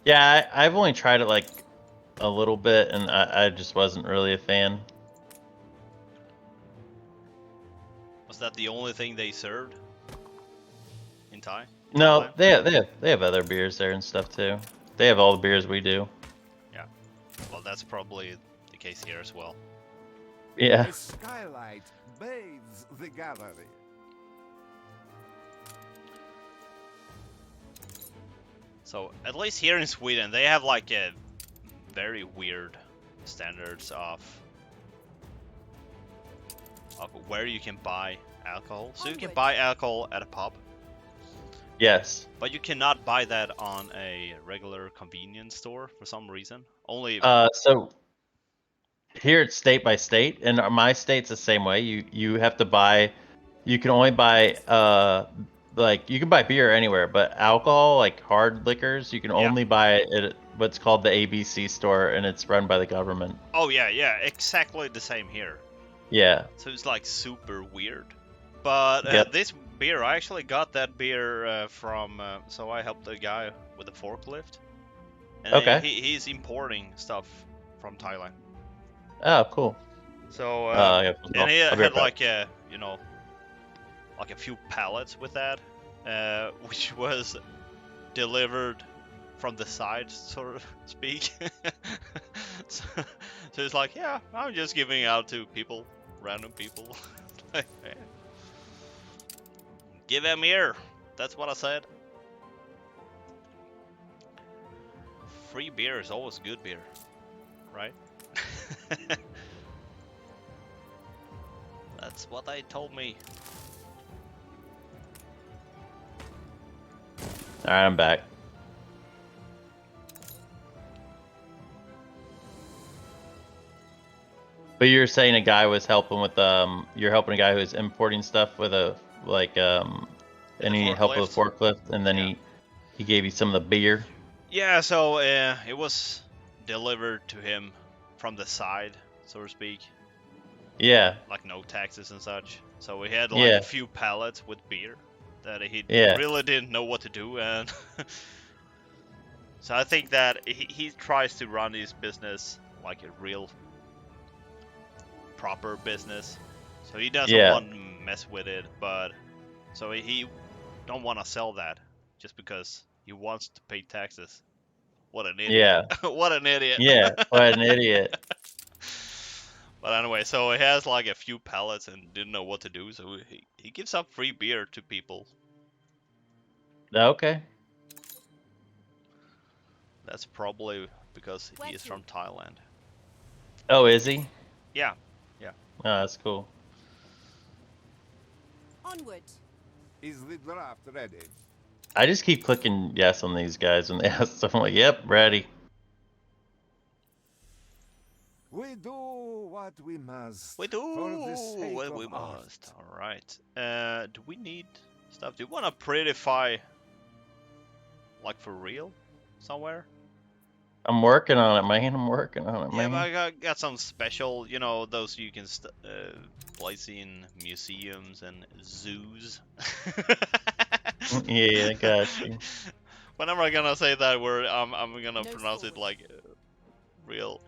Yeah, I've only tried it like a little bit, and I just wasn't really a fan. Was that the only thing they served in Thai? No, they have other beers there and stuff too. They have all the beers we do. Yeah. Well, that's probably the case here as well. Yeah. The skylight bathes the gallery. So at least here in Sweden, they have like a very weird standards of where you can buy alcohol. So you can buy alcohol at a pub. Yes. But you cannot buy that on a regular convenience store for some reason. Only. So here it's state by state, and my state's the same way. You have to buy. You can only buy like you can buy beer anywhere, but alcohol, like hard liquors, you can only buy it at what's called the ABC store, and it's run by the government. Oh yeah, exactly the same here. Yeah. So it's like super weird. But this beer, I actually got that beer from. So I helped a guy with a forklift. And okay. He's importing stuff from Thailand. Oh, cool. So and he had like a, you know, like a few pallets with that, which was delivered from the side, so to speak. so, so it's like, yeah, I'm just giving out to people, random people. Like, yeah. Give him here. That's what I said. Free beer is always good beer, right? That's what they told me. Alright, I'm back. But you're saying a guy was helping with you're helping a guy who was importing stuff with a and he needed help with a forklift, and then he gave you some of the beer. Yeah, so it was delivered to him from the side, so to speak. Yeah. Like no taxes and such. So we had like a few pallets with beer that he really didn't know what to do, and so I think that he tries to run his business like a real proper business. So he doesn't want to mess with it, but so he don't want to sell that just because he wants to pay taxes. What an idiot. Yeah. What an idiot. Yeah, what an idiot. But anyway, so he has like a few pallets and didn't know what to do, so he gives up free beer to people. Okay. That's probably because he is from Thailand. Oh, is he? Yeah. Yeah. Oh, that's cool. Onward. Is the draft ready? I just keep clicking yes on these guys when they ask stuff. I'm like, yep, ready. We do what we must. We do for the sake what of we art. must. Alright. Do we need stuff? Do you want to prettify like for real somewhere? I'm working on it, man. I'm working on it, Yeah, man. but I got some special, you know, those you can place in museums and zoos. Yeah, I got you. Whenever I'm gonna say that word, I'm gonna pronounce it like real.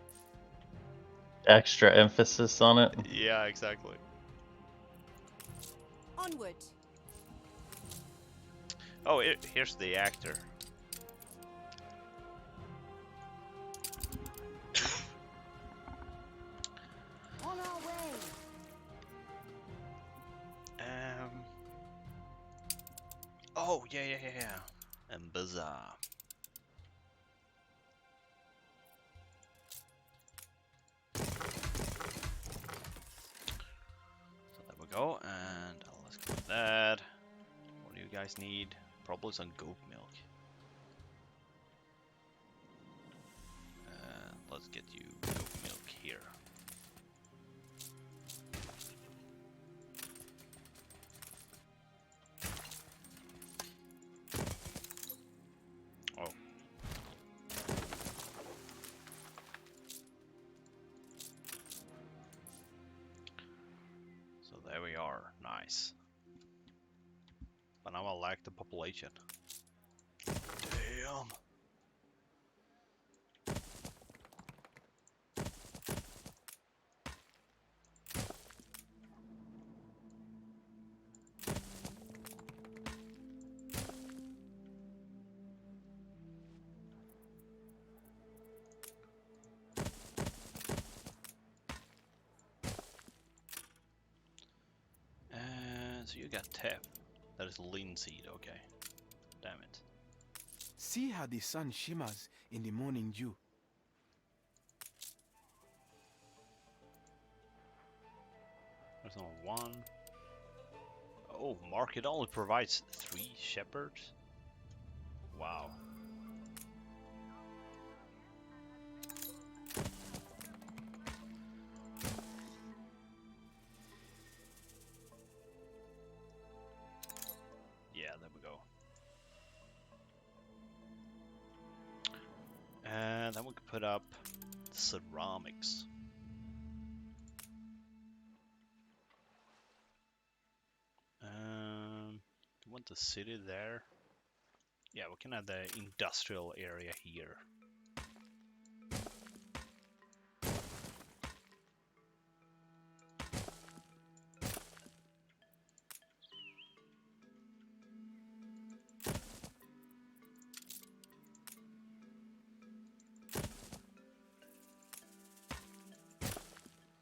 Extra emphasis on it. Yeah, exactly. Onward. Oh, here's the actor. On our way. Oh, yeah. And Bazaar. So there we go, and let's go with that. What do you guys need? Probably some goat milk. Let's get you goat milk here. Oh. So there we are. Nice. But now I lack the population. Damn. So you got Tef. That is linseed, okay. Damn it. See how the sun shimmers in the morning dew. There's only one. Oh, market only provides 3 shepherds? Wow. Yeah, there we go. And then we can put up ceramics. You want the city there? Yeah, we can have the industrial area here.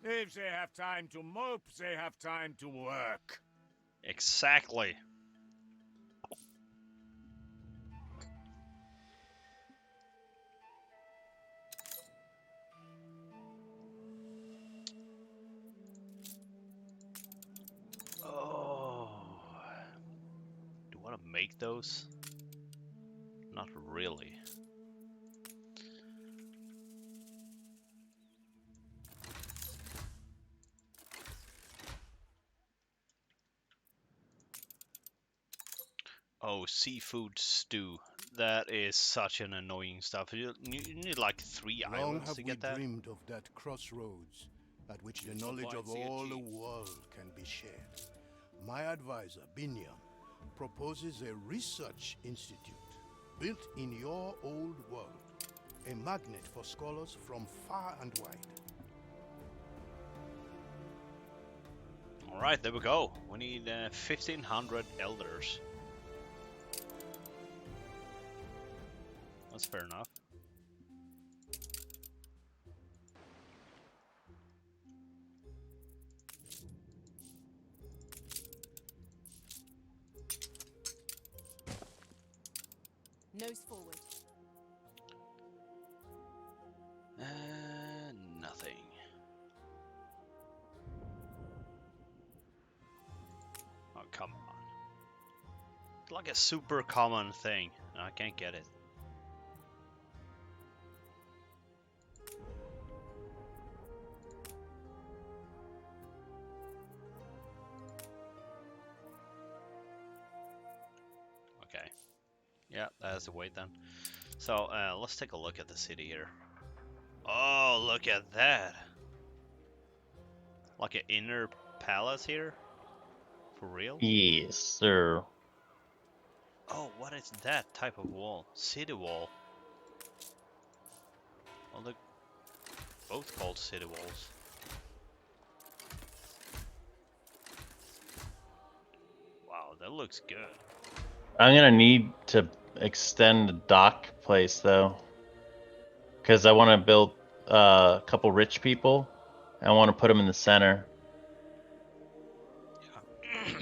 If they have time to mope, they have time to work. Exactly. Oh. Do you want to make those? Not really. Oh, seafood stew. That is such an annoying stuff. You need like 3 Long islands have to we get that. dreamed of that crossroads at which the knowledge of all the world can be shared. My advisor, Binyan, proposes a research institute built in your old world, a magnet for scholars from far and wide. Alright, there we go. We need 1500 elders. That's fair enough. Nose forward. Nothing. Oh, come on. It's like a super common thing. I can't get it. Okay. Yeah, that has to wait then. So, let's take a look at the city here. Oh, look at that! Like an inner palace here? For real? Yes, sir. Oh, what is that type of wall? City wall. Well, they're both called city walls. Wow, that looks good. I'm gonna need to extend the dock place though, because I want to build a couple rich people. I want to put them in the center. Yeah.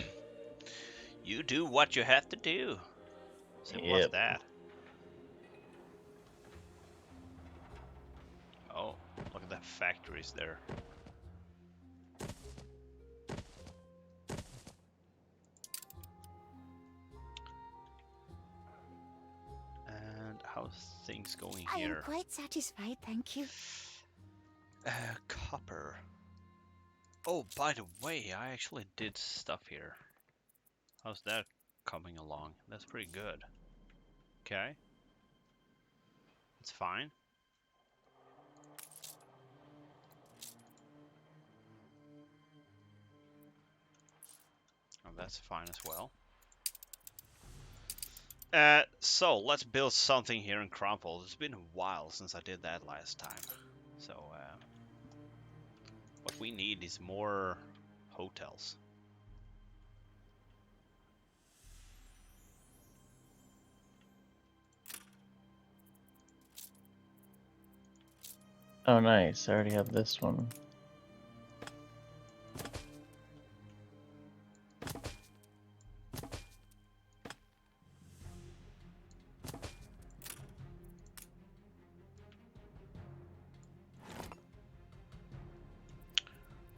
You do what you have to do. Simple as that. Oh, look at the factories there. And how's things going I am here? quite satisfied, thank you. Copper. Oh, by the way, I actually did stuff here. How's that coming along? That's pretty good. Okay. It's fine. Oh, that's fine as well. So let's build something here in Crumple. It's been a while since I did that last time. So, what we need is more hotels. Oh, nice. I already have this one.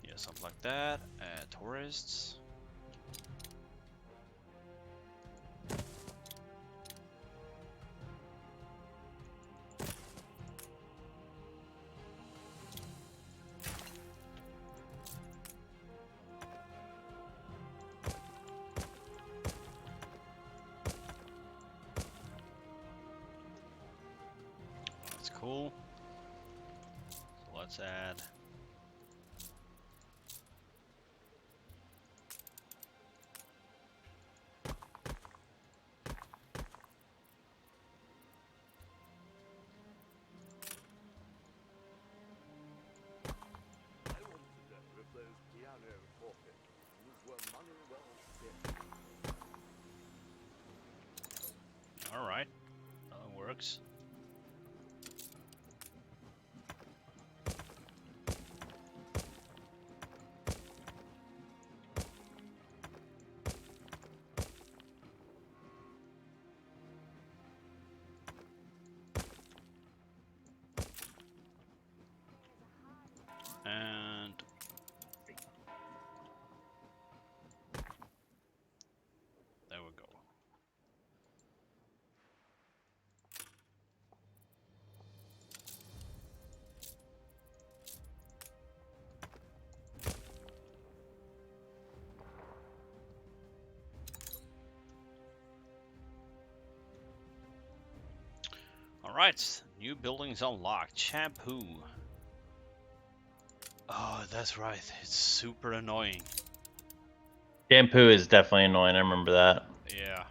Yeah, something like that. Tourists. That's cool. So let's add. Alright, that works. Alright, new buildings unlocked. Shampoo. Oh, that's right. It's super annoying. Shampoo is definitely annoying. I remember that. Yeah.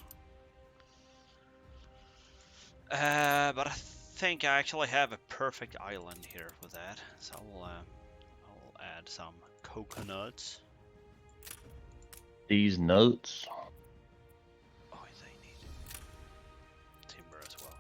But I think I actually have a perfect island here for that. So I'll add some coconuts. These notes. Oh, they need timber as well.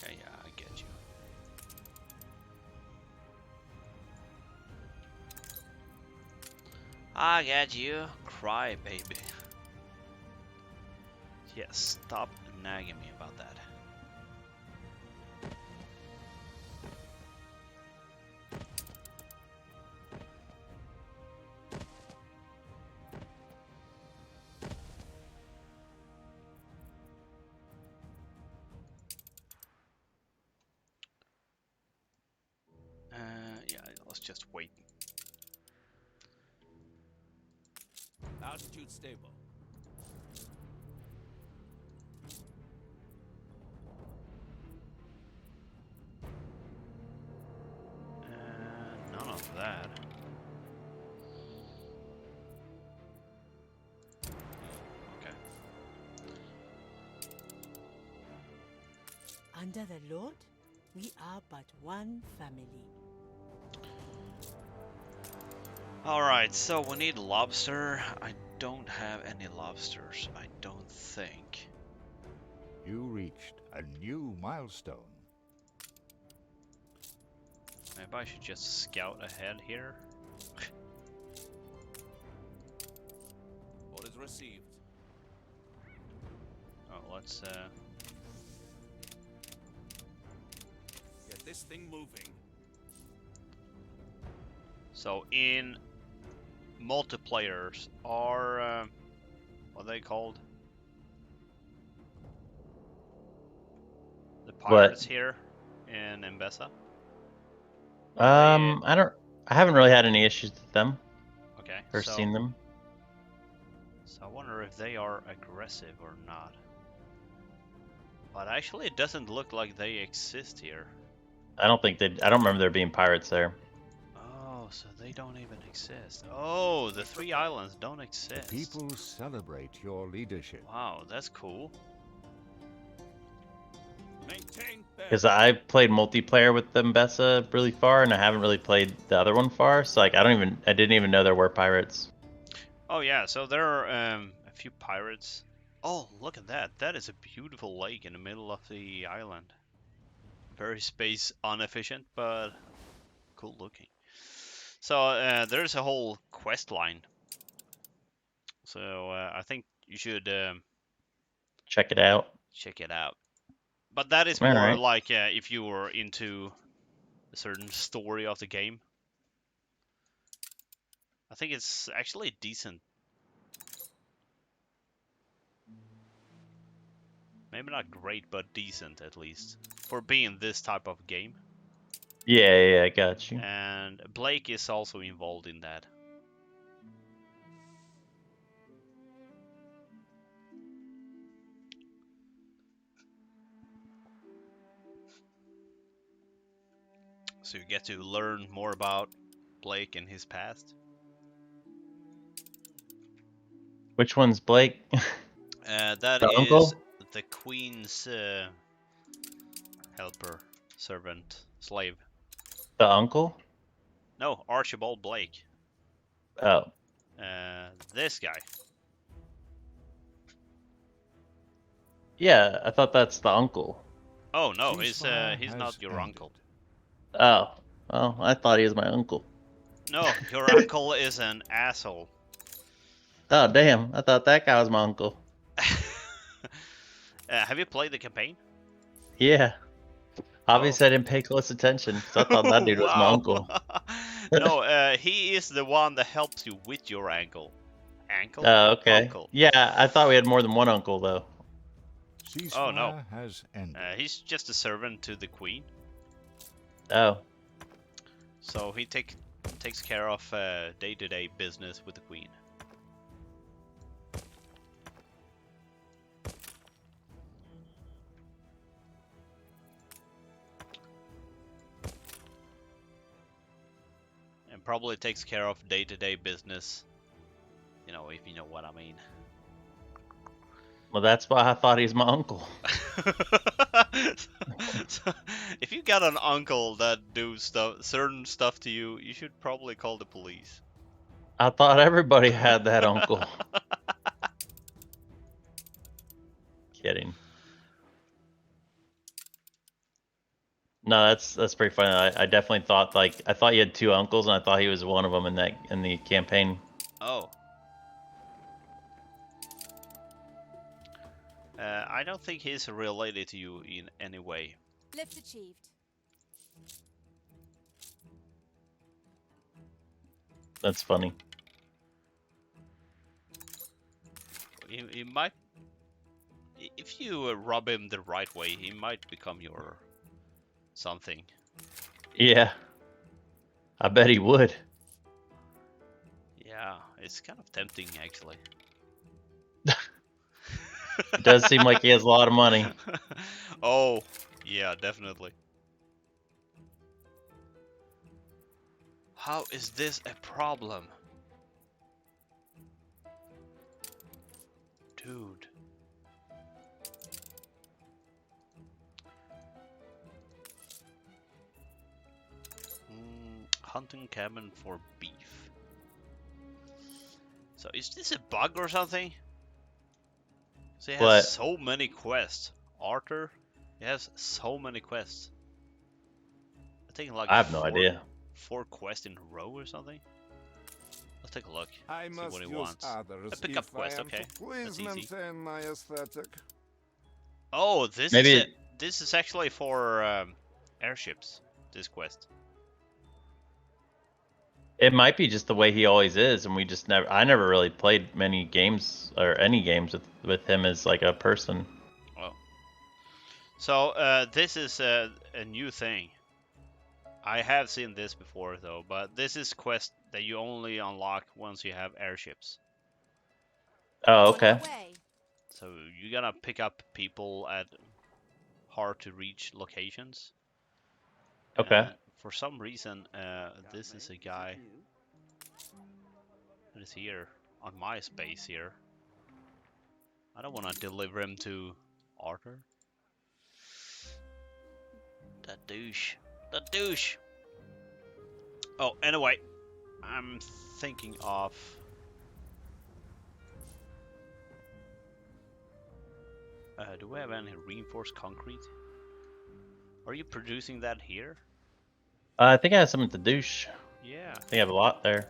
Okay, yeah, I get you. I get you, cry baby. Yes, stop nagging me about that. Yeah, let's just wait. Altitude stable. None of that. Okay. Under the Lord, we are but one family. Alright, so we need lobster. I don't have any lobsters, I don't think. You reached a new milestone. Maybe I should just scout ahead here. Orders received. Oh, let's Get this thing moving. So in multiplayers are what are they called? The pirates here in Mbessa? I haven't really had any issues with them. Okay. Or seen them. So I wonder if they are aggressive or not. But actually it doesn't look like they exist here. I don't remember there being pirates there. Oh, so they don't even exist. Oh, the 3 islands don't exist. People celebrate your leadership. Wow, that's cool. Maintain Because I played multiplayer with them Bessa really far, and I haven't really played the other one far. So like I didn't even know there were pirates. Oh yeah, so there are a few pirates. Oh, look at that! That is a beautiful lake in the middle of the island. Very space inefficient, but cool looking. So there's a whole quest line. So I think you should check it out. Check it out. But that is All more right. like if you were into a certain story of the game. I think it's actually decent. Maybe not great, but decent at least. For being this type of game. Yeah, I got you. And Blake is also involved in that. So you get to learn more about Blake and his past. Which one's Blake? That the is uncle? the queen's helper, servant, slave. The uncle? No, Archibald Blake. Oh. This guy. Yeah, I thought that's the uncle. Oh no, he's not your uncle. Oh, well, I thought he was my uncle. No, your uncle is an asshole. Oh damn, I thought that guy was my uncle. Have you played the campaign? Yeah. Obviously I didn't pay close attention, because I thought that dude was my uncle. No, he is the one that helps you with your ankle. Ankle? Oh, okay. Uncle. Yeah, I thought we had more than one uncle, though. Oh no, has ended. He's just a servant to the queen. Oh. So he takes care of day-to-day business with the queen. And probably takes care of day-to-day business. You know, if you know what I mean. Well, that's why I thought he's my uncle. So, if you got an uncle that do certain stuff to you, you should probably call the police. I thought everybody had that uncle. Kidding. No, that's pretty funny. I definitely thought I thought you had two uncles, and I thought he was one of them in the campaign. Oh. I don't think he's related to you in any way. Lift achieved. That's funny. He might, if you rub him the right way, he might become your something. Yeah. I bet he would. Yeah, it's kind of tempting actually. It does seem like he has a lot of money. Oh, yeah, definitely. How is this a problem? Dude. Hunting cabin for beef. So is this a bug or something? So he has What? so many quests. Arthur, he has so many quests. I think like I have no idea. 4 quests in a row or something. Let's take a look. I See must what he use wants. others A pickup if quest, I am okay. to please That's easy. maintain my aesthetic. Oh, this Maybe is this is actually for airships. This quest. it might be just the way he always is, and I never really played many games or any games with him as like a person. Oh. So this is a new thing. I have seen this before though, but this is quest that you only unlock once you have airships. Oh, okay. So you gotta pick up people at hard to reach locations. Okay. For some reason, this is a guy that is here on my space here. I don't want to deliver him to Arthur. That douche. That douche. Oh, anyway, I'm thinking of. Do we have any reinforced concrete? Are you producing that here? I think I have some at the douche. Yeah. I think I have a lot there.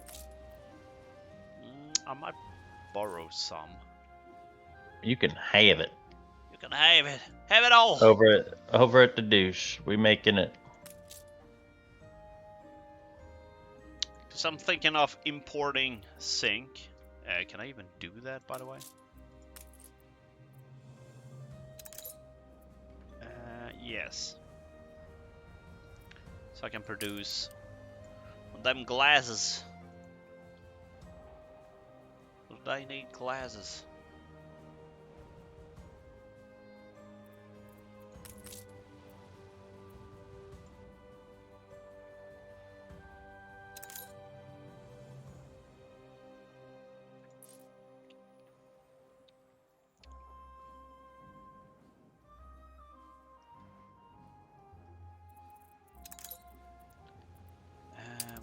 I might borrow some. You can have it. You can have it. Have it all. Over at the douche. We making it. So I'm thinking of importing zinc. Can I even do that, by the way? Yes. So I can produce them glasses. I need glasses.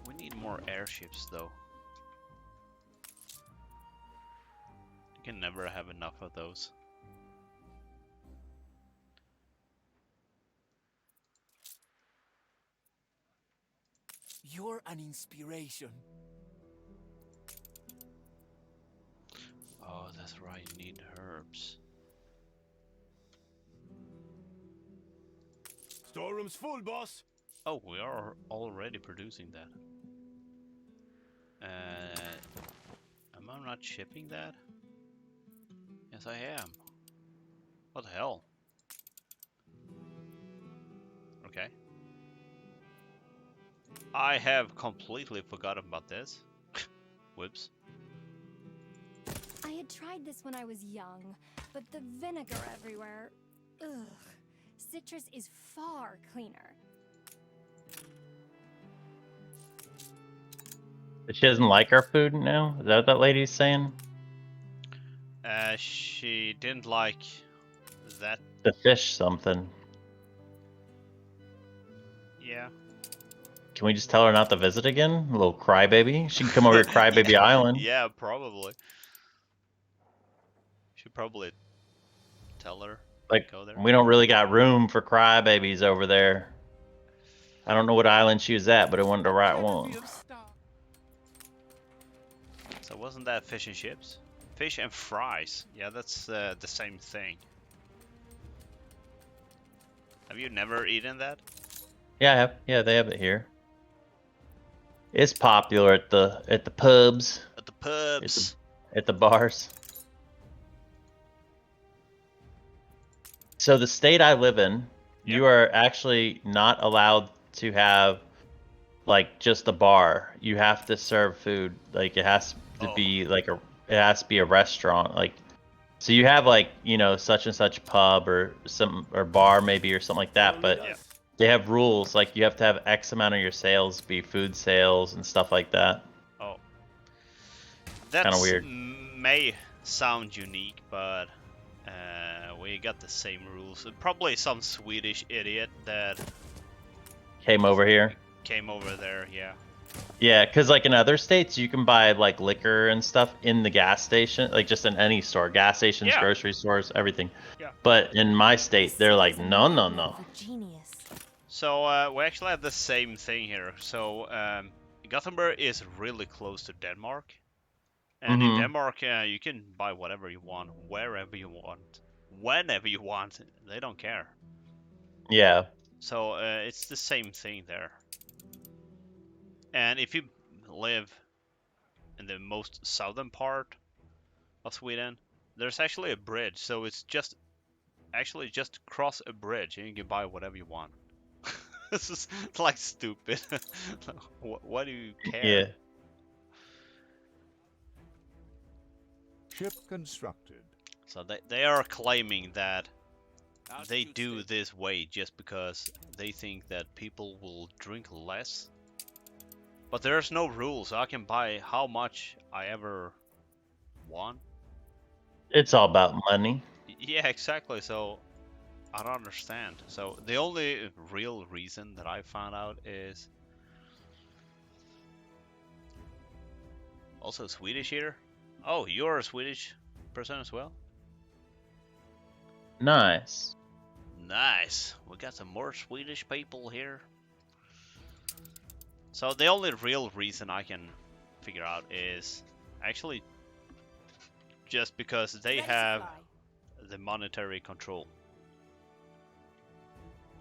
We need more airships though. You can never have enough of those. You're an inspiration. Oh, that's right, you need herbs. Storeroom's full, boss. Oh, we are already producing that. Am I not shipping that? Yes, I am. What the hell? I have completely forgotten about this. Whoops. I had tried this when I was young, but the vinegar everywhere. Ugh. Citrus is far cleaner. But she doesn't like our food now? Is that what that lady's saying? She didn't like that. The fish something. Yeah. Can we just tell her not to visit again? A little crybaby? She can come over to Crybaby Yeah, Island. Yeah, probably. Should probably tell her. Like, Go there. we don't really got room for crybabies over there. I don't know what island she was at, but it wasn't the right one. So wasn't that fish and chips? Fish and fries. Yeah, that's the same thing. Have you never eaten that? Yeah, I have. Yeah, they have it here. It's popular at the pubs. At the pubs. At the bars. So the state I live in, you are actually not allowed to have like just a bar. You have to serve food. Like it has to be like it has to be a restaurant. Like so you have like, you know, such and such pub or bar maybe or something like that, but they have rules like you have to have X amount of your sales be food sales and stuff like that. Oh. That's kind of weird. May sound unique, but we got the same rules. Probably some Swedish idiot that Came over here. came over there, yeah. Yeah, because like in other states, you can buy like liquor and stuff in the gas station, like just in any store, gas stations, Yeah. grocery stores, everything. Yeah. But in my state, they're like, no, no, no. Genius. So we actually have the same thing here. So Gothenburg is really close to Denmark. And in Denmark, you can buy whatever you want, wherever you want, whenever you want. They don't care. Yeah. So it's the same thing there. And if you live in the most southern part of Sweden, there's actually a bridge. So it's just cross a bridge and you can buy whatever you want. This is like stupid. Why do you care? Yeah. Ship constructed. So they are claiming that they do this way just because they think that people will drink less. But there's no rules. So I can buy how much I ever want. It's all about money. Yeah, exactly. So I don't understand. So the only real reason that I found out is also Swedish here. Oh, you're a Swedish person as well? Nice. Nice. We got some more Swedish people here. So the only real reason I can figure out is actually just because they have the monetary control.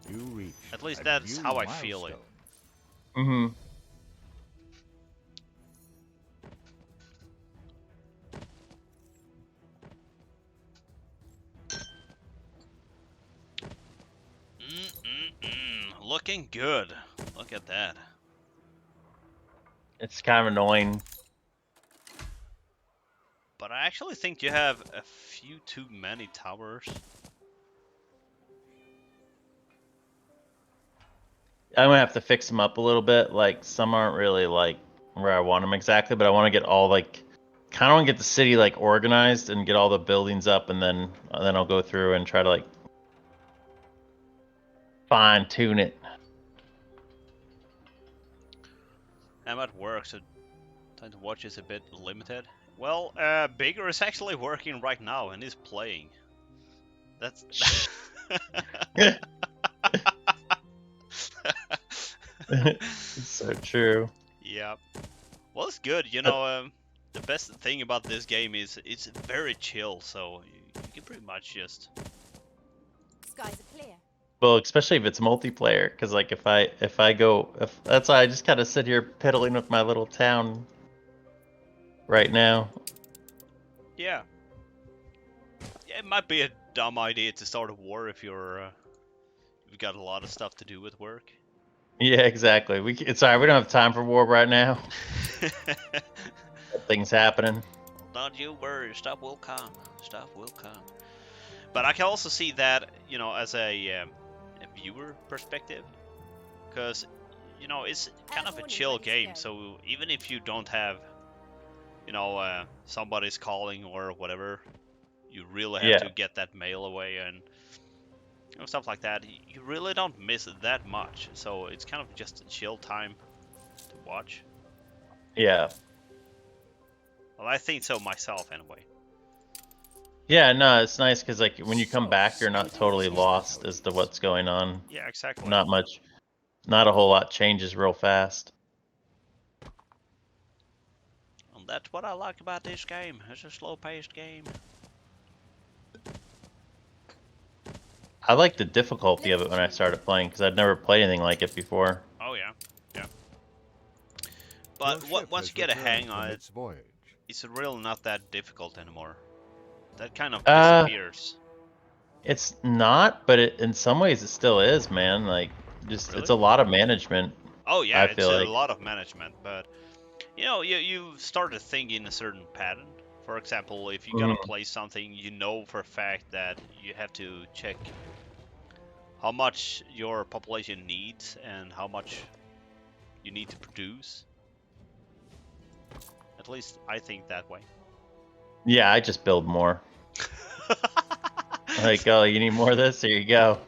You reach. At least that's how I feel it. Mm-hmm. Looking good. Look at that. It's kind of annoying. But I actually think you have a few too many towers. I'm gonna have to fix them up a little bit. Like some aren't really like where I want them exactly, but I want to get all like, kind of want to get the city like organized and get all the buildings up, and then I'll go through and try to like fine tune it. I'm at work, so time to watch is a bit limited. Well, Bigor is actually working right now and is playing. That's It's so true. Yeah. Well, it's good. You know, the best thing about this game is it's very chill, so you can pretty much just. Skies are clear. Well, especially if it's multiplayer, because like if that's why I just kind of sit here piddling with my little town right now. Yeah. Yeah, it might be a dumb idea to start a war if you've got a lot of stuff to do with work. Yeah, exactly. It's alright. We don't have time for war right now. Things happening. Don't you worry, stuff will come. Stuff will come. But I can also see that, as a viewer perspective, because it's kind of a chill game. So even if you don't have, somebody's calling or whatever, you really have to get that mail away and stuff like that. You really don't miss that much. So it's kind of just a chill time to watch. Yeah. Well, I think so myself, anyway. Yeah, no, it's nice because like when you come back, you're not totally lost as to what's going on. Yeah, exactly. Not a whole lot changes real fast. And that's what I like about this game. It's a slow-paced game. I like the difficulty of it when I started playing because I'd never played anything like it before. Oh yeah, yeah. But once you get a hang on it, it's really not that difficult anymore. That kind of disappears. It's not, but in some ways it still is, man. Like, just Really? it's a lot of management. Oh yeah, I feel it's a like. lot of management, but you started thinking a certain pattern. For example, if you're gonna play something, you know for a fact that you have to check how much your population needs and how much you need to produce. At least I think that way. Yeah, I just build more. Like, oh, you need more of this? Here you go.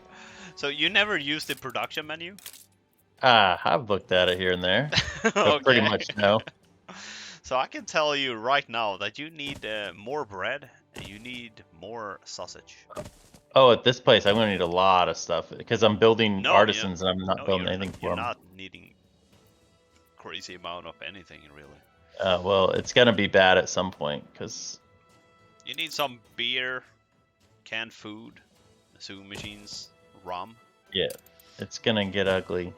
So you never use the production menu? I've looked at it here and there. But pretty much no. So I can tell you right now that you need more bread and you need more sausage. Oh, at this place, I'm gonna need a lot of stuff because I'm building artisans and I'm not building anything for You're them. not needing crazy amount of anything, really. Well, it's gonna be bad at some point because you need some beer, canned food, sewing machines, rum. Yeah, it's gonna get ugly.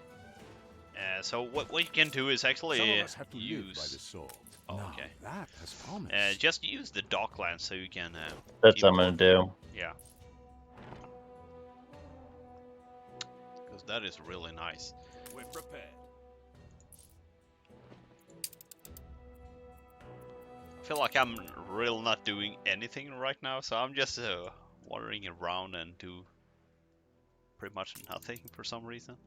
So what you can do is actually use. By the sword. Oh, okay. That has promise. Just use the docklands so you can. That's what I'm gonna do. Yeah. Because that is really nice. We're prepared. I feel like I'm really not doing anything right now, so I'm just wandering around and do pretty much nothing for some reason.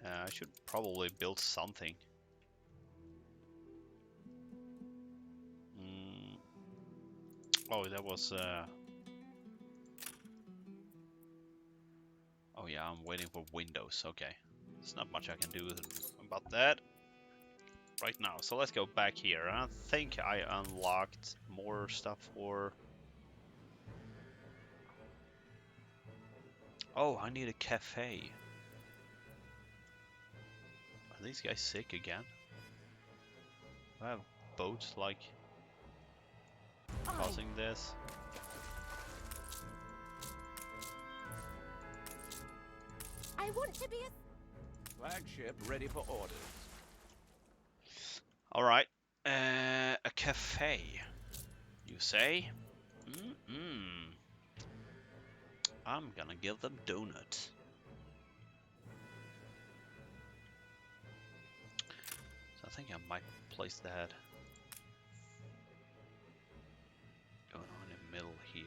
I should probably build something. Oh, that was... Oh yeah, I'm waiting for Windows. Okay. There's not much I can do about that right now. So let's go back here. I think I unlocked more stuff for... Oh, I need a cafe. Are these guys sick again? I have boats like causing this. I want to be a flagship ready for orders. All right, a cafe. You say? I'm gonna give them donuts. So I think I might place that going on in the middle here.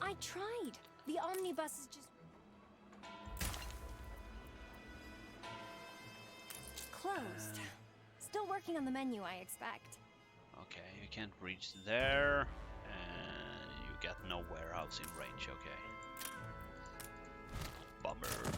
I tried. The omnibus is just closed. Still working on the menu, I expect. Okay, you can't reach there, and you got no warehouse in range. Okay. Bummer.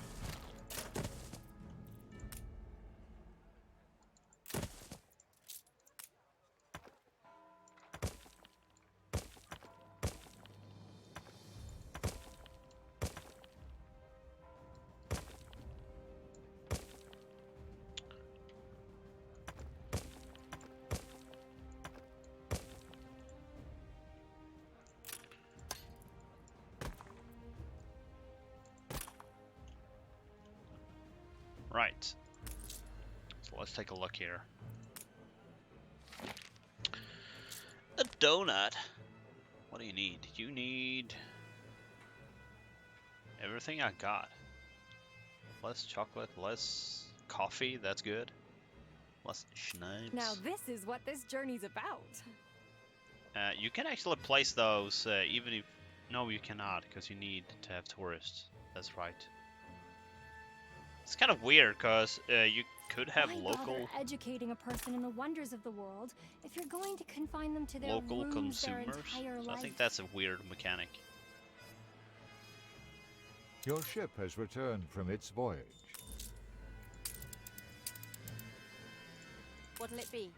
let's take a look here. A donut. What do you need? You need everything I got. Less chocolate, less coffee. That's good. Less schnapps. Now this is what this journey's about. You can actually place those even if... No, you cannot, because you need to have tourists. That's right. It's kind of weird, because you could have Why local... bother educating a person in the wonders of the world if you're going to confine them to their local rooms their consumers. entire So life? I think that's a weird mechanic. Your ship has returned from its voyage. What'll it be?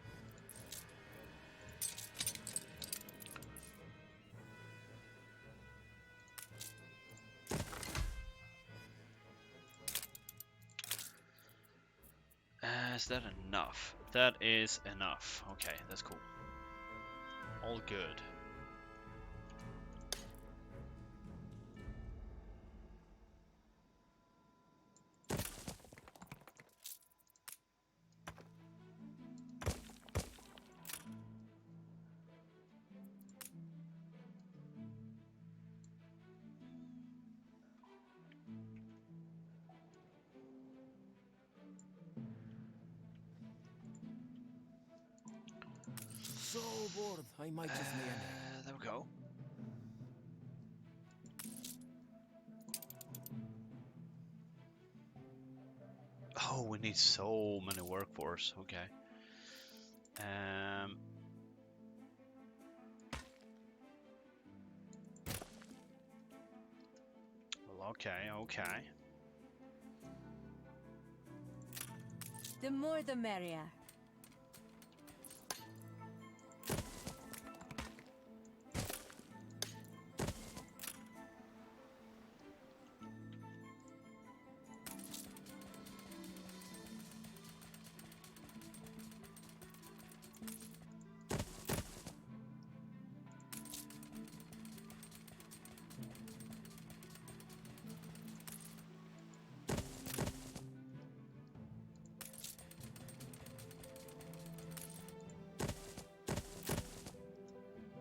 Is that enough? That is enough. Okay, that's cool. All good. So bored, I might just meander. There we go. Oh, we need so many workforce. Okay. Well, okay. The more the merrier.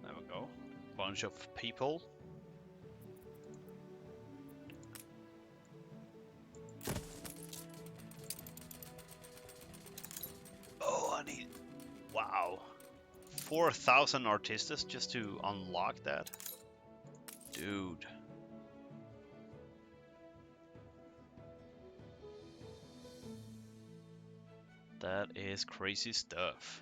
There we go. Bunch of people. Oh, I need... Wow. 4,000 artistas just to unlock that? Dude. That is crazy stuff.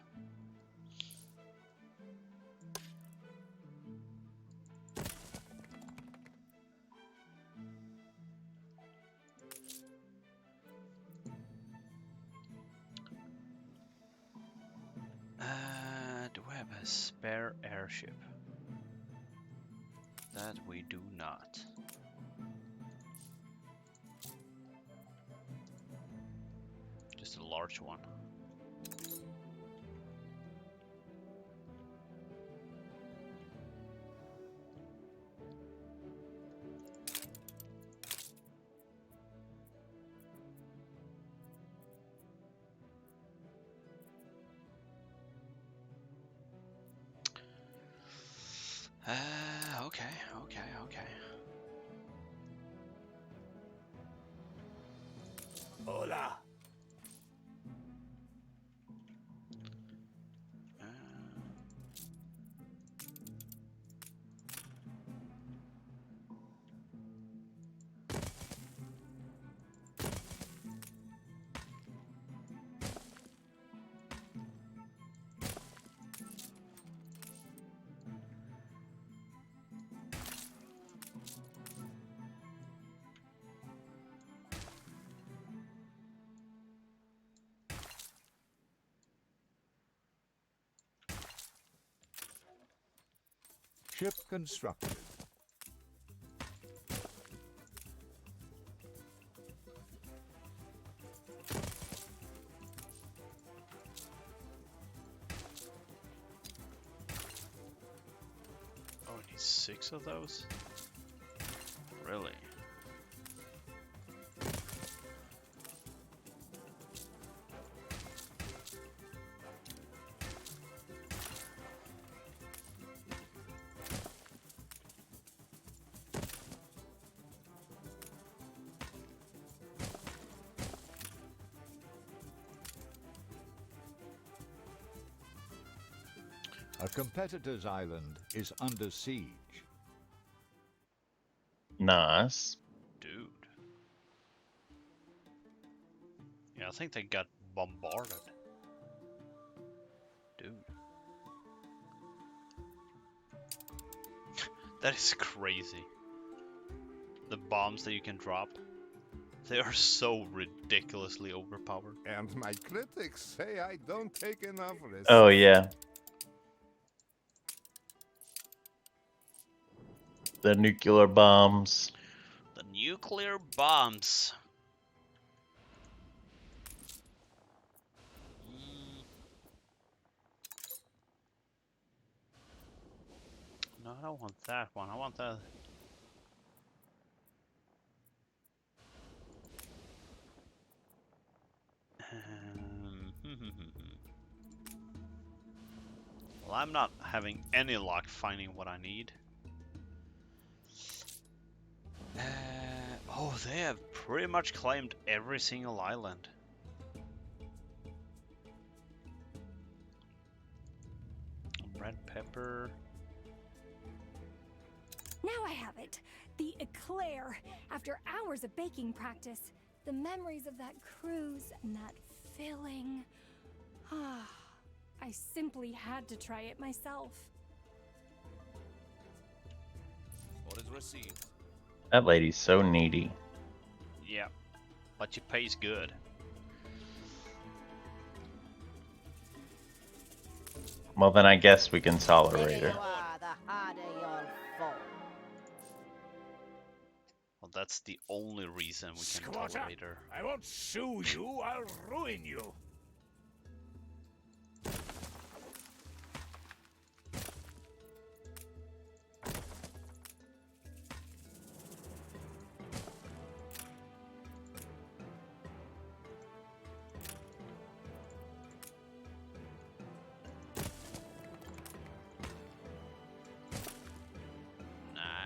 Do we have a spare airship? That we do not. Just a large one. Okay. Hola. Ship constructed. Oh, I need 6 of those? Really? A competitor's island is under siege. Nice. Dude. Yeah, I think they got bombarded. Dude. That is crazy. The bombs that you can drop. They are so ridiculously overpowered. And my critics say I don't take enough risks. Oh yeah. The nuclear bombs. The nuclear bombs. No, I don't want that one. I want that. Well, I'm not having any luck finding what I need. Oh, they have pretty much claimed every single island. Red pepper. Now I have it. The eclair. After hours of baking practice, the memories of that cruise and that filling. Ah, I simply had to try it myself. Orders received. That lady's so needy. Yeah, but she pays good. Well, then I guess we can tolerate her. Well, that's the only reason we can Squatter, tolerate her. I won't sue you, I'll ruin you.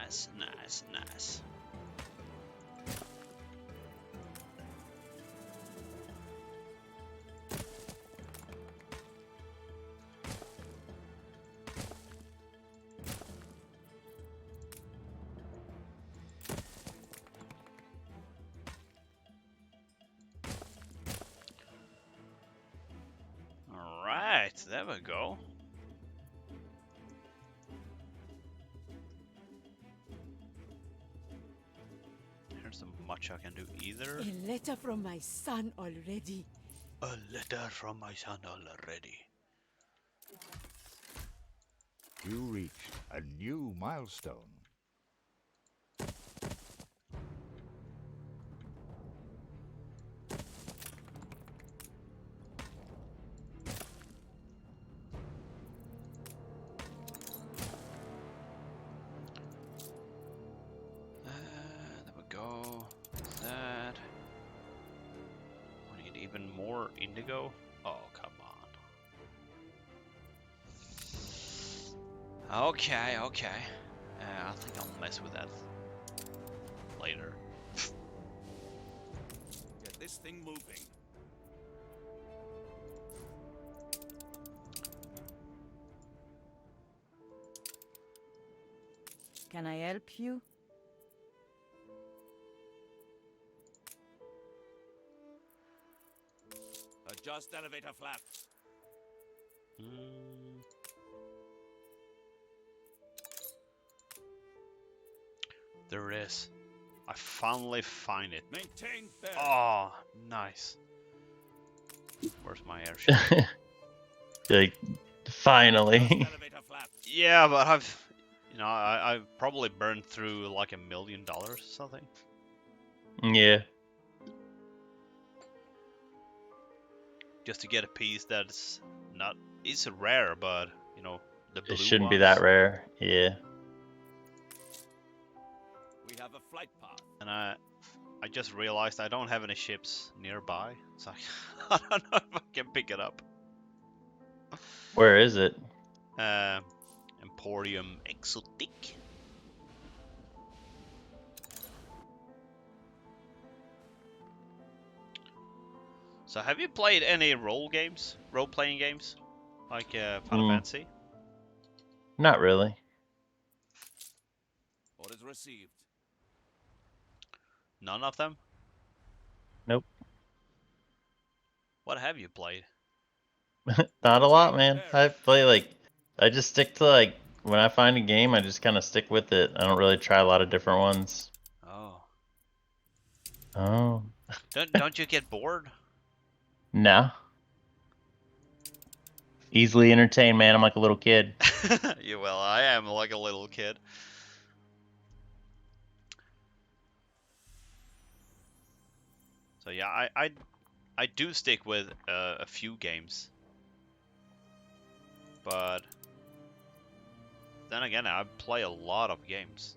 Nice, nice, nice. All right, there we go. There's not much I can do either. A letter from my son already. A letter from my son already. You reached a new milestone. There we go. That. We need even more indigo. Oh, come on. Okay, okay. I think I'll mess with that later. Get this thing moving. Can I help you? Adjust elevator flap. There it is. I finally find it. Maintain bear. Oh, nice. Where's my airship? Like, finally. Elevator flap. Yeah, but I've probably burned through like $1 million or something. Yeah. Just to get a piece that's not, it's rare, but you know, the blue It shouldn't be ones. that rare. Yeah. We have a flight path. And I just realized I don't have any ships nearby, so I don't know if I can pick it up. Where is it? Emporium Exotic. So have you played any role-playing games? Like Final Fantasy? Not really. Orders received. None of them? Nope. What have you played? Not a lot, man. I play like, I just stick to like, when I find a game, I just kind of stick with it. I don't really try a lot of different ones. Oh. Oh. Don't you get bored? No. Easily entertained, man. I'm like a little kid. Yeah, well, I am like a little kid. So yeah, I do stick with a few games, but then again, I play a lot of games.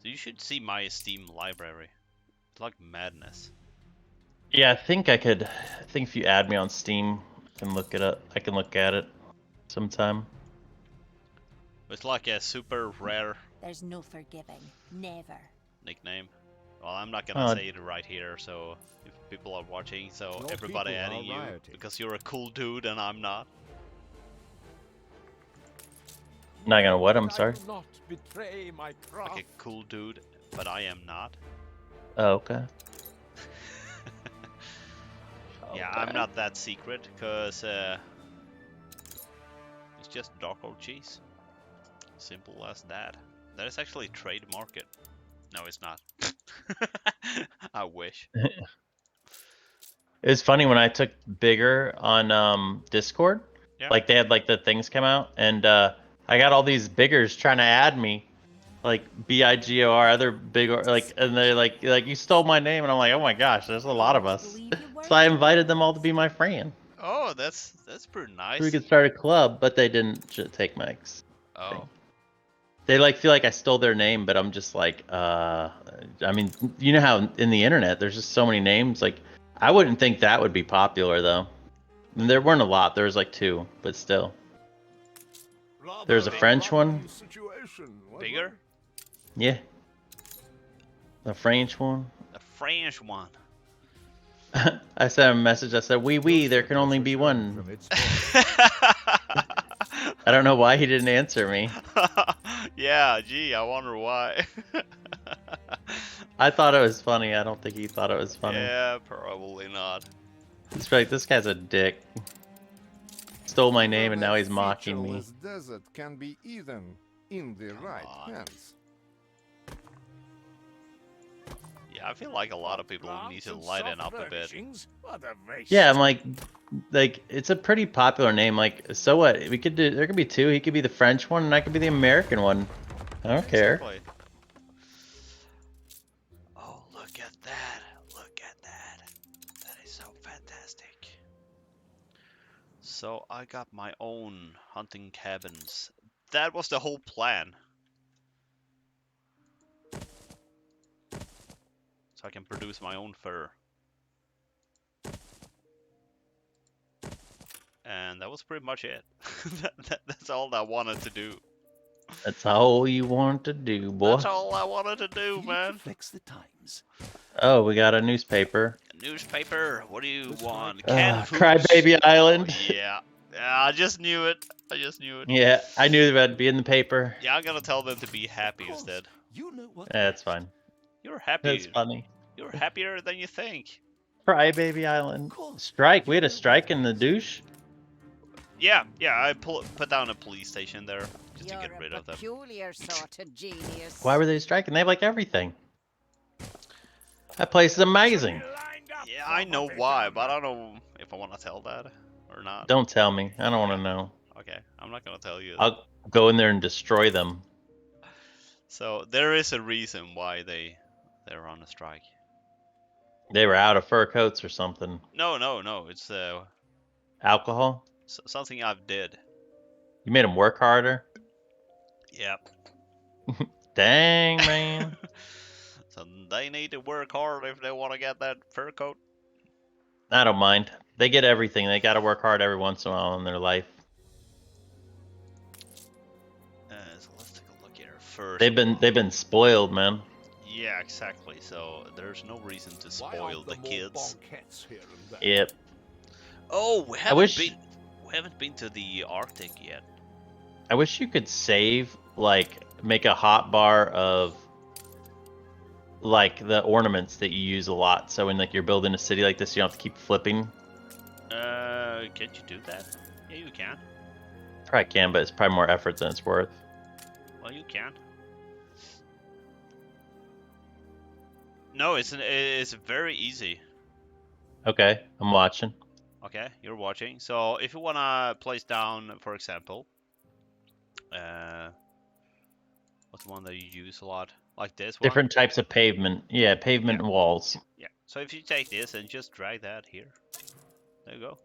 So you should see my Steam library. It's like madness. Yeah, I think if you add me on Steam, I can look it up. I can look at it sometime. It's like a super rare There's no forgiving. Never. nickname. Well, I'm not gonna say it right here, so if people are watching, so Your everybody people adding are you rioting. because you're a cool dude and I'm not. Not gonna what? I'm sorry. Not betray my Like a cool dude, but I am not. Oh, okay. Yeah, I'm not that secret, cause it's just Darkoldcheese. Simple as that. That is actually trade market. No, it's not. I wish. It was funny when I took Bigor on Discord. Yeah. Like they had like the things come out, and I got all these Bigors trying to add me, like Bigor, other Bigor, like, and they're like you stole my name, and I'm like, oh my gosh, there's a lot of us. So I invited them all to be my friend. Oh, that's pretty nice. So we could start a club, but they didn't take my. Oh. They like feel like I stole their name, but I'm just like, I mean, you know how in the internet there's just so many names. Like, I wouldn't think that would be popular though. And there weren't a lot. There was like 2, but still. There's a French one. Bigor? Yeah. The French one. The French one. I sent a message. I said, "Oui, there can only be one." I don't know why he didn't answer me. Yeah, gee, I wonder why. I thought it was funny. I don't think he thought it was funny. Yeah, probably not. He's like, this guy's a dick. Stole my name and now he's mocking me. Featureless desert can be eaten in the right hands. Yeah, I feel like a lot of people need to lighten up a bit. Yeah, I'm like it's a pretty popular name. Like, so what? We could do. There could be 2. He could be the French one, and I could be the American one. I don't care. Exactly. Oh, look at that! Look at that! That is so fantastic. So I got my own hunting cabins. That was the whole plan. So I can produce my own fur. And that was pretty much it. That's all I wanted to do. That's all you want to do, boy. That's all I wanted to do, man. Reflects the times. Oh, we got a newspaper. Newspaper, what do you want? Canned foods? Crybaby Island. Yeah. I just knew it. I just knew it. Yeah, I knew that'd be in the paper. Yeah, I'm gonna tell them to be happy instead. You know what? Yeah, that's fine. You're happy. That's funny. You're happier than you think. Crybaby Island. Strike. We had a strike in the douche. Yeah, I put down a police station there just to You're get rid a of them. peculiar sort of genius. Why were they striking? They have like everything. That place is amazing. Yeah, I know why, but I don't know if I want to tell that or not. Don't tell me. I don't want to know. Okay, I'm not gonna tell you. I'll go in there and destroy them. So there is a reason why they're on a strike. They were out of fur coats or something. No. It's Alcohol? something I've did. You made them work harder? Yep. Dang, man. So they need to work hard if they want to get that fur coat. I don't mind. They get everything. They got to work hard every once in a while in their life. So let's take a look here first. They've been spoiled, man. Yeah, exactly. So there's no reason to spoil the kids. Yep. Oh, we haven't been to the Arctic yet. I wish you could save, like, make a hot bar of, like, the ornaments that you use a lot. So when, like, you're building a city like this, you don't have to keep flipping. Can't you do that? Yeah, you can. Probably can, but it's probably more effort than it's worth. Well, you can. No, it's very easy. Okay, I'm watching. Okay, you're watching. So if you wanna place down, for example, what's one that you use a lot? Like this one? Different types of pavement. Yeah, pavement and walls. Yeah. So if you take this and just drag that here. There you go.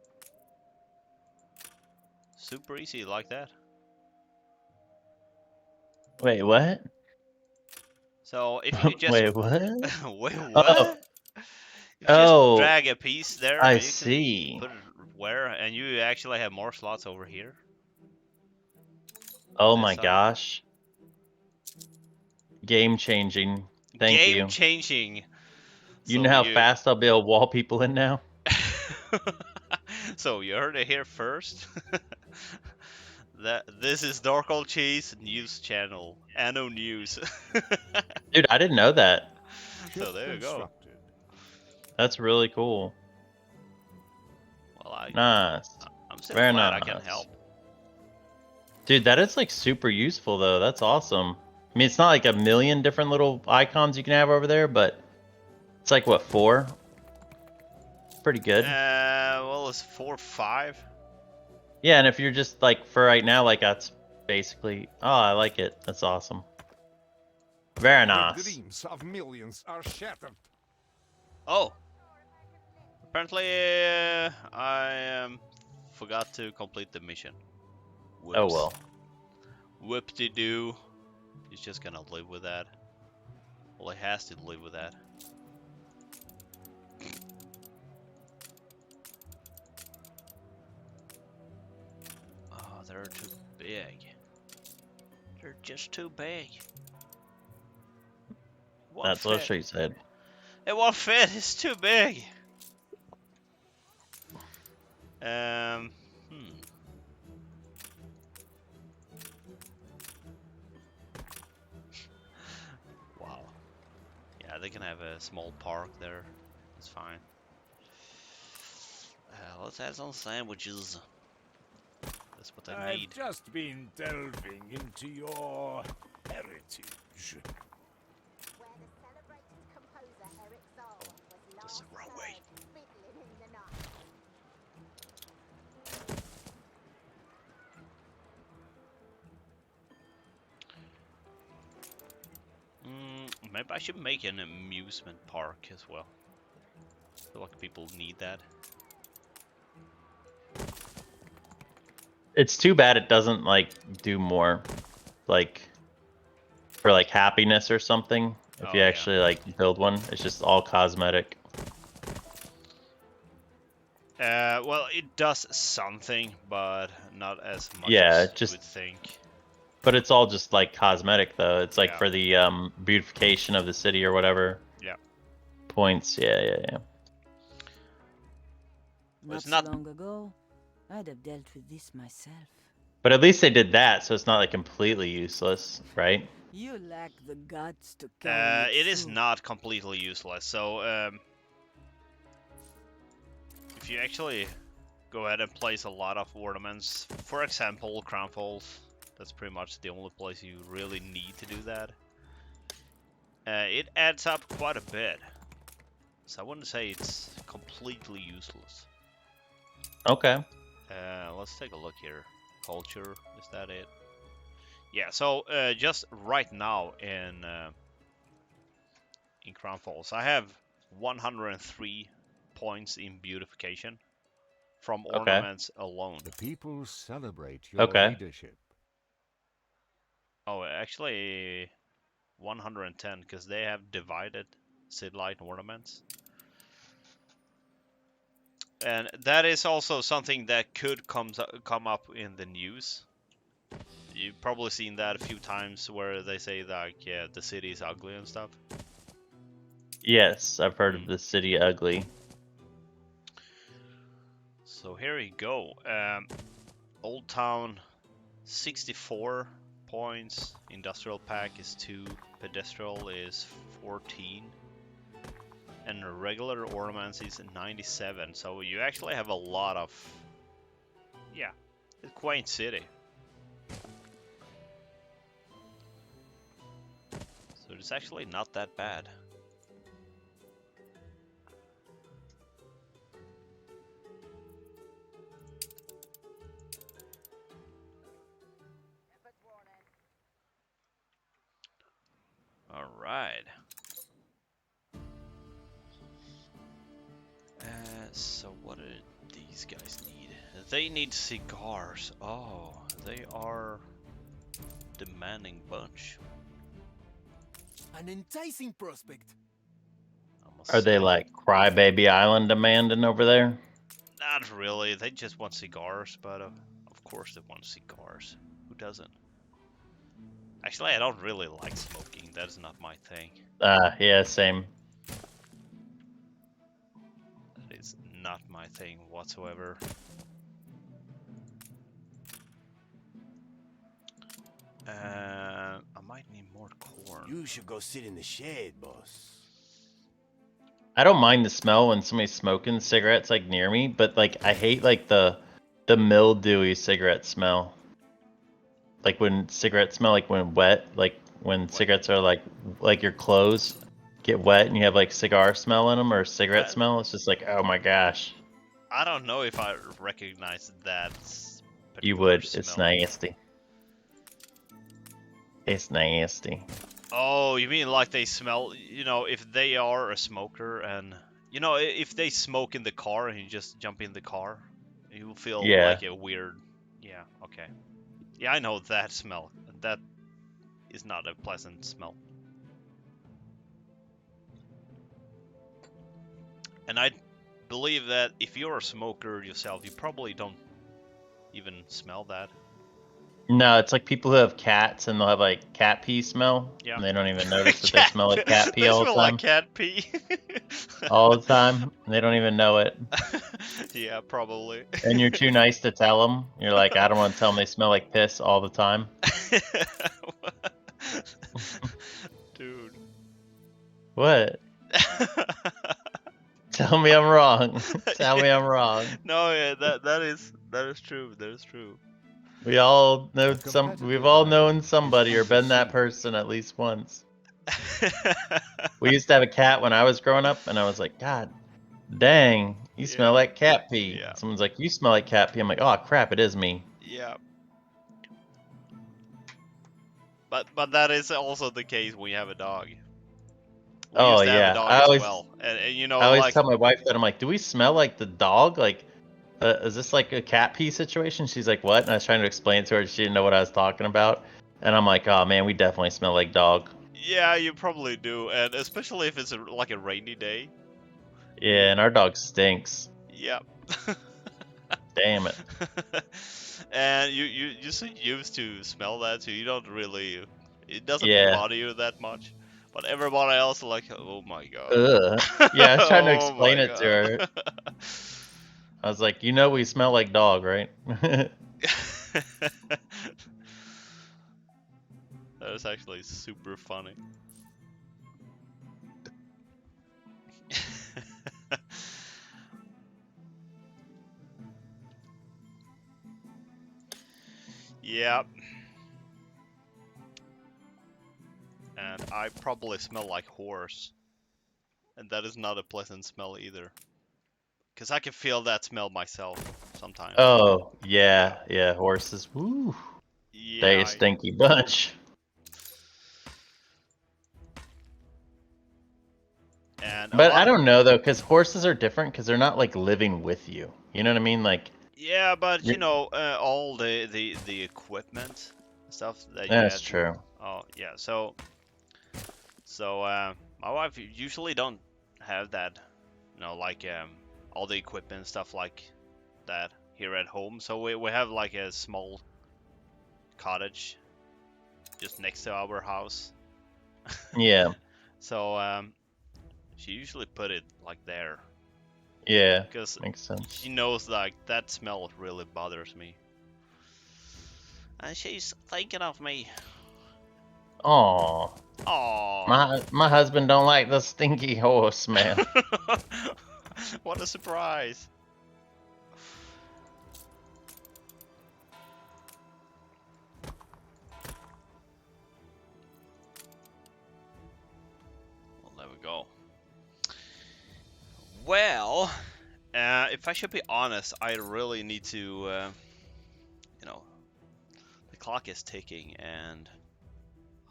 Super easy like that. Wait, what? So if you just Wait, what? wait, Oh, what? You just oh, drag a piece there I and you see. can put it where, and you actually have more slots over here. Oh This my side. gosh. Game changing. Thank Game you. changing. You know how fast I'll be able to wall people in now? So you heard it here first. This is Darkoldcheese news channel, Anno News. Dude, I didn't know that. So there you go. That's really cool. Well, Nice. I'm so Very glad nice. I can help. Dude, that is like super useful though. That's awesome. I mean, it's not like a million different little icons you can have over there, but it's like what, 4? Pretty good. Well, it's 4, 5. Yeah, and if you're just like for right now, like that's basically. Oh, I like it. That's awesome. Very The nice. dreams of millions are shattered. Oh, apparently I forgot to complete the mission. Whoops. Oh well. Whoop-de-doo. He's just gonna live with that. Well, he has to live with that. Oh, they're too big. They're just too big. That's what she said. It won't fit. It's too big. Wow. Yeah, they can have a small park there. It's fine. Let's have some sandwiches. That's what I need. I've just been delving into your heritage. That's the wrong way. Maybe I should make an amusement park as well. I feel like people need that. It's too bad it doesn't like do more, like for like happiness or something. If you actually like build one, it's just all cosmetic. Well, it does something, but not as much Yeah, as just you would think. But it's all just like cosmetic though. It's like Yeah. for the beautification of the city or whatever. Yeah. Points. Yeah. Not so long ago, I'd have dealt with this myself. But at least they did that, so it's not like completely useless, right? You lack the guts to carry It is not completely useless. So, if you actually go ahead and place a lot of ornaments, for example, crown falls, that's pretty much the only place you really need to do that. It adds up quite a bit. So I wouldn't say it's completely useless. Okay. Let's take a look here. Culture, is that it? Yeah, so just right now in Crown Falls, I have 103 points in beautification from ornaments alone. The people celebrate your leadership. Oh, actually 110 because they have divided city light ornaments. And that is also something that could come up in the news. You've probably seen that a few times where they say that, yeah, the city is ugly and stuff. Yes, I've heard of the city ugly. So here you go. Old Town 64 points. Industrial pack is 2. Pedestral is 14. And regular ornaments is 97. So you actually have a lot of... Yeah, a quaint city. So it's actually not that bad. Alright. So what do these guys need? They need cigars. Oh, they are demanding bunch. An enticing prospect. Are they like Crybaby Island demanding over there? Not really. They just want cigars, but of course they want cigars. Who doesn't? Actually, I don't really like smoking. That is not my thing. Yeah, same. That is not my thing whatsoever. I might need more corn. You should go sit in the shed, boss. I don't mind the smell when somebody's smoking cigarettes like near me, but like I hate like the mildewy cigarette smell. Like when cigarettes smell like when wet, like when cigarettes are like your clothes get wet and you have like cigar smell in them or cigarette smell. It's just like, oh my gosh. I don't know if I recognize that. You would. Smell. It's nasty. It's nasty. Oh, you mean like they smell, you know, if they are a smoker and, you know, if they smoke in the car and you just jump in the car, you will feel like a weird, yeah, okay. Yeah, I know that smell. That is not a pleasant smell. And I believe that if you're a smoker yourself, you probably don't even smell that. No, it's like people who have cats and they'll have like cat pee smell. Yeah. And they don't even notice that they smell like cat pee all the time. They smell like cat pee. All the time. And they don't even know it. Yeah, probably. And you're too nice to tell them. You're like, I don't want to tell them they smell like piss all the time. Dude. What? Tell me I'm wrong. Tell me I'm wrong. No, yeah, that is true. That is true. We all know we've all known somebody or been that person at least once. We used to have a cat when I was growing up and I was like, God dang, you smell like cat pee. Yeah. Someone's like, you smell like cat pee. I'm like, oh crap, it is me. Yeah. But that is also the case when you have a dog. We used to have a dog as well. And you know, I always like, tell my wife that I'm like, do we smell like the dog? Like, is this like a cat pee situation? She's like, what? And I was trying to explain it to her. She didn't know what I was talking about. And I'm like, oh man, we definitely smell like dog. yeah, you probably do, and especially if it's like a rainy day. Yeah, and our dog stinks. Yep. Damn it. And you're so used to smell that, so you don't really, it doesn't bother you that much. But everybody else is like, oh my god. Ugh. Yeah, I was trying to Oh explain my it to her. I was like, you know we smell like dog, right? That is actually super funny. Yep. And I probably smell like horse. And that is not a pleasant smell either. Because I can feel that smell myself sometimes. Oh, yeah, horses. Woo. Yeah, They a stinky bunch. But I don't know though, because horses are different because they're not like living with you. You know what I mean? Like. Yeah, but you know, all the equipment stuff that you That's had. true. Oh yeah, so my wife usually don't have that, you know, like all the equipment stuff like that here at home. So we have like a small cottage just next to our house. Yeah. So she usually put it like there. Yeah, because makes sense. she knows like that smell really bothers me. And she's thinking of me. Aw. Aww. My husband don't like the stinky horse smell. What a surprise. Well, there we go. Well, if I should be honest, I really need to, you know, the clock is ticking and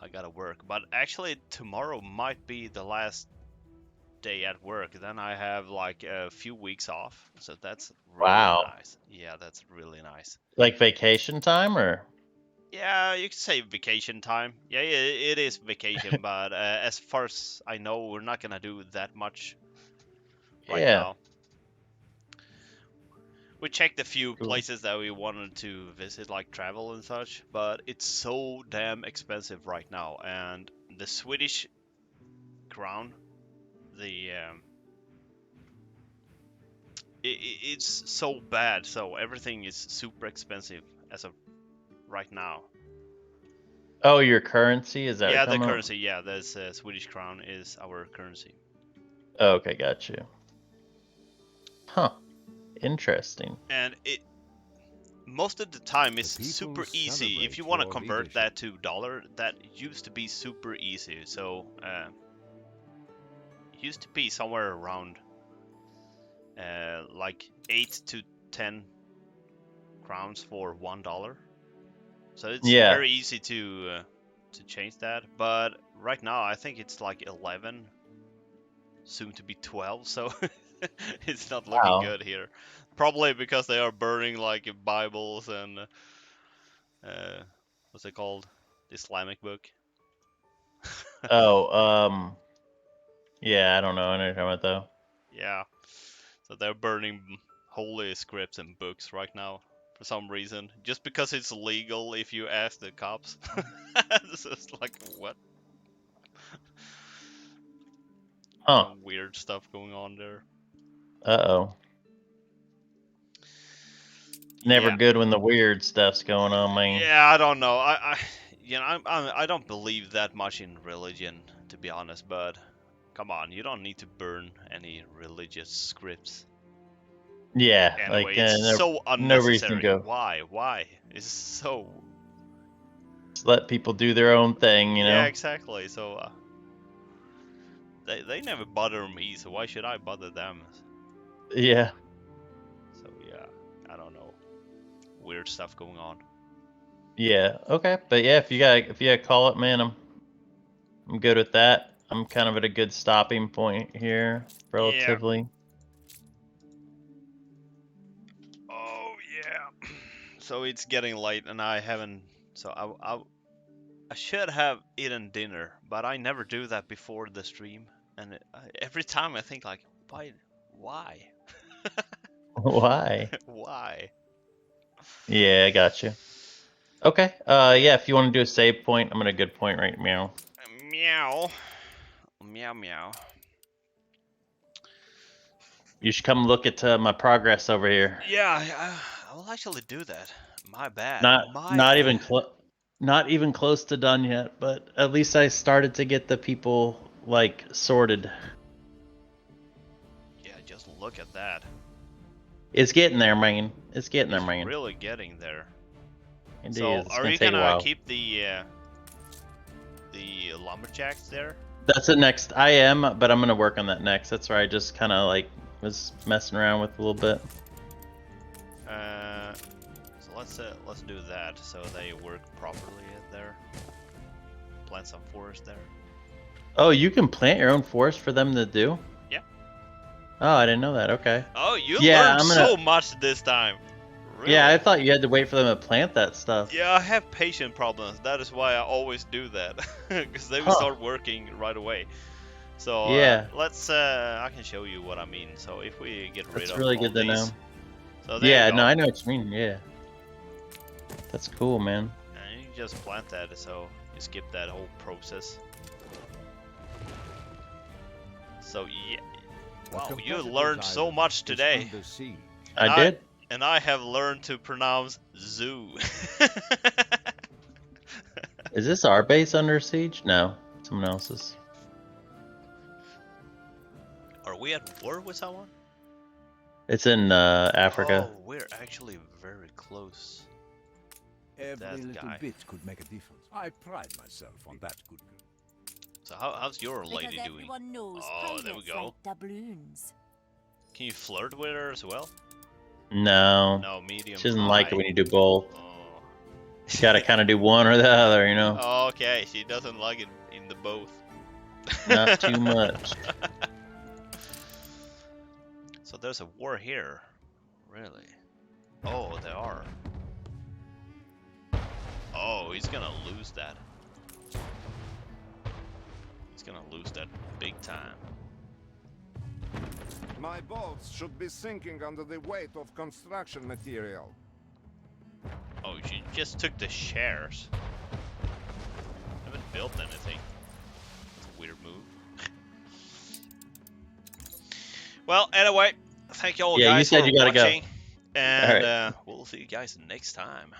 I gotta work. But actually, tomorrow might be the last day at work. Then I have like a few weeks off, so that's really Wow. nice. Yeah, that's really nice. Like vacation time, or? Yeah, you could say vacation time. Yeah, it is vacation, but as far as I know, we're not gonna do that much right now. We checked a few places that we wanted to visit, like travel and such, but it's so damn expensive right now. And the Swedish crown, it's so bad, so everything is super expensive as of right now. Oh, your currency, is that? Yeah, the currency. Yeah, the Swedish crown is our currency. Oh, okay, got you. Huh. Interesting. And it most of the time is super easy. If you want to convert that to dollar, that used to be super easy. So it used to be somewhere around like 8 to 10 crowns for $1. So it's very easy to change that. But right now I think it's like 11, soon to be 12. So it's not looking good here. Probably because they are burning like Bibles and what's it called? The Islamic book. Oh, yeah, I don't know anything about though. Yeah, so they're burning holy scripts and books right now for some reason, just because it's legal if you ask the cops. This is like what? Some weird stuff going on there. Uh-oh. Never good when the weird stuff's going on, man. Yeah, I don't know. I don't believe that much in religion, to be honest. But come on, you don't need to burn any religious scripts. Yeah, anyway, like it's so unnecessary. no reason to go. Why? It's so. Just let people do their own thing, you know. Yeah, exactly. So they never bother me, so why should I bother them? Yeah. So yeah, I don't know. Weird stuff going on. Yeah. Okay. But yeah, if you gotta call it, man, I'm good with that. I'm kind of at a good stopping point here, relatively. Yeah. Oh yeah. So it's getting late, and I haven't. So I should have eaten dinner, but I never do that before the stream. And every time I think like, why? Why? Why? Yeah, I got you. Okay. Yeah, if you want to do a save point, I'm at a good point right now. Meow. Meow meow. You should come look at my progress over here. Yeah, I will actually do that. My bad. Not even close to done yet, but at least I started to get the people like sorted. Yeah, just look at that. It's getting there, man. It's getting there, man. Really getting there. Indeed, so, are you gonna keep the lumberjacks there? That's the next. I am, but I'm gonna work on that next. That's where I just kind of like was messing around with a little bit. So let's do that so they work properly there. Plant some forest there. Oh, you can plant your own forest for them to do? Yeah. Oh, I didn't know that. Okay. Oh, you learned so much this time. Really? Yeah, I thought you had to wait for them to plant that stuff. Yeah, I have patient problems. That is why I always do that, because they will start working right away. So yeah, let's. I can show you what I mean. So if we get rid of really all good to these, know. So yeah, no, I know what you mean. Yeah, that's cool, man. And you just plant that, so you skip that whole process. So yeah, wow, you learned so much today. I did. And I have learned to pronounce zoo. Is this our base under siege? No, someone else's. Are we at war with someone? It's in Africa. Oh, we're actually very close. Every That little guy. bit could make a difference. I pride myself on that good girl. So how's your Because lady doing? everyone knows Oh, there we pirates go. like doubloons. Can you flirt with her as well? No. No, medium. She doesn't like it high. when you do both. Oh. You gotta kind of do one or the other, you know? Okay, she doesn't like it in the both. Not too much. So there's a war here. Really? Oh, they are. Oh, he's gonna lose that. He's gonna lose that big time. My boats should be sinking under the weight of construction material. Oh, she just took the shares. Haven't built anything. That's a weird move. Well, anyway, thank you all Yeah, you guys said for you gotta go. watching. And Alright. we'll see you guys next time.